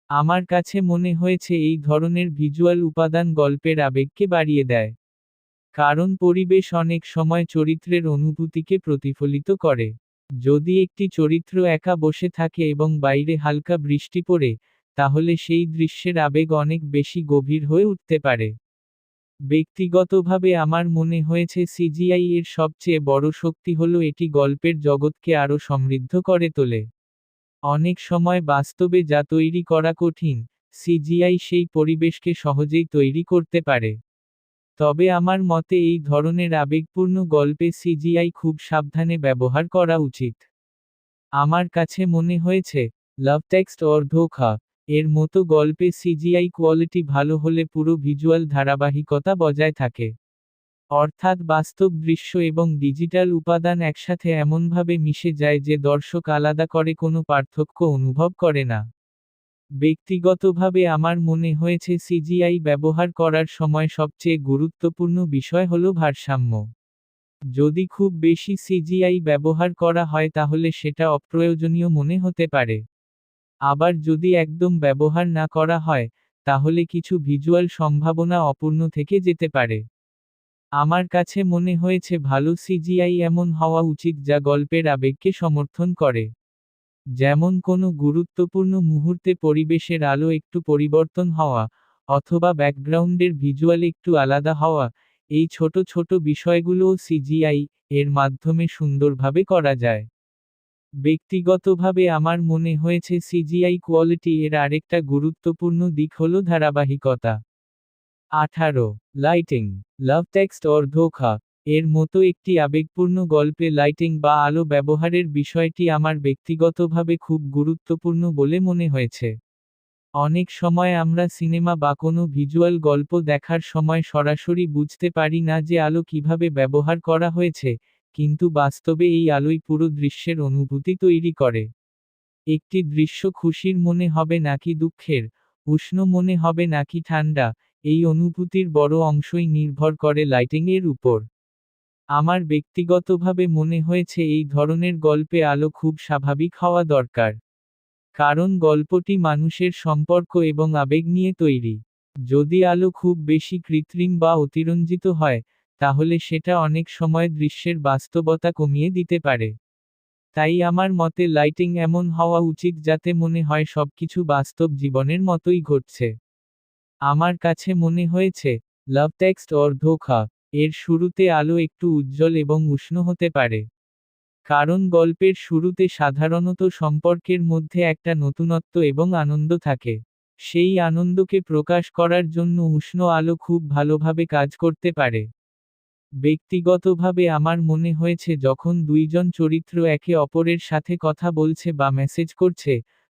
আমার কাছে মনে হয়েছে এই ধরনের ভিজুয়াল উপাদান গল্পের আবেগকে বাড়িয়ে দেয়। কারণ পরিবেশ অনেক সময় চরিত্রের অনুভূতিকে প্রতিফলিত করে। যদি একটি চরিত্র একা বসে থাকে এবং বাইরে হালকা বৃষ্টি পড়ে, তাহলে সেই দৃশ্যের আবেগ অনেক বেশি গভীর হয়ে উঠতে পারে। ব্যক্তিগতভাবে আমার মনে হয়েছে সিজিআই এর সবচেয়ে বড় শক্তি হল এটি গল্পের জগৎকে আরও সমৃদ্ধ করে তোলে। অনেক সময় বাস্তবে যা তৈরি করা কঠিন, সিজিআই সেই পরিবেশকে সহজেই তৈরি করতে পারে। তবে আমার মতে এই ধরনের আবেগপূর্ণ গল্পে সিজিআই খুব সাবধানে ব্যবহার করা উচিত। আমার কাছে মনে হয়েছে, লাভ টেক্সট অর ধোঁকা এর মতো গল্পে সিজিআই কোয়ালিটি ভালো হলে পুরো ভিজুয়াল ধারাবাহিকতা বজায় থাকে। অর্থাৎ বাস্তব দৃশ্য এবং ডিজিটাল উপাদান একসাথে এমনভাবে মিশে যায় যে দর্শক আলাদা করে কোনো পার্থক্য অনুভব করে না। ব্যক্তিগতভাবে আমার মনে হয়েছে সিজিআই ব্যবহার করার সময় সবচেয়ে গুরুত্বপূর্ণ বিষয় হল ভারসাম্য। যদি খুব বেশি সিজিআই ব্যবহার করা হয় তাহলে সেটা অপ্রয়োজনীয় মনে হতে পারে। আবার যদি একদম ব্যবহার না করা হয়, তাহলে কিছু ভিজুয়াল সম্ভাবনা অপূর্ণ থেকে যেতে পারে। আমার কাছে মনে হয়েছে ভালো সিজিআই এমন হওয়া উচিত যা গল্পের আবেগকে সমর্থন করে। যেমন কোনো গুরুত্বপূর্ণ মুহূর্তে পরিবেশের আলো একটু পরিবর্তন হওয়া, অথবা ব্যাকগ্রাউন্ডের ভিজুয়াল একটু আলাদা হওয়া, এই ছোট ছোট বিষয়গুলোও সিজিআই এর মাধ্যমে সুন্দরভাবে করা যায়। ব্যক্তিগতভাবে আমার মনে হয়েছে সিজিআই কোয়ালিটি এর আরেকটা গুরুত্বপূর্ণ দিক হল ধারাবাহিকতা। 18 লাইটিং, লাভ টেক্সট অর ধোঁকা এর মতো একটি আবেগপূর্ণ গল্পে লাইটিং বা আলো ব্যবহারের বিষয়টি আমার ব্যক্তিগতভাবে খুব গুরুত্বপূর্ণ বলে মনে হয়েছে। অনেক সময় আমরা সিনেমা বা কোনো ভিজুয়াল গল্প দেখার সময় সরাসরি বুঝতে পারি না যে আলো কিভাবে ব্যবহার করা হয়েছে, কিন্তু বাস্তবে এই আলোই পুরো দৃশ্যের অনুভূতি তৈরি করে। একটি দৃশ্য খুশির মনে হবে নাকি দুঃখের, উষ্ণ মনে হবে নাকি ঠান্ডা, এই অনুভূতির বড় অংশই নির্ভর করে লাইটিং এর উপর। আমার ব্যক্তিগতভাবে মনে হয়েছে এই ধরনের গল্পে আলো খুব স্বাভাবিক হওয়া দরকার। কারণ গল্পটি মানুষের সম্পর্ক এবং আবেগ নিয়ে তৈরি। যদি আলো খুব বেশি কৃত্রিম বা অতিরঞ্জিত হয়, তাহলে সেটা অনেক সময় দৃশ্যের বাস্তবতা কমিয়ে দিতে পারে। তাই আমার মতে লাইটিং এমন হওয়া উচিত যাতে মনে হয় সবকিছু বাস্তব জীবনের মতোই ঘটছে। আমার কাছে মনে হয়েছে, লাভ টেক্সট অর ধোঁকা এর শুরুতে আলো একটু উজ্জ্বল এবং উষ্ণ হতে পারে। কারণ গল্পের শুরুতে সাধারণত সম্পর্কের মধ্যে একটা নতুনত্ব এবং আনন্দ থাকে। সেই আনন্দকে প্রকাশ করার জন্য উষ্ণ আলো খুব ভালোভাবে কাজ করতে পারে। ব্যক্তিগতভাবে আমার মনে হয়েছে যখন দুইজন চরিত্র একে অপরের সাথে কথা বলছে বা মেসেজ করছে,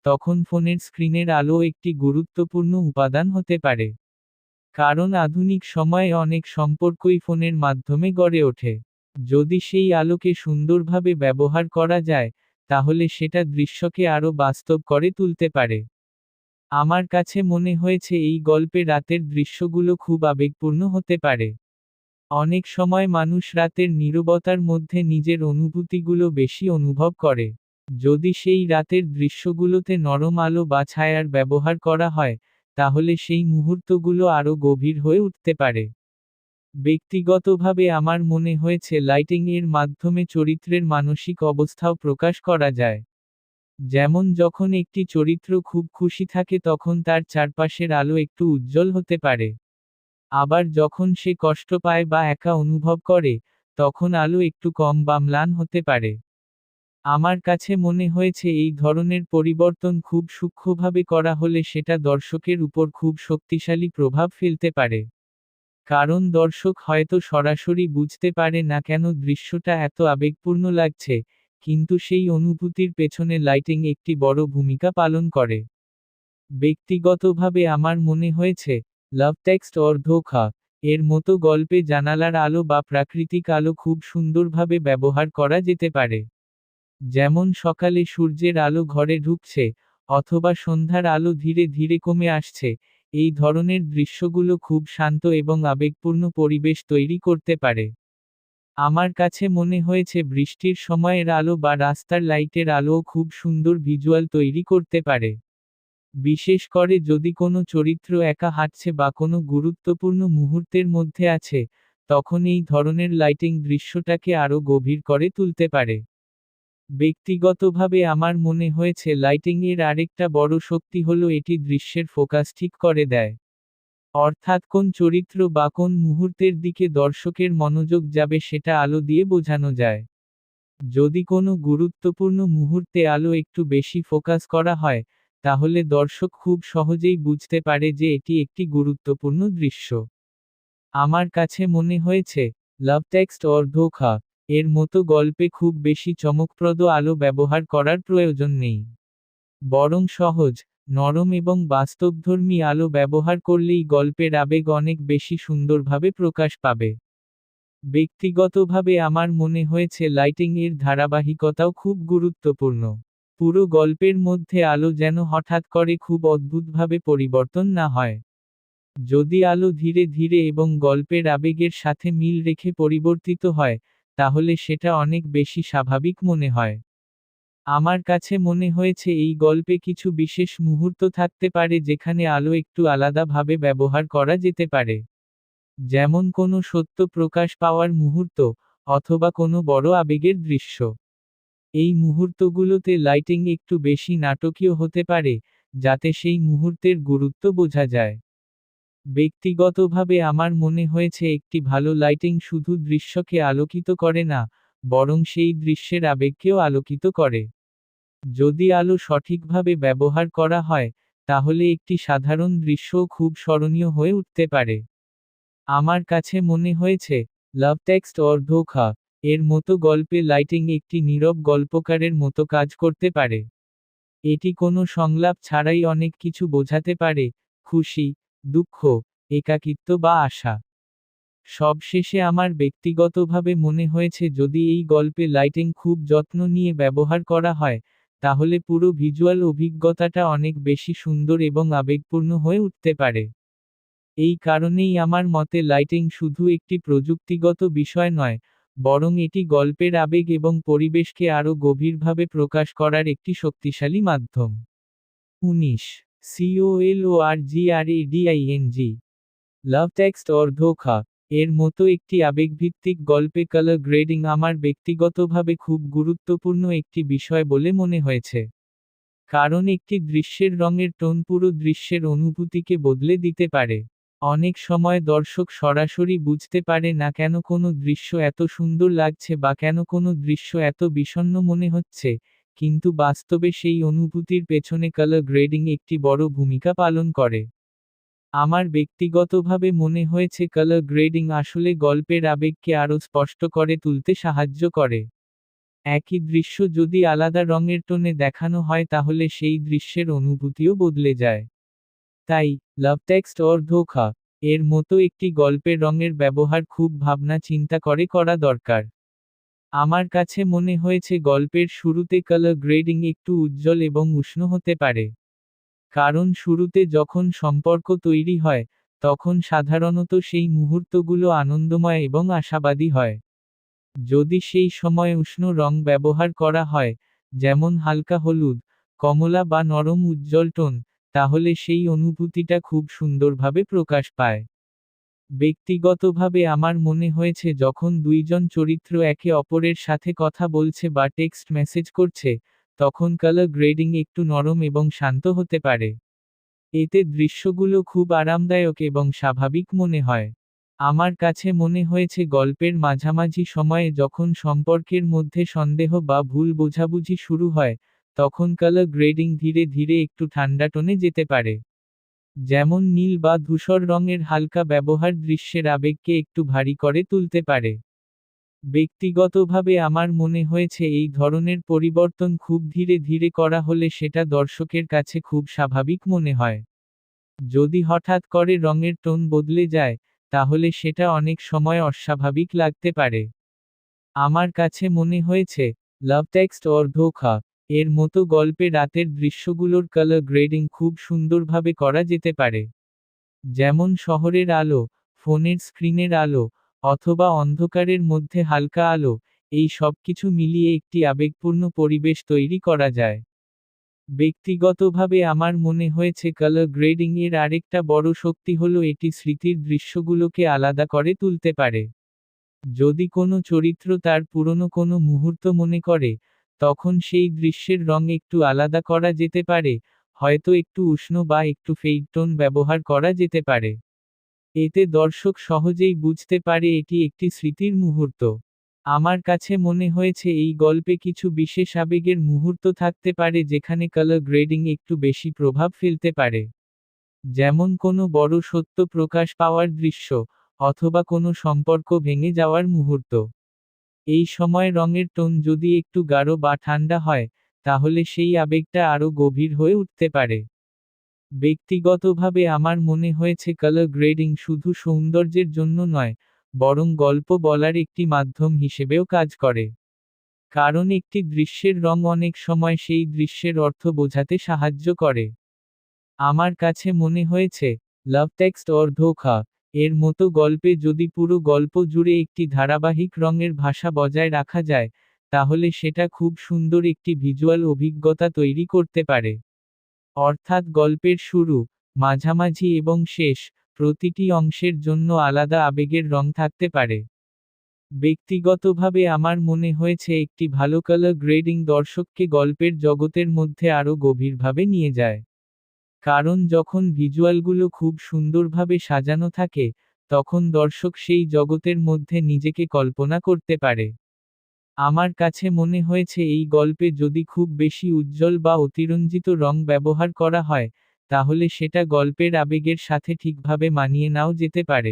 তখন ফোনের স্ক্রিনের আলো একটি গুরুত্বপূর্ণ উপাদান হতে পারে। কারণ আধুনিক সময়ে অনেক সম্পর্কই ফোনের মাধ্যমে গড়ে ওঠে। যদি সেই আলোকে সুন্দরভাবে ব্যবহার করা যায়, তাহলে সেটা দৃশ্যকে আরও বাস্তব করে তুলতে পারে। আমার কাছে মনে হয়েছে এই গল্পে রাতের দৃশ্যগুলো খুব আবেগপূর্ণ হতে পারে। অনেক সময় মানুষ রাতের নীরবতার মধ্যে নিজের অনুভূতিগুলো বেশি অনুভব করে। যদি সেই রাতের দৃশ্যগুলোতে নরম আলো বা ছায়ার ব্যবহার করা হয়, তাহলে সেই মুহূর্তগুলো আরও গভীর হয়ে উঠতে পারে। ব্যক্তিগতভাবে আমার মনে হয়েছে লাইটিং এর মাধ্যমে চরিত্রের মানসিক অবস্থাও প্রকাশ করা যায়। যেমন যখন একটি চরিত্র খুব খুশি থাকে তখন তার চারপাশের আলো একটু উজ্জ্বল হতে পারে। আবার যখন সে কষ্ট পায় বা একা অনুভব করে, তখন আলো একটু কম বা ম্লান হতে পারে। আমার কাছে মনে হয়েছে এই ধরনের পরিবর্তন খুব সূক্ষ্মভাবে করা হলে সেটা দর্শকের উপর খুব শক্তিশালী প্রভাব ফেলতে পারে। কারণ দর্শক হয়তো সরাসরি বুঝতে পারে না কেন দৃশ্যটা এত আবেগপূর্ণ লাগছে, কিন্তু সেই অনুভূতির পেছনে লাইটিং একটি বড় ভূমিকা পালন করে। ব্যক্তিগতভাবে আমার মনে হয়েছে, লাভ টেক্সট অর ধোঁকা এর মতো গল্পে জানালার আলো বা প্রাকৃতিক আলো খুব সুন্দরভাবে ব্যবহার করা যেতে পারে। যেমন সকালে সূর্যের আলো ঘরে ঢুকছে, অথবা সন্ধ্যার আলো ধীরে ধীরে কমে আসছে, এই ধরনের দৃশ্যগুলো খুব শান্ত এবং আবেগপূর্ণ পরিবেশ তৈরি করতে পারে। আমার কাছে মনে হয়েছে বৃষ্টির সময়ের আলো বা রাস্তার লাইটের আলোও খুব সুন্দর ভিজুয়াল তৈরি করতে পারে। বিশেষ করে যদি কোনো চরিত্র একা হাঁটছে বা কোনো গুরুত্বপূর্ণ মুহূর্তের মধ্যে আছে, তখন এই ধরনের লাইটিং দৃশ্যটাকে আরও গভীর করে তুলতে পারে। ব্যক্তিগতভাবে আমার মনে হয়েছে লাইটিং এর আরেকটা বড় শক্তি হলো এটি দৃশ্যের ফোকাস ঠিক করে দেয়। অর্থাৎ কোন চরিত্র বা কোন মুহূর্তের দিকে দর্শকের মনোযোগ যাবে সেটা আলো দিয়ে বোঝানো যায়। যদি কোনো গুরুত্বপূর্ণ মুহূর্তে আলো একটু বেশি ফোকাস করা হয়, তাহলে দর্শক খুব সহজেই বুঝতে পারে যে এটি একটি গুরুত্বপূর্ণ দৃশ্য। আমার কাছে মনে হয়েছে, লাভ টেক্সট অর ধোঁকা এর মতো গল্পে খুব বেশি চমকপ্রদ আলো ব্যবহার করার প্রয়োজন নেই। বরং সহজ, নরম এবং বাস্তবধর্মী আলো ব্যবহার করলেই গল্পের আবেগ অনেক বেশি সুন্দরভাবে প্রকাশ পাবে। ব্যক্তিগতভাবে আমার মনে হয়েছে লাইটিং এর ধারাবাহিকতাও খুব গুরুত্বপূর্ণ। পুরো গল্পের মধ্যে আলো যেন হঠাৎ করে খুব অদ্ভুতভাবে পরিবর্তন না হয়। যদি আলো ধীরে ধীরে এবং গল্পের আবেগের সাথে মিল রেখে পরিবর্তিত হয়, তাহলে সেটা অনেক বেশি স্বাভাবিক মনে হয়। আমার কাছে মনে হয়েছে এই গল্পে কিছু বিশেষ মুহূর্ত থাকতে পারে যেখানে আলো একটু আলাদাভাবে ব্যবহার করা যেতে পারে। যেমন কোনো সত্য প্রকাশ পাওয়ার মুহূর্ত, অথবা কোনো বড় আবেগের দৃশ্য। এই মুহূর্তগুলোতে লাইটিং একটু বেশি নাটকীয় হতে পারে, যাতে সেই মুহূর্তের গুরুত্ব বোঝা যায়। ব্যক্তিগতভাবে আমার মনে হয়েছে একটি ভালো লাইটিং শুধু দৃশ্যকে আলোকিত করে না, বরং সেই দৃশ্যের আবেগকেও আলোকিত করে। যদি আলো সঠিকভাবে ব্যবহার করা হয়, তাহলে একটি সাধারণ দৃশ্যও খুব স্মরণীয় হয়ে উঠতে পারে। আমার কাছে মনে হয়েছে, লাভ টেক্সট অর ধোঁকা এর মতো গল্পে লাইটিং একটি নীরব গল্পকারের মতো কাজ করতে পারে। এটি কোনো সংলাপ ছাড়াই অনেক কিছু বোঝাতে পারে, খুশি, দুঃখ, একাকিত্ব বা আশা। সবশেষে আমার ব্যক্তিগতভাবে মনে হয়েছে যদি এই গল্পে লাইটিং খুব যত্ন নিয়ে ব্যবহার করা হয়, তাহলে পুরো ভিজুয়াল অভিজ্ঞতাটা অনেক বেশি সুন্দর এবং আবেগপূর্ণ হয়ে উঠতে পারে। এই কারণেই আমার মতে লাইটিং শুধু একটি প্রযুক্তিগত বিষয় নয়, বরং এটি গল্পের আবেগ এবং পরিবেশকে আরও গভীরভাবে প্রকাশ করার একটি শক্তিশালী মাধ্যম। ১৯ COLORGRADING লাভ টেক্সট অর ধোঁকা এর মতো একটি আবেগভিত্তিক গল্পে কালার গ্রেডিং আমার ব্যক্তিগতভাবে খুব গুরুত্বপূর্ণ একটি বিষয় বলে মনে হয়েছে। কারণ একটি দৃশ্যের রঙের টোন পুরো দৃশ্যের অনুভূতিকে বদলে দিতে পারে। অনেক সময় দর্শক সরাসরি বুঝতে পারে না কেন কোনো দৃশ্য এত সুন্দর লাগছে বা কেন কোনো দৃশ্য এত বিষণ্ণ মনে হচ্ছে, কিন্তু বাস্তবে সেই অনুভূতির পেছনে কালার গ্রেডিং একটি বড় ভূমিকা পালন করে। আমার ব্যক্তিগতভাবে মনে হয়েছে কালার গ্রেডিং আসলে গল্পের আবেগকে আরও স্পষ্ট করে তুলতে সাহায্য করে। একই দৃশ্য যদি আলাদা রঙের টোনে দেখানো হয় তাহলে সেই দৃশ্যের অনুভূতিও বদলে যায়। তাই, লাভ টেক্সট অর ধোঁকা এর মতো একটি গল্পের রঙের ব্যবহার খুব ভাবনা চিন্তা করে করা দরকার। আমার কাছে মনে হয়েছে গল্পের শুরুতে কালার গ্রেডিং একটু উজ্জ্বল এবং উষ্ণ হতে পারে। কারণ শুরুতে যখন সম্পর্ক তৈরি হয়, তখন সাধারণত সেই মুহূর্তগুলো আনন্দময় এবং আশাবাদী হয়। যদি সেই সময় উষ্ণ রং ব্যবহার করা হয়, যেমন হালকা হলুদ, কমলা বা নরম উজ্জ্বল টোন, তাহলে সেই অনুভূতিটা খুব সুন্দরভাবে প্রকাশ পায়। ব্যক্তিগতভাবে আমার মনে হয়েছে যখন দুইজন চরিত্র একে অপরের সাথে কথা বলছে বা টেক্সট মেসেজ করছে, তখন কালার গ্রেডিং একটু নরম এবং শান্ত হতে পারে। এতে দৃশ্যগুলো খুব আরামদায়ক এবং স্বাভাবিক মনে হয়। আমার কাছে মনে হয়েছে গল্পের মাঝামাঝি সময়ে যখন সম্পর্কের মধ্যে সন্দেহ বা ভুল বোঝাবুঝি শুরু হয়, তখন কালার গ্রেডিং ধীরে ধীরে একটু ঠান্ডা টোনে যেতে পারে। যেমন নীল বা ধূসর রঙের হালকা ব্যবহার দৃশ্যের আবেগকে একটু ভারী করে তুলতে পারে। ব্যক্তিগতভাবে আমার মনে হয়েছে এই ধরনের পরিবর্তন খুব ধীরে ধীরে করা হলে সেটা দর্শকের কাছে খুব স্বাভাবিক মনে হয়। যদি হঠাৎ করে রঙের টোন বদলে যায়, তাহলে সেটা অনেক সময় অস্বাভাবিক লাগতে পারে। আমার কাছে মনে হয়েছে, লাভ টেক্সট অর ধোঁকা এর মতো গল্পে রাতের দৃশ্যগুলোর কালার গ্রেডিং খুব সুন্দরভাবে করা যেতে পারে। যেমন শহরের আলো, ফোনের স্ক্রিনের আলো, অথবা অন্ধকারের মধ্যে হালকা আলো, এই সবকিছু মিলিয়ে একটি আবেগপূর্ণ পরিবেশ তৈরি করা যায়। ব্যক্তিগতভাবে আমার মনে হয়েছে কালার গ্রেডিং এর আরেকটা বড় শক্তি হলো এটি স্মৃতির দৃশ্যগুলোকে আলাদা করে তুলতে পারে। যদি কোনো চরিত্র তার পুরনো কোনো মুহূর্ত মনে করে, তখন সেই দৃশ্যের রং একটু আলাদা করা যেতে পারে, হয়তো একটু উষ্ণ বা একটু ফেইড টোন ব্যবহার করা যেতে পারে। এতে দর্শক সহজেই বুঝতে পারে এটি একটি স্মৃতির মুহূর্ত। আমার কাছে মনে হয়েছে এই গল্পে কিছু বিশেষ আবেগের মুহূর্ত থাকতে পারে যেখানে কালার গ্রেডিং একটু বেশি প্রভাব ফেলতে পারে। যেমন কোনো বড় সত্য প্রকাশ পাওয়ার দৃশ্য, অথবা কোনো সম্পর্ক ভেঙে যাওয়ার মুহূর্ত। এই সময় রঙের টোন যদি একটু গাঢ় বা ঠান্ডা হয়, তাহলে সেই আবেগটা আরও গভীর হয়ে উঠতে পারে। ব্যক্তিগতভাবে আমার মনে হয়েছে কালার গ্রেডিং শুধু সৌন্দর্যের জন্য নয়, বরং গল্প বলার একটি মাধ্যম হিসেবেও কাজ করে। কারণ একটি দৃশ্যের রং অনেক সময় সেই দৃশ্যের অর্থ বোঝাতে সাহায্য করে। আমার কাছে মনে হয়েছে, লাভ টেক্সট অর ধোঁকা এর মতো গল্পে যদি পুরো গল্প জুড়ে একটি ধারাবাহিক রঙের ভাষা বজায় রাখা যায়, তাহলে সেটা খুব সুন্দর একটি ভিজুয়াল অভিজ্ঞতা তৈরি করতে পারে। অর্থাৎ গল্পের শুরু, মাঝামাঝি এবং শেষ, প্রতিটি অংশের জন্য আলাদা আবেগের রং থাকতে পারে। ব্যক্তিগতভাবে আমার মনে হয়েছে একটি ভালো কালার গ্রেডিং দর্শককে গল্পের জগতের মধ্যে আরও গভীরভাবে নিয়ে যায়। কারণ যখন ভিজুয়ালগুলো খুব সুন্দরভাবে সাজানো থাকে, তখন দর্শক সেই জগতের মধ্যে নিজেকে কল্পনা করতে পারে। আমার কাছে মনে হয়েছে এই গল্পে যদি খুব বেশি উজ্জ্বল বা অতিরঞ্জিত রং ব্যবহার করা হয়, তাহলে সেটা গল্পের আবেগের সাথে ঠিকভাবে মানিয়ে নাও যেতে পারে।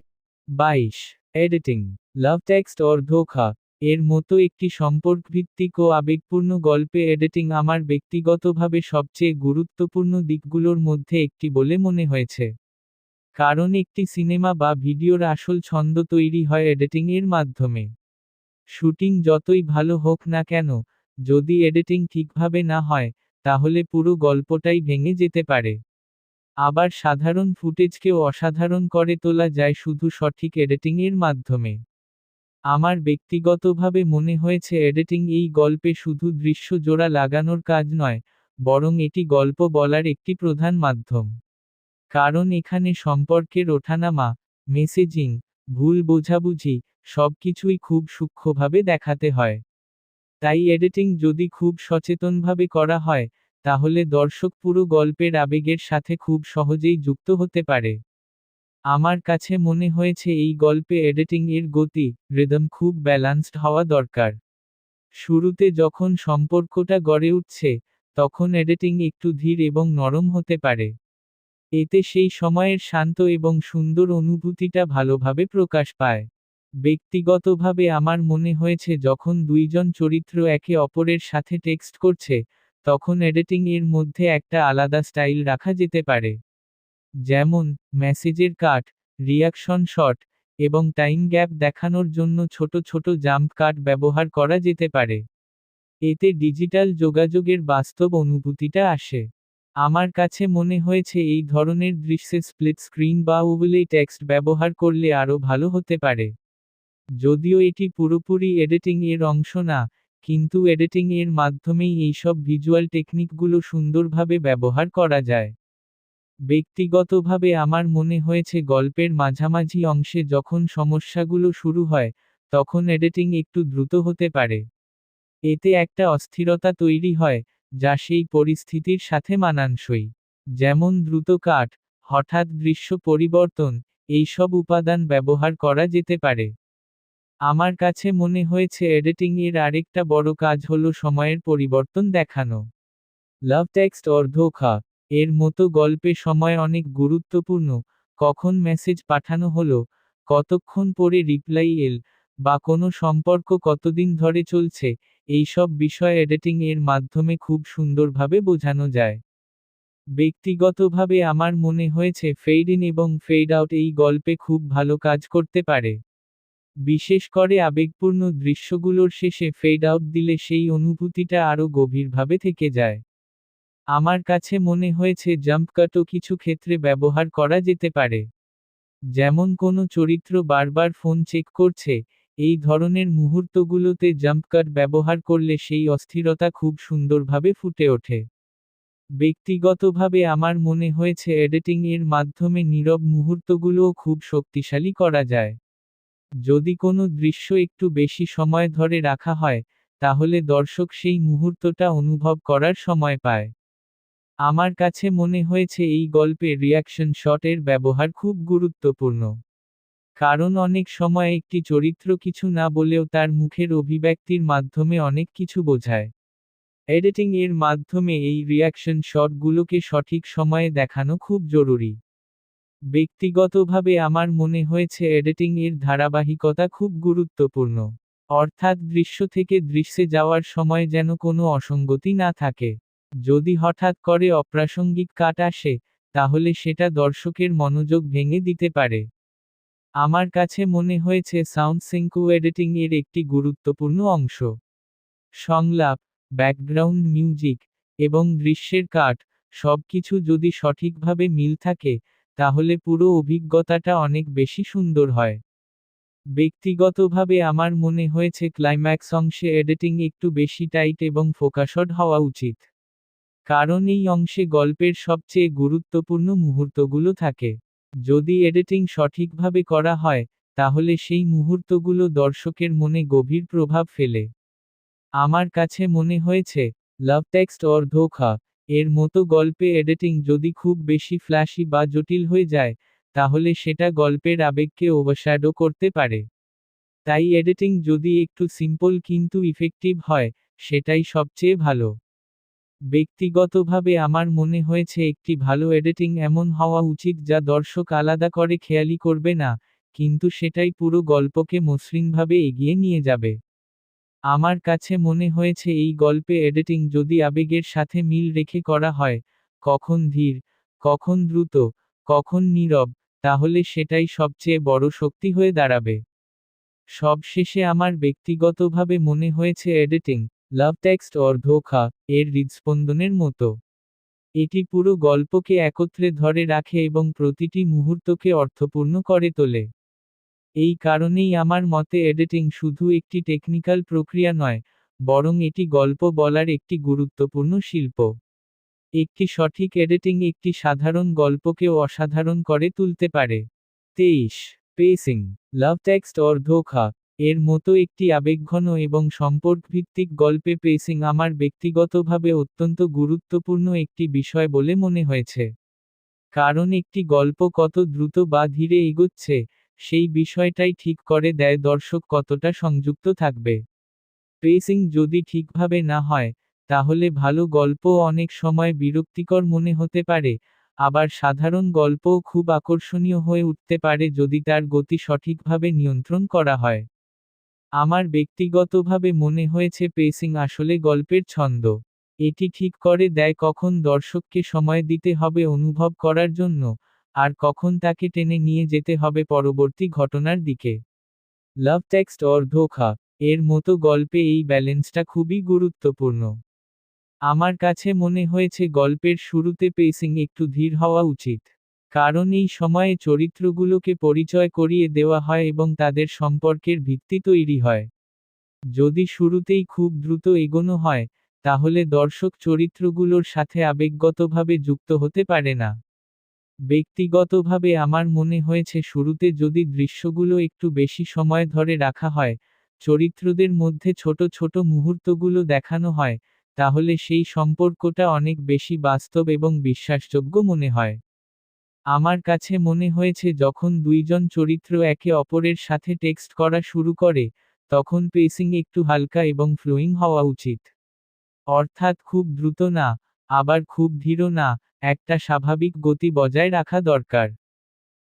22 এডিটিং, লাভ টেক্সট অর ধোঁকা এর মতো একটি সম্পর্কভিত্তিক ও আবেগপূর্ণ গল্পে এডিটিং আমার ব্যক্তিগতভাবে সবচেয়ে গুরুত্বপূর্ণ দিকগুলোর মধ্যে একটি বলে মনে হয়েছে। কারণ একটি সিনেমা বা ভিডিওর আসল ছন্দ তৈরি হয় এডিটিং এর মাধ্যমে। শুটিং যতই ভালো হোক না কেন, যদি এডিটিং ঠিকভাবে না হয়, তাহলে পুরো গল্পটাই ভেঙে যেতে পারে। আবার সাধারণ ফুটেজকেও অসাধারণ করে তোলা যায় শুধু সঠিক এডিটিং এর মাধ্যমে। আমার ব্যক্তিগতভাবে মনে হয়েছে এডিটিং এই গল্পে শুধু দৃশ্য জোড়া লাগানোর কাজ নয়, বরং এটি গল্প বলার একটি প্রধান মাধ্যম। কারণ এখানে সম্পর্কের ওঠানামা, মেসেজিং, ভুল বোঝাবুঝি, সবকিছুই খুব সূক্ষ্মভাবে দেখাতে হয়। তাই এডিটিং যদি খুব সচেতনভাবে করা হয়, তাহলে দর্শক পুরো গল্পের আবেগের সাথে খুব সহজেই যুক্ত হতে পারে। আমার কাছে মনে হয়েছে এই গল্পে এডিটিং এর গতি, রিদম খুব ব্যালান্সড হওয়া দরকার। শুরুতে যখন সম্পর্কটা গড়ে উঠছে, তখন এডিটিং একটু ধীর এবং নরম হতে পারে। এতে সেই সময়ের শান্ত এবং সুন্দর অনুভূতিটা ভালোভাবে প্রকাশ পায়। ব্যক্তিগতভাবে আমার মনে হয়েছে যখন দুইজন চরিত্র একে অপরের সাথে টেক্সট করছে, তখন এডিটিং এর মধ্যে একটা আলাদা স্টাইল রাখা যেতে পারে। যেমন, মেসেজের কাট, রিয়াকশন শট, এবং টাইম গ্যাপ দেখানোর জন্য ছোট ছোট জাম্প কাট ব্যবহার করা যেতে পারে। এতে ডিজিটাল যোগাযোগের বাস্তব অনুভূতিটা আসে। আমার কাছে মনে হয়েছে এই ধরনের দৃশ্যে স্প্লিট স্ক্রিন বা ওভারলে টেক্সট ব্যবহার করলে আরও ভালো হতে পারে। যদিও এটি পুরোপুরি এডিটিং এর অংশ না, কিন্তু এডিটিং এর মাধ্যমেই এইসব ভিজুয়াল টেকনিকগুলো সুন্দরভাবে ব্যবহার করা যায়। ব্যক্তিগতভাবে আমার মনে হয়েছে গল্পের মাঝামাঝি অংশে যখন সমস্যাগুলো শুরু হয়, তখন এডিটিং একটু দ্রুত হতে পারে। এতে একটা অস্থিরতা তৈরি হয়, যা সেই পরিস্থিতির সাথে মানানসই। যেমন দ্রুত কাট, হঠাৎ দৃশ্য পরিবর্তন, এইসব উপাদান ব্যবহার করা যেতে পারে। আমার কাছে মনে হয়েছে এডিটিং এর আরেকটা বড় কাজ হলো সময়ের পরিবর্তন দেখানো। লাভ টেক্সট অর ধোঁকা এর মতো গল্পে সময় অনেক গুরুত্বপূর্ণ, কখন মেসেজ পাঠানো হলো, কতক্ষণ পরে রিপ্লাই এল, বা কোনো সম্পর্ক কতদিন ধরে চলছে, এইসব বিষয় এডিটিং এর মাধ্যমে খুব সুন্দরভাবে বোঝানো যায়। ব্যক্তিগতভাবে আমার মনে হয়েছে ফেড ইন এবং ফেড আউট এই গল্পে খুব ভালো কাজ করতে পারে। বিশেষ করে আবেগপূর্ণ দৃশ্যগুলোর শেষে ফেড আউট দিলে সেই অনুভূতিটা আরও গভীরভাবে থেকে যায়। আমার কাছে মনে হয়েছে জাম্প কাটও কিছু ক্ষেত্রে ব্যবহার করা যেতে পারে। যেমন কোনো চরিত্র বারবার ফোন চেক করছে, এই ধরনের মুহূর্তগুলোতে জাম্প কাট ব্যবহার করলে সেই অস্থিরতা খুব সুন্দরভাবে ফুটে ওঠে। ব্যক্তিগতভাবে আমার মনে হয়েছে এডিটিং এর মাধ্যমে নীরব মুহূর্তগুলোও খুব শক্তিশালী করা যায়। যদি কোনো দৃশ্য একটু বেশি সময় ধরে রাখা হয়, তাহলে দর্শক সেই মুহূর্তটা অনুভব করার সময় পায়। আমার কাছে মনে হয়েছে এই গল্পে রিয়াকশন শটের ব্যবহার খুব গুরুত্বপূর্ণ। কারণ অনেক সময় একটি চরিত্র কিছু না বলেও তার মুখের অভিব্যক্তির মাধ্যমে অনেক কিছু বোঝায়। এডিটিং এর মাধ্যমে এই রিয়াকশন শটগুলোকে সঠিক সময়ে দেখানো খুব জরুরি। ব্যক্তিগতভাবে আমার মনে হয়েছে এডিটিং এর ধারাবাহিকতা খুব গুরুত্বপূর্ণ। অর্থাৎ দৃশ্য থেকে দৃশ্যে যাওয়ার সময় যেন কোনো অসঙ্গতি না থাকে। যদি হঠাৎ করে অপ্রাসঙ্গিক কাট আসে, তাহলে সেটা দর্শকের মনোযোগ ভেঙে দিতে পারে। আমার কাছে মনে হয়েছে সাউন্ড সিঙ্কও এডিটিং এর একটি গুরুত্বপূর্ণ অংশ। সংলাপ, ব্যাকগ্রাউন্ড মিউজিক, এবং দৃশ্যের কাট, সবকিছু যদি সঠিকভাবে মিল থাকে, তাহলে পুরো অভিজ্ঞতাটা অনেক বেশি সুন্দর হয়। ব্যক্তিগতভাবে আমার মনে হয়েছে ক্লাইম্যাক্স অংশে এডিটিং একটু বেশি টাইট এবং ফোকাসড হওয়া উচিত। কারণ এই অংশে গল্পের সবচেয়ে গুরুত্বপূর্ণ মুহূর্তগুলো থাকে। যদি এডিটিং সঠিকভাবে করা হয়, তাহলে সেই মুহূর্তগুলো দর্শকের মনে গভীর প্রভাব ফেলে। আমার কাছে মনে হয়েছে, লাভ টেক্সট অর ধোঁকা এর মতো গল্পে এডিটিং যদি খুব বেশি ফ্ল্যাশি বা জটিল হয়ে যায়, তাহলে সেটা গল্পের আবেগকে ওভারশ্যাডো করতে পারে। তাই এডিটিং যদি একটু সিম্পল কিন্তু ইফেক্টিভ হয়, সেটাই সবচেয়ে ভালো। ব্যক্তিগতভাবে আমার মনে হয়েছে একটি ভালো এডিটিং এমন হওয়া উচিত যা দর্শক আলাদা করে খেয়ালি করবে না, কিন্তু সেটাই পুরো গল্পকে মসৃণভাবে এগিয়ে নিয়ে যাবে। আমার কাছে মনে হয়েছে এই গল্পে এডিটিং যদি আবেগের সাথে মিল রেখে করা হয়, কখন ধীর, কখন দ্রুত, কখন নীরব, তাহলে সেটাই সবচেয়ে বড় শক্তি হয়ে দাঁড়াবে। সবশেষে আমার ব্যক্তিগতভাবে মনে হয়েছে এডিটিং, লাভ টেক্সট অর ধোঁকা, এর হৃদস্পন্দনের মতো। এটি পুরো গল্পকে একত্রে ধরে রাখে এবং প্রতিটি মুহূর্তকে অর্থপূর্ণ করে তোলে। এই কারণেই আমার মতে এডিটিং শুধু একটি টেকনিক্যাল প্রক্রিয়া নয়, বরং এটি গল্প বলার একটি গুরুত্বপূর্ণ শিল্প। একটি সঠিক এডিটিং একটি সাধারণ গল্পকেও অসাধারণ করে তুলতে পারে। 23. পেসিং, লাভ টেক্সট অর ধোঁকা, এর মতো একটি আবেগঘন এবং সম্পর্কভিত্তিক গল্পে পেসিং আমার ব্যক্তিগতভাবে অত্যন্ত গুরুত্বপূর্ণ একটি বিষয় বলে মনে হয়েছে। কারণ একটি গল্প কত দ্রুত বা ধীরে এগোচ্ছে, সেই বিষয়টাই ঠিক করে দেয় দর্শক কতটা সংযুক্ত থাকবে। পেসিং যদি ঠিকভাবে না হয়, তাহলে ভালো গল্পও অনেক সময় বিরক্তিকর মনে হতে পারে, আবার সাধারণ গল্পও খুব আকর্ষণীয় হয়ে উঠতে পারে যদি তার গতি সঠিকভাবে নিয়ন্ত্রণ করা হয়। আমার ব্যক্তিগতভাবে মনে হয়েছে পেসিং আসলে গল্পের ছন্দ। এটি ঠিক করে দেয় কখন দর্শককে সময় দিতে হবে অনুভব করার জন্য, আর কখন তাকে টেনে নিয়ে যেতে হবে পরবর্তী ঘটনার দিকে। লাভ টেক্সট অর ধোঁকা, এর মতো গল্পে এই ব্যালেন্সটা খুবই গুরুত্বপূর্ণ। আমার কাছে মনে হয়েছে গল্পের শুরুতে পেসিং একটু ধীর হওয়া উচিত। কারণ এই সময়ে চরিত্রগুলোকে পরিচয় করিয়ে দেওয়া হয় এবং তাদের সম্পর্কের ভিত্তি তৈরি হয়। যদি শুরুতেই খুব দ্রুত এগোনো হয়, তাহলে দর্শক চরিত্রগুলোর সাথে আবেগগতভাবে যুক্ত হতে পারে না। ব্যক্তিগতভাবে আমার মনে হয়েছে শুরুতে যদি দৃশ্যগুলো একটু বেশি সময় ধরে রাখা হয়, চরিত্রদের মধ্যে ছোট ছোট মুহূর্তগুলো দেখানো হয়, তাহলে সেই সম্পর্কটা অনেক বেশি বাস্তব এবং বিশ্বাসযোগ্য মনে হয়। আমার কাছে মনে হয়েছে যখন দুইজন চরিত্র একে অপরের সাথে টেক্সট করা শুরু করে, তখন পেসিং একটু হালকা এবং ফ্লোয়িং হওয়া উচিত। অর্থাৎ খুব দ্রুত না, আবার খুব ধীর না, একটা স্বাভাবিক গতি বজায় রাখা দরকার।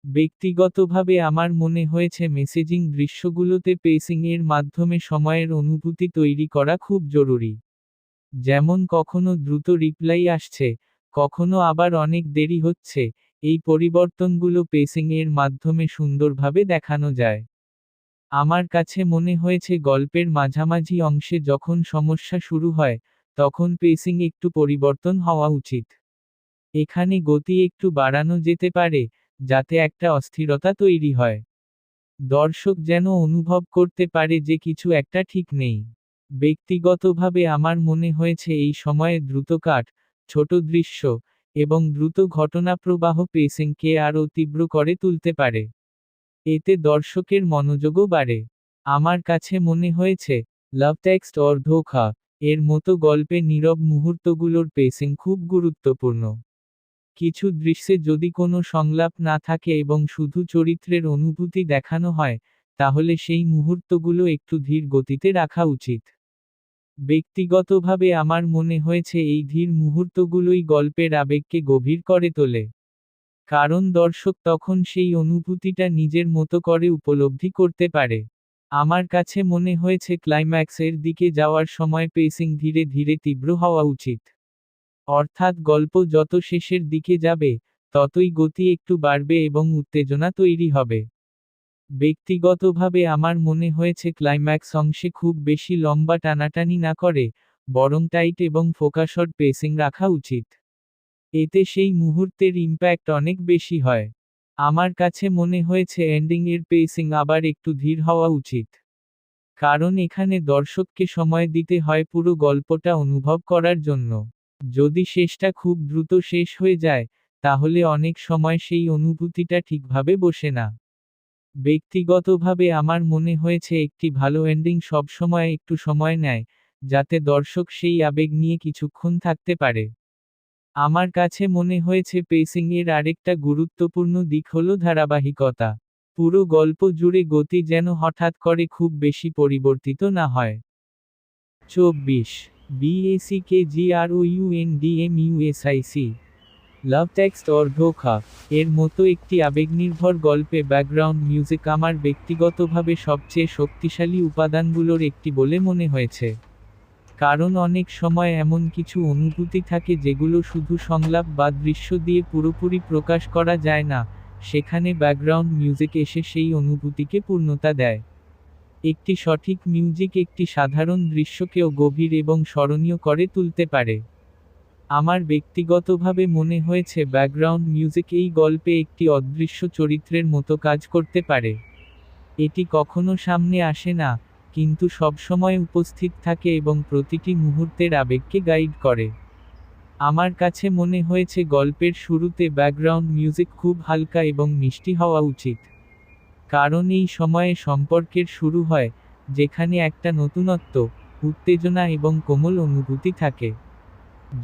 ব্যক্তিগতভাবে আমার মনে হয়েছে মেসেজিং দৃশ্যগুলোতে পেসিং এর মাধ্যমে সময়ের অনুভূতি তৈরি করা খুব জরুরি। যেমন কখনো দ্রুত রিপ্লাই আসছে, কখনো আবার অনেক দেরি হচ্ছে, এই পরিবর্তনগুলো পেসিং এর মাধ্যমে সুন্দরভাবে দেখানো যায়। আমার কাছে মনে হয়েছে গল্পের মাঝামাঝি অংশে যখন সমস্যা শুরু হয়, তখন পেসিং একটু পরিবর্তন হওয়া উচিত। এখানে গতি একটু বাড়ানো যেতে পারে, যাতে একটা অস্থিরতা তৈরি হয়। দর্শক যেন অনুভব করতে পারে যে কিছু একটা ঠিক নেই। ব্যক্তিগতভাবে আমার মনে হয়েছে এই সময়ে দ্রুত কাট, ছোট দৃশ্য, এবং দ্রুত ঘটনাপ্রবাহ পেসিংকে আরও তীব্র করে তুলতে পারে। এতে দর্শকের মনোযোগও বাড়ে। আমার কাছে মনে হয়েছে, লাভ টেক্সট অর ধোঁকা, এর মতো গল্পে নীরব মুহূর্তগুলোর পেসিং খুব গুরুত্বপূর্ণ। কিছু দৃশ্যে যদি কোনো সংলাপ না থাকে এবং শুধু চরিত্রের অনুভূতি দেখানো হয়, তাহলে সেই মুহূর্তগুলো একটু ধীর গতিতে রাখা উচিত। ব্যক্তিগতভাবে আমার মনে হয়েছে এই ধীর মুহূর্তগুলোই গল্পের আবেগকে গভীর করে তোলে। কারণ দর্শক তখন সেই অনুভূতিটা নিজের মতো করে উপলব্ধি করতে পারে। আমার কাছে মনে হয়েছে ক্লাইম্যাক্সের দিকে যাওয়ার সময় পেসিং ধীরে ধীরে তীব্র হওয়া উচিত। অর্থাৎ গল্প যত শেষের দিকে যাবে, ততই গতি একটু বাড়বে এবং উত্তেজনা তৈরি হবে। ব্যক্তিগতভাবে আমার মনে হয়েছে ক্লাইম্যাক্স অংশে খুব বেশি লম্বা টানাটানি না করে, বরং টাইট এবং ফোকাসড পেসিং রাখা উচিত। এতে সেই মুহূর্তের ইম্প্যাক্ট অনেক বেশি হয়। আমার কাছে মনে হয়েছে এন্ডিং এর পেসিং আবার একটু ধীর হওয়া উচিত। কারণ এখানে দর্শককে সময় দিতে হয় পুরো গল্পটা অনুভব করার জন্য। যদি শেষটা খুব দ্রুত শেষ হয়ে যায়, তাহলে অনেক সময় সেই অনুভূতিটা ঠিকভাবে বসে না। ব্যক্তিগতভাবে আমার মনে হয়েছে একটি ভালো এন্ডিং সবসময় একটু সময় নেয়, যাতে দর্শক সেই আবেগ নিয়ে কিছুক্ষণ থাকতে পারে। আমার কাছে মনে হয়েছে পেসিং এর আরেকটা গুরুত্বপূর্ণ দিক হল ধারাবাহিকতা। পুরো গল্প জুড়ে গতি যেন হঠাৎ করে খুব বেশি পরিবর্তিত না হয়। 24 BACKGROUNDMUSIC লাভ টেক্সট অর ধোঁকা এর মতো একটি আবেগনির্ভর গল্পে ব্যাকগ্রাউন্ড মিউজিক আমার ব্যক্তিগতভাবে সবচেয়ে শক্তিশালী উপাদানগুলোর একটি বলে মনে হয়েছে। কারণ অনেক সময় এমন কিছু অনুভূতি থাকে যেগুলো শুধু সংলাপ বা দৃশ্য দিয়ে পুরোপুরি প্রকাশ করা যায় না, সেখানে ব্যাকগ্রাউন্ড মিউজিক এসে সেই অনুভূতিকে পূর্ণতা দেয়। একটি সঠিক মিউজিক একটি সাধারণ দৃশ্যকেও গভীর এবং স্মরণীয় করে তুলতে পারে। আমার ব্যক্তিগতভাবে মনে হয়েছে ব্যাকগ্রাউন্ড মিউজিক এই গল্পে একটি অদৃশ্য চরিত্রের মতো কাজ করতে পারে। এটি কখনো সামনে আসে না, কিন্তু সবসময় উপস্থিত থাকে এবং প্রতিটি মুহূর্তের আবেগকে গাইড করে। আমার কাছে মনে হয়েছে গল্পের শুরুতে ব্যাকগ্রাউন্ড মিউজিক খুব হালকা এবং মিষ্টি হওয়া উচিত। কারণ এই সময়ে সম্পর্কের শুরু হয়, যেখানে একটা নতুনত্ব, উত্তেজনা এবং কোমল অনুভূতি থাকে।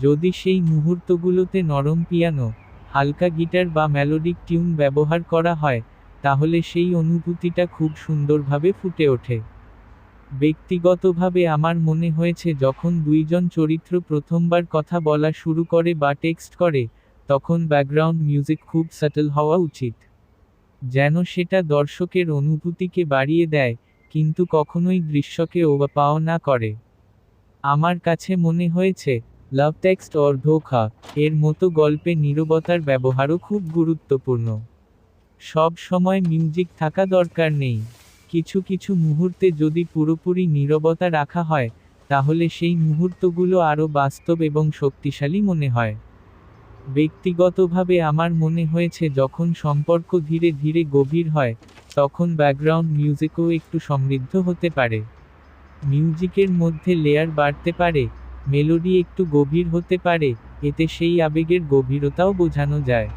যদি সেই মুহূর্তগুলোতে নরম পিয়ানো, হালকা গিটার বা মেলোডিক টিউন ব্যবহার করা হয়, তাহলে সেই অনুভূতিটা খুব সুন্দরভাবে ফুটে ওঠে। ব্যক্তিগতভাবে আমার মনে হয়েছে যখন দুইজন চরিত্র প্রথমবার কথা বলা শুরু করে বা টেক্সট করে, তখন ব্যাকগ্রাউন্ড মিউজিক খুব সাটল হওয়া উচিত। যেন সেটা দর্শকের অনুভূতিকে বাড়িয়ে দেয়, কিন্তু কখনোই দৃশ্যকে ওভারপাওয়ার না করে। আমার কাছে মনে হয়েছে, লাভ টেক্সট অর ধোঁকা এর মতো গল্পে নীরবতার ব্যবহারও খুব গুরুত্বপূর্ণ। সব সময় মিউজিক থাকা দরকার নেই। কিছু কিছু মুহূর্তে যদি পুরোপুরি নীরবতা রাখা হয়, তাহলে সেই মুহূর্তগুলো আরও বাস্তব এবং শক্তিশালী মনে হয়। ব্যক্তিগতভাবে আমার মনে হয়েছে যখন সম্পর্ক ধীরে ধীরে গভীর হয়, তখন ব্যাকগ্রাউন্ড মিউজিকও একটু সমৃদ্ধ হতে পারে। মিউজিকের মধ্যে লেয়ার বাড়তে পারে, মেলোডি একটু গভীর হতে পারে, এতে সেই আবেগের গভীরতাও বোঝানো যায়।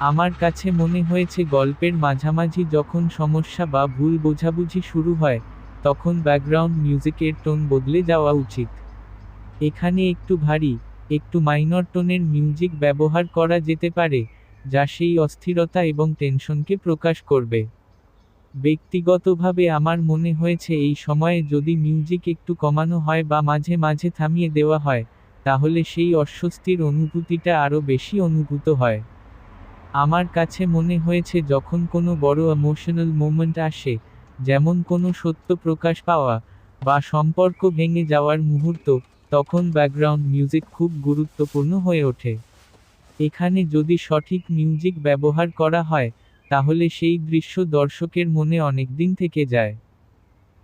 আমার কাছে মনে হয়েছে গল্পের মাঝামাঝি যখন সমস্যা বা ভুল বোঝাবুঝি শুরু হয়, তখন ব্যাকগ্রাউন্ড মিউজিকের টোন বদলে যাওয়া উচিত। এখানে একটু ভারী, একটু মাইনর টোনের মিউজিক ব্যবহার করা যেতে পারে, যা সেই অস্থিরতা এবং টেনশনকে প্রকাশ করবে। ব্যক্তিগতভাবে আমার মনে হয়েছে এই সময়ে যদি মিউজিক একটু কমানো হয় বা মাঝে মাঝে থামিয়ে দেওয়া হয়, তাহলে সেই অস্বস্তির অনুভূতিটা আরও বেশি অনুভূত হয়। আমার কাছে মনে হয়েছে যখন কোনো বড় ইমোশনাল মোমেন্ট আসে, যেমন কোনো সত্য প্রকাশ পাওয়া, বা সম্পর্ক ভেঙে যাওয়ার মুহূর্ত, তখন ব্যাকগ্রাউন্ড মিউজিক খুব গুরুত্বপূর্ণ হয়ে ওঠে। এখানে যদি সঠিক মিউজিক ব্যবহার করা হয়, তাহলে সেই দৃশ্য দর্শকের মনে অনেকদিন থেকে যায়।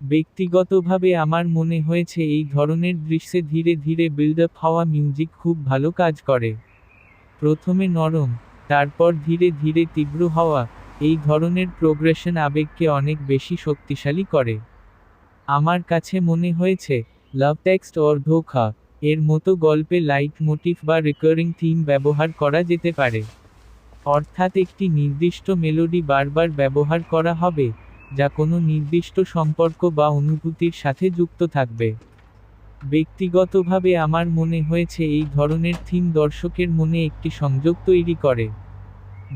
ব্যক্তিগতভাবে আমার মনে হয়েছে এই ধরনের দৃশ্যে ধীরে ধীরে বিল্ড আপ হওয়া মিউজিক খুব ভালো কাজ করে। প্রথমে নরম, তারপর ধীরে ধীরে তীব্র হওয়া, এই ধরনের প্রোগ্রেশন আবেগকে অনেক বেশি শক্তিশালী করে। আমার কাছে মনে হয়েছে, লাভ টেক্সট অর ধোঁকা এর মতো গল্পে লাইট মোটিভ বা রিকারিং থিম ব্যবহার করা যেতে পারে। অর্থাৎ একটি নির্দিষ্ট মেলোডি বারবার ব্যবহার করা হবে, যা কোনো নির্দিষ্ট সম্পর্ক বা অনুভূতির সাথে যুক্ত থাকবে। ব্যক্তিগতভাবে আমার মনে হয়েছে এই ধরনের থিম দর্শকের মনে একটি সংযোগ তৈরি করে।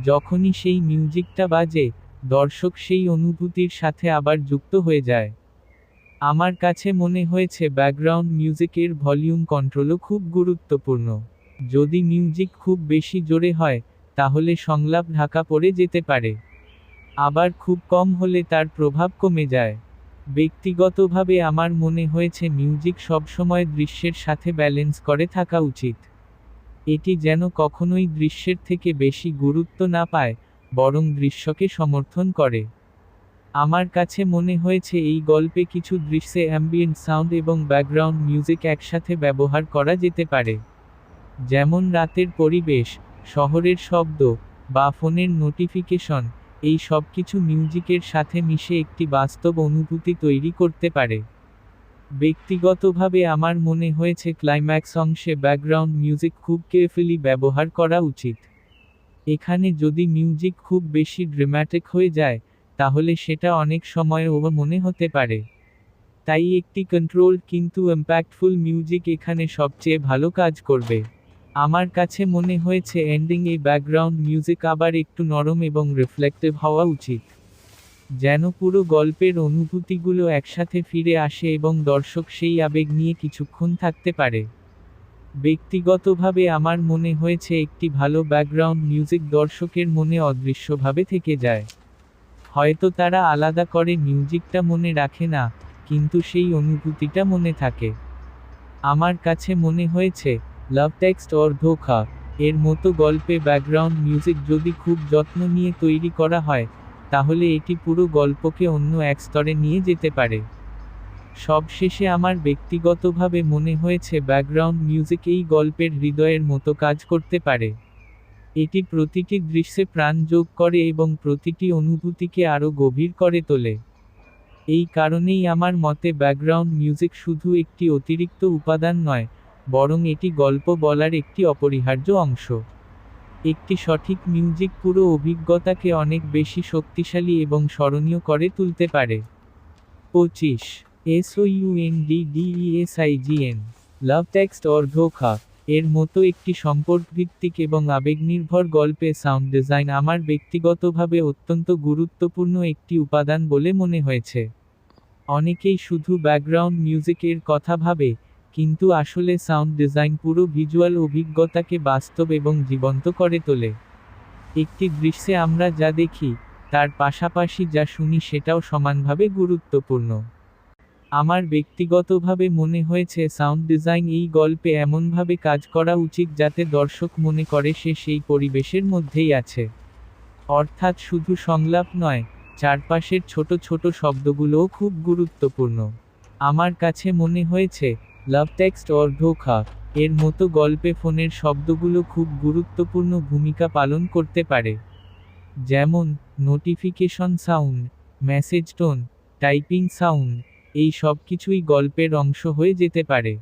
যখনই সেই মিউজিকটা বাজে, দর্শক সেই অনুভূতির সাথে আবার যুক্ত হয়ে যায়। আমার কাছে মনে হয়েছে ব্যাকগ্রাউন্ড মিউজিকের ভলিউম কন্ট্রোলও খুব গুরুত্বপূর্ণ। যদি মিউজিক খুব বেশি জোরে হয়, তাহলে সংলাপ ঢাকা পড়ে যেতে পারে। আবার খুব কম হলে তার প্রভাব কমে যায়। ব্যক্তিগতভাবে আমার মনে হয়েছে মিউজিক সবসময় দৃশ্যের সাথে ব্যালেন্স করে থাকা উচিত। এটি যেন কখনোই দৃশ্যের থেকে বেশি গুরুত্ব না পায়, বরং দৃশ্যকে সমর্থন করে। আমার কাছে মনে হয়েছে এই গল্পে কিছু দৃশ্যে অ্যাম্বিয়েন্ট সাউন্ড এবং ব্যাকগ্রাউন্ড মিউজিক একসাথে ব্যবহার করা যেতে পারে। যেমন রাতের পরিবেশ, শহরের শব্দ, বা ফোনের নোটিফিকেশন, এই সব কিছু মিউজিকের সাথে মিশে একটি বাস্তব অনুভূতি তৈরি করতে পারে। ব্যক্তিগতভাবে আমার মনে হয়েছে ক্লাইম্যাক্স অংশে ব্যাকগ্রাউন্ড মিউজিক খুব কেয়ারফুলি ব্যবহার করা উচিত। এখানে যদি মিউজিক খুব বেশি ড্রামাটিক হয়ে যায়, তাহলে সেটা অনেক সময় ওভার মনে হতে পারে। তাই একটি কন্ট্রোলড কিন্তু ইম্প্যাক্টফুল মিউজিক এখানে সবচেয়ে ভালো কাজ করবে। আমার কাছে মনে হয়েছে এন্ডিং এই ব্যাকগ্রাউন্ড মিউজিক আবার একটু নরম এবং রিফ্লেক্টিভ হওয়া উচিত। যেন পুরো গল্পের অনুভূতিগুলো একসাথে ফিরে আসে এবং দর্শক সেই আবেগ নিয়ে কিছুক্ষণ থাকতে পারে। ব্যক্তিগতভাবে আমার মনে হয়েছে একটি ভালো ব্যাকগ্রাউন্ড মিউজিক দর্শকের মনে অদৃশ্যভাবে থেকে যায়। হয়তো তারা আলাদা করে মিউজিকটা মনে রাখে না, কিন্তু সেই অনুভূতিটা মনে থাকে। আমার কাছে মনে হয়েছে, লাভ টেক্সট অর ধোঁকা এর মতো গল্পে ব্যাকগ্রাউন্ড মিউজিক যদি খুব যত্ন নিয়ে তৈরি করা হয়, তাহলে এটি পুরো গল্পকে অন্য এক স্তরে নিয়ে যেতে পারে। সবশেষে আমার ব্যক্তিগতভাবে মনে হয়েছে ব্যাকগ্রাউন্ড মিউজিক এই গল্পের হৃদয়ের মতো কাজ করতে পারে। এটি প্রতিটি দৃশ্যে প্রাণ যোগ করে এবং প্রতিটি অনুভূতিকে আরও গভীর করে তোলে। এই কারণেই আমার মতে ব্যাকগ্রাউন্ড মিউজিক শুধু একটি অতিরিক্ত উপাদান নয়, বরং এটি গল্প বলার একটি অপরিহার্য অংশ। একটি সঠিক মিউজিক পুরো অভিজ্ঞতাকে অনেক বেশি শক্তিশালী এবং স্মরণীয় করে তুলতে পারে। 25 SOUNDDESIGN লাভ টেক্সট অর ধোঁকা এর মতো একটি সম্পর্কভিত্তিক এবং আবেগনির্ভর গল্পে সাউন্ড ডিজাইন আমার ব্যক্তিগতভাবে অত্যন্ত গুরুত্বপূর্ণ একটি উপাদান বলে মনে হয়েছে। অনেকেই শুধু ব্যাকগ্রাউন্ড মিউজিকের কথা ভাবে, কিন্তু আসলে সাউন্ড ডিজাইন পুরো ভিজুয়াল অভিজ্ঞতাকে বাস্তব এবং জীবন্ত করে তোলে। একটি দৃশ্যে আমরা যা দেখি, তার পাশাপাশি যা শুনি সেটাও সমানভাবে গুরুত্বপূর্ণ। আমার ব্যক্তিগতভাবে মনে হয়েছে সাউন্ড ডিজাইন এই গল্পে এমনভাবে কাজ করা উচিত যাতে দর্শক মনে করে সে সেই পরিবেশের মধ্যেই আছে। অর্থাৎ শুধু সংলাপ নয়, চারপাশের ছোট ছোট শব্দগুলোও খুব গুরুত্বপূর্ণ। আমার কাছে মনে হয়েছে, লাভ টেক্সট অর ধোঁকা এর মতো গল্পে ফোনের শব্দগুলো খুব গুরুত্বপূর্ণ ভূমিকা পালন করতে পারে। যেমন, notification sound, message tone, typing sound, এই সব কিছুই গল্পের অংশ হয়ে যেতে পারে।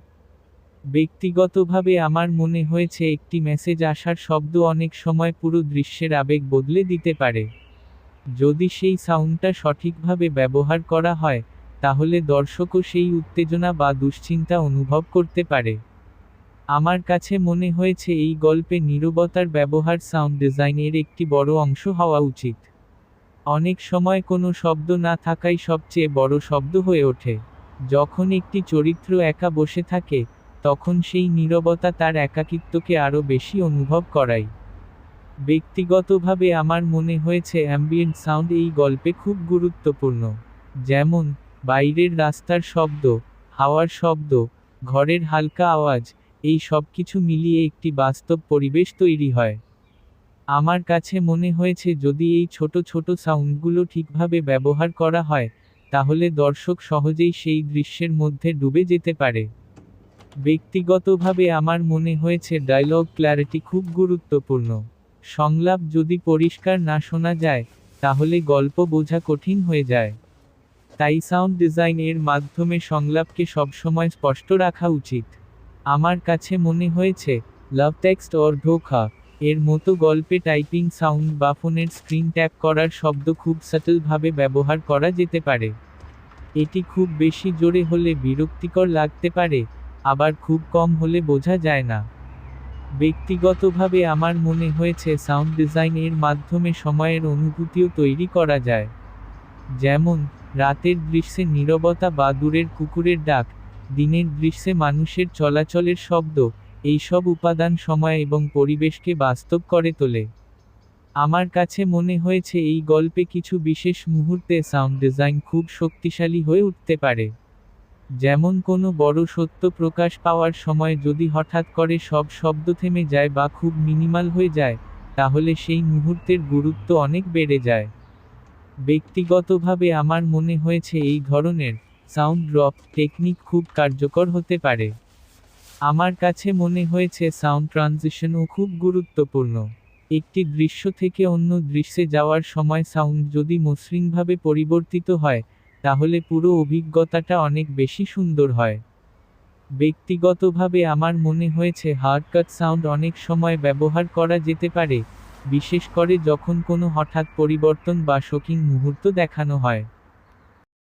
ব্যক্তিগতভাবে আমার মনে হয়েছে একটি মেসেজ আসার শব্দ অনেক সময় পুরো দৃশ্যের আবেগ বদলে দিতে পারে। যদি সেই সাউন্ডটা সঠিকভাবে ব্যবহার করা হয়, তাহলে দর্শকও সেই উত্তেজনা বা দুশ্চিন্তা অনুভব করতে পারে। আমার কাছে মনে হয়েছে এই গল্পে নীরবতার ব্যবহার সাউন্ড ডিজাইনের একটি বড় অংশ হওয়া উচিত। অনেক সময় কোনো শব্দ না থাকাই সবচেয়ে বড় শব্দ হয়ে ওঠে। যখন একটি চরিত্র একা বসে থাকে, তখন সেই নীরবতা তার একাকিত্বকে আরও বেশি অনুভব করায়। ব্যক্তিগতভাবে আমার মনে হয়েছে অ্যাম্বিয়েন্ট সাউন্ড এই গল্পে খুব গুরুত্বপূর্ণ। যেমন, বাইরের রাস্তার শব্দ, হাওয়ার শব্দ, ঘরের হালকা আওয়াজ, এই সব কিছু মিলিয়ে একটি বাস্তব পরিবেশ তৈরি হয়। আমার কাছে মনে হয়েছে যদি এই ছোট ছোট সাউন্ডগুলো ঠিকভাবে ব্যবহার করা হয়, তাহলে দর্শক সহজেই সেই দৃশ্যের মধ্যে ডুবে যেতে পারে। ব্যক্তিগতভাবে আমার মনে হয়েছে ডায়লগ ক্ল্যারিটি খুব গুরুত্বপূর্ণ। সংলাপ যদি পরিষ্কার না শোনা যায়, তাহলে গল্প বোঝা কঠিন হয়ে যায়। তাই সাউন্ড ডিজাইন এর মাধ্যমে সংলাপকে সবসময় স্পষ্ট রাখা উচিত। আমার কাছে মনে হয়েছে, লাভ টেক্সট অর ধোঁকা এর মতো গল্পে টাইপিং সাউন্ড বা ফোনের স্ক্রিন ট্যাপ করার শব্দ খুব সাটলভাবে ব্যবহার করা যেতে পারে। এটি খুব বেশি জোরে হলে বিরক্তিকর লাগতে পারে, আবার খুব কম হলে বোঝা যায় না। ব্যক্তিগতভাবে আমার মনে হয়েছে সাউন্ড ডিজাইন এর মাধ্যমে সময়ের অনুভূতিও তৈরি করা যায়। যেমন, রাতের দৃশ্যে নীরবতা বা দূরের কুকুরের ডাক, দিনের দৃশ্যে মানুষের চলাচলের শব্দ, এই সব উপাদান সময় এবং পরিবেশকে বাস্তব করে তোলে। আমার কাছে মনে হয়েছে এই গল্পে কিছু বিশেষ মুহূর্তে সাউন্ড ডিজাইন খুব শক্তিশালী হয়ে উঠতে পারে। যেমন কোনো বড় সত্য প্রকাশ পাওয়ার সময় যদি হঠাৎ করে সব শব্দ থেমে যায় বা খুব মিনিমাল হয়ে যায়, তাহলে সেই মুহূর্তের গুরুত্ব অনেক বেড়ে যায়। ব্যক্তিগতভাবে আমার মনে হয়েছে এই ধরনের সাউন্ড ড্রপ টেকনিক খুব কার্যকর হতে পারে। আমার কাছে মনে হয়েছে সাউন্ড ট্রানজিশনও খুব গুরুত্বপূর্ণ। একটি দৃশ্য থেকে অন্য দৃশ্যে যাওয়ার সময় সাউন্ড যদি মসৃণভাবে পরিবর্তিত হয়, তাহলে পুরো অভিজ্ঞতাটা অনেক বেশি সুন্দর হয়। ব্যক্তিগতভাবে আমার মনে হয়েছে হার্ডকাট সাউন্ড অনেক সময় ব্যবহার করা যেতে পারে, বিশেষ করে যখন কোনো হঠাৎ পরিবর্তন বা শোকিং মুহূর্ত দেখানো হয়।